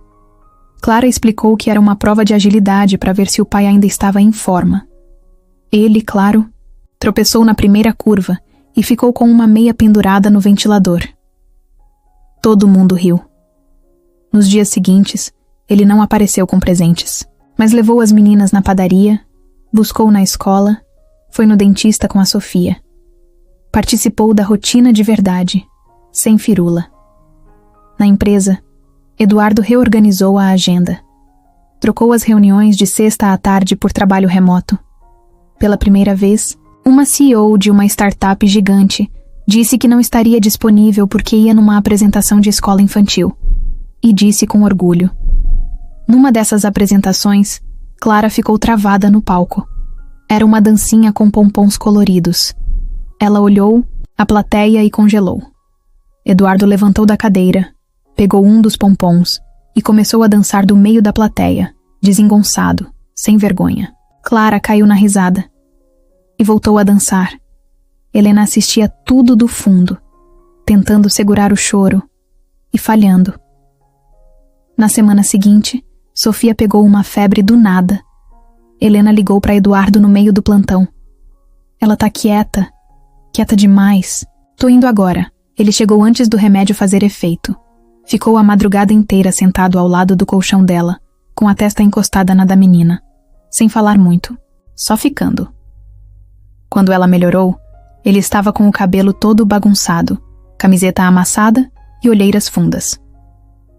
Clara explicou que era uma prova de agilidade para ver se o pai ainda estava em forma. Ele, claro, tropeçou na primeira curva e ficou com uma meia pendurada no ventilador. Todo mundo riu. Nos dias seguintes, ele não apareceu com presentes, mas levou as meninas na padaria, buscou na escola, foi no dentista com a Sofia. Participou da rotina de verdade, sem firula. Na empresa, Eduardo reorganizou a agenda. Trocou as reuniões de sexta à tarde por trabalho remoto. Pela primeira vez, uma CEO de uma startup gigante disse que não estaria disponível porque ia numa apresentação de escola infantil. E disse com orgulho. Numa dessas apresentações, Clara ficou travada no palco. Era uma dancinha com pompons coloridos. Ela olhou a plateia e congelou. Eduardo levantou da cadeira, pegou um dos pompons e começou a dançar do meio da plateia, desengonçado, sem vergonha. Clara caiu na risada e voltou a dançar. Helena assistia tudo do fundo, tentando segurar o choro e falhando. Na semana seguinte, Sofia pegou uma febre do nada. Helena ligou para Eduardo no meio do plantão. Ela tá quieta demais. Tô indo agora. Ele chegou antes do remédio fazer efeito. Ficou a madrugada inteira sentado ao lado do colchão dela, com a testa encostada na da menina, sem falar muito, só ficando. Quando ela melhorou, ele estava com o cabelo todo bagunçado, camiseta amassada e olheiras fundas.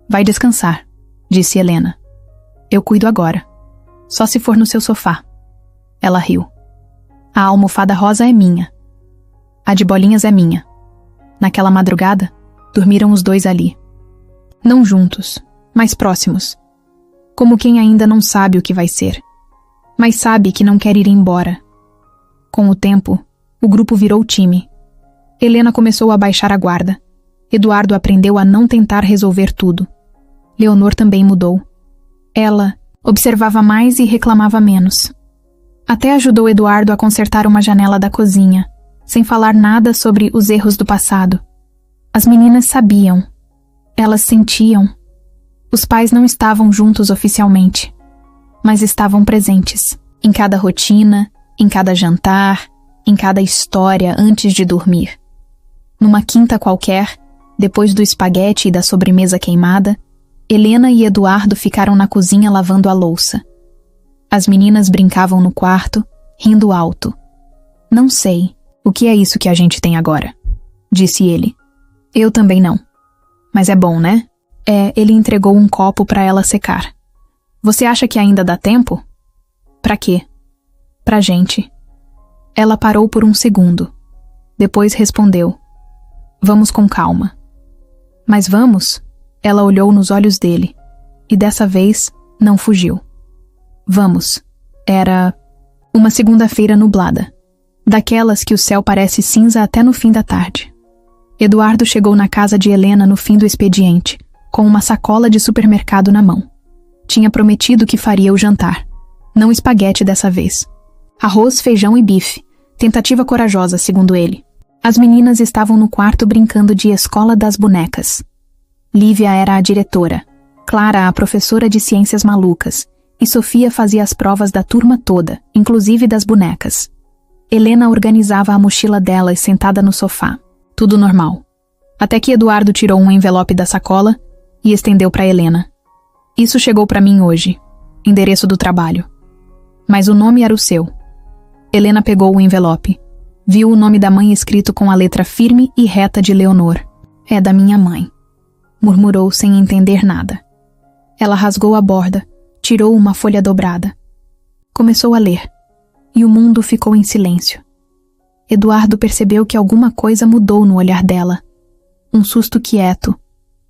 Vai descansar, disse Helena. Eu cuido agora. Só se for no seu sofá. Ela riu. A almofada rosa é minha. A de bolinhas é minha. Naquela madrugada, dormiram os dois ali. Não juntos, mas próximos. Como quem ainda não sabe o que vai ser, mas sabe que não quer ir embora. Com o tempo, o grupo virou time. Helena começou a baixar a guarda. Eduardo aprendeu a não tentar resolver tudo. Leonor também mudou. Ela observava mais e reclamava menos. Até ajudou Eduardo a consertar uma janela da cozinha, sem falar nada sobre os erros do passado. As meninas sabiam. Elas sentiam. Os pais não estavam juntos oficialmente, mas estavam presentes, em cada rotina, em cada jantar, em cada história antes de dormir. Numa quinta qualquer, depois do espaguete e da sobremesa queimada, Helena e Eduardo ficaram na cozinha lavando a louça. As meninas brincavam no quarto, rindo alto. Não sei o que é isso que a gente tem agora, disse ele. Eu também não. Mas é bom, né? Ele entregou um copo para ela secar. Você acha que ainda dá tempo? Pra quê? Pra gente. Ela parou por um segundo. Depois respondeu. Vamos com calma. Mas vamos? Ela olhou nos olhos dele. E dessa vez, não fugiu. Vamos. Era uma segunda-feira nublada. Daquelas que o céu parece cinza até no fim da tarde. Eduardo chegou na casa de Helena no fim do expediente, com uma sacola de supermercado na mão. Tinha prometido que faria o jantar. Não espaguete dessa vez. Arroz, feijão e bife. Tentativa corajosa, segundo ele. As meninas estavam no quarto brincando de escola das bonecas. Lívia era a diretora, Clara a professora de ciências malucas, e Sofia fazia as provas da turma toda, inclusive das bonecas. Helena organizava a mochila delas sentada no sofá. Tudo normal. Até que Eduardo tirou um envelope da sacola e estendeu para Helena. Isso chegou para mim hoje. Endereço do trabalho. Mas o nome era o seu. Helena pegou o envelope. Viu o nome da mãe escrito com a letra firme e reta de Leonor. É da minha mãe. Murmurou sem entender nada. Ela rasgou a borda, tirou uma folha dobrada. Começou a ler. E o mundo ficou em silêncio. Eduardo percebeu que alguma coisa mudou no olhar dela. Um susto quieto,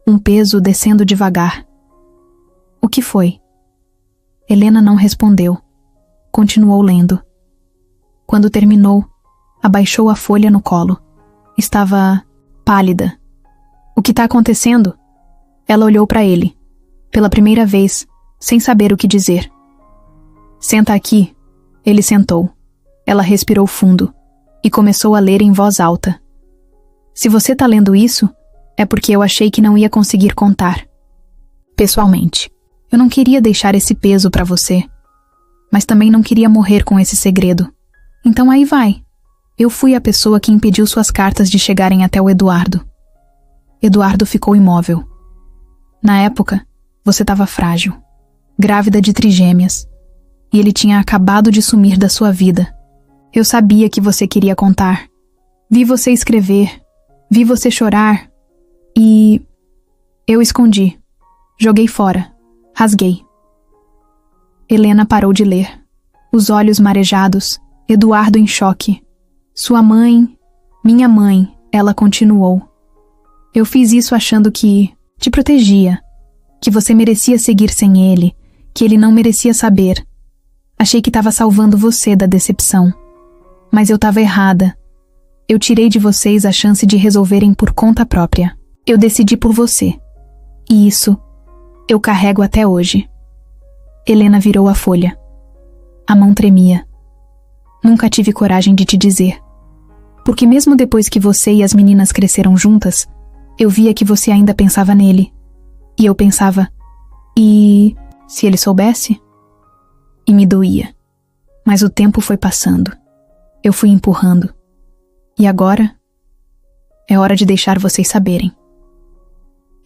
um peso descendo devagar. O que foi? Helena não respondeu. Continuou lendo. Quando terminou, abaixou a folha no colo. Estava pálida. O que está acontecendo? Ela olhou para ele, pela primeira vez, sem saber o que dizer. Senta aqui. Ele sentou. Ela respirou fundo e começou a ler em voz alta. Se você está lendo isso, é porque eu achei que não ia conseguir contar. Pessoalmente, eu não queria deixar esse peso para você, mas também não queria morrer com esse segredo. Então aí vai. Eu fui a pessoa que impediu suas cartas de chegarem até o Eduardo. Eduardo ficou imóvel. Na época, você estava frágil, grávida de trigêmeas, e ele tinha acabado de sumir da sua vida. Eu sabia que você queria contar. Vi você escrever, vi você chorar, e eu escondi, joguei fora, rasguei. Helena parou de ler, os olhos marejados, Eduardo em choque. Sua mãe, minha mãe, ela continuou. Eu fiz isso achando que te protegia, que você merecia seguir sem ele, que ele não merecia saber. Achei que estava salvando você da decepção. Mas eu estava errada. Eu tirei de vocês a chance de resolverem por conta própria. Eu decidi por você. E isso eu carrego até hoje. Helena virou a folha. A mão tremia. Nunca tive coragem de te dizer. Porque mesmo depois que você e as meninas cresceram juntas, eu via que você ainda pensava nele. E eu pensava, e se ele soubesse? E me doía. Mas o tempo foi passando. Eu fui empurrando. E agora? É hora de deixar vocês saberem.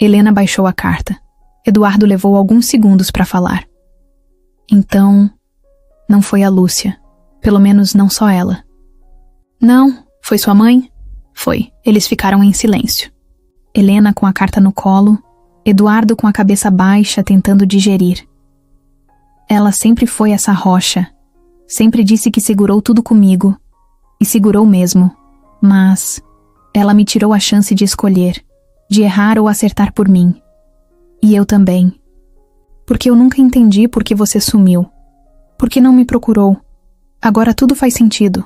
Helena baixou a carta. Eduardo levou alguns segundos para falar. Então, não foi a Lúcia. Pelo menos não só ela. Não, foi sua mãe? Foi. Eles ficaram em silêncio. Helena com a carta no colo, Eduardo com a cabeça baixa tentando digerir. Ela sempre foi essa rocha. Sempre disse que segurou tudo comigo. E segurou mesmo. Mas ela me tirou a chance de escolher, de errar ou acertar por mim. E eu também. Porque eu nunca entendi por que você sumiu. Por que não me procurou? Agora tudo faz sentido.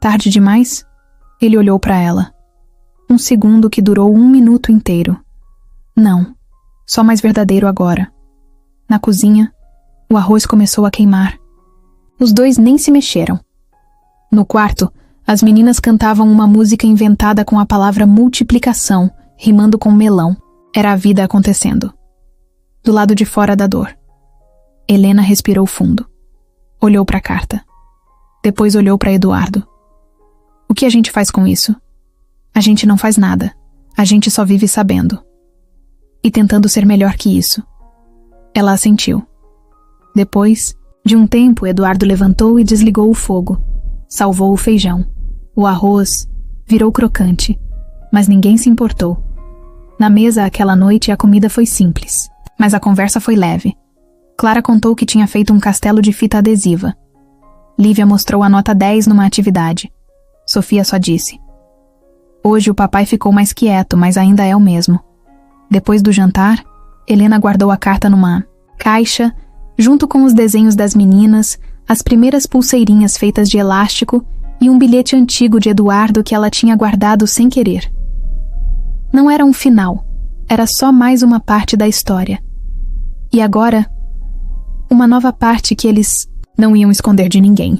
Tarde demais? Ele olhou para ela. Um segundo que durou 1 minuto inteiro. Não. Só mais verdadeiro agora. Na cozinha, o arroz começou a queimar. Os dois nem se mexeram. No quarto, as meninas cantavam uma música inventada com a palavra multiplicação, rimando com melão. Era a vida acontecendo. Do lado de fora da dor. Helena respirou fundo. Olhou para a carta. Depois olhou para Eduardo. O que a gente faz com isso? A gente não faz nada. A gente só vive sabendo. E tentando ser melhor que isso. Ela assentiu. Depois, de um tempo, Eduardo levantou e desligou o fogo. Salvou o feijão. O arroz virou crocante. Mas ninguém se importou. Na mesa aquela noite a comida foi simples. Mas a conversa foi leve. Clara contou que tinha feito um castelo de fita adesiva. Lívia mostrou a nota 10 numa atividade. Sofia só disse: hoje o papai ficou mais quieto, mas ainda é o mesmo. Depois do jantar, Helena guardou a carta numa caixa, junto com os desenhos das meninas, as primeiras pulseirinhas feitas de elástico e um bilhete antigo de Eduardo que ela tinha guardado sem querer. Não era um final, era só mais uma parte da história. E agora, uma nova parte que eles não iam esconder de ninguém.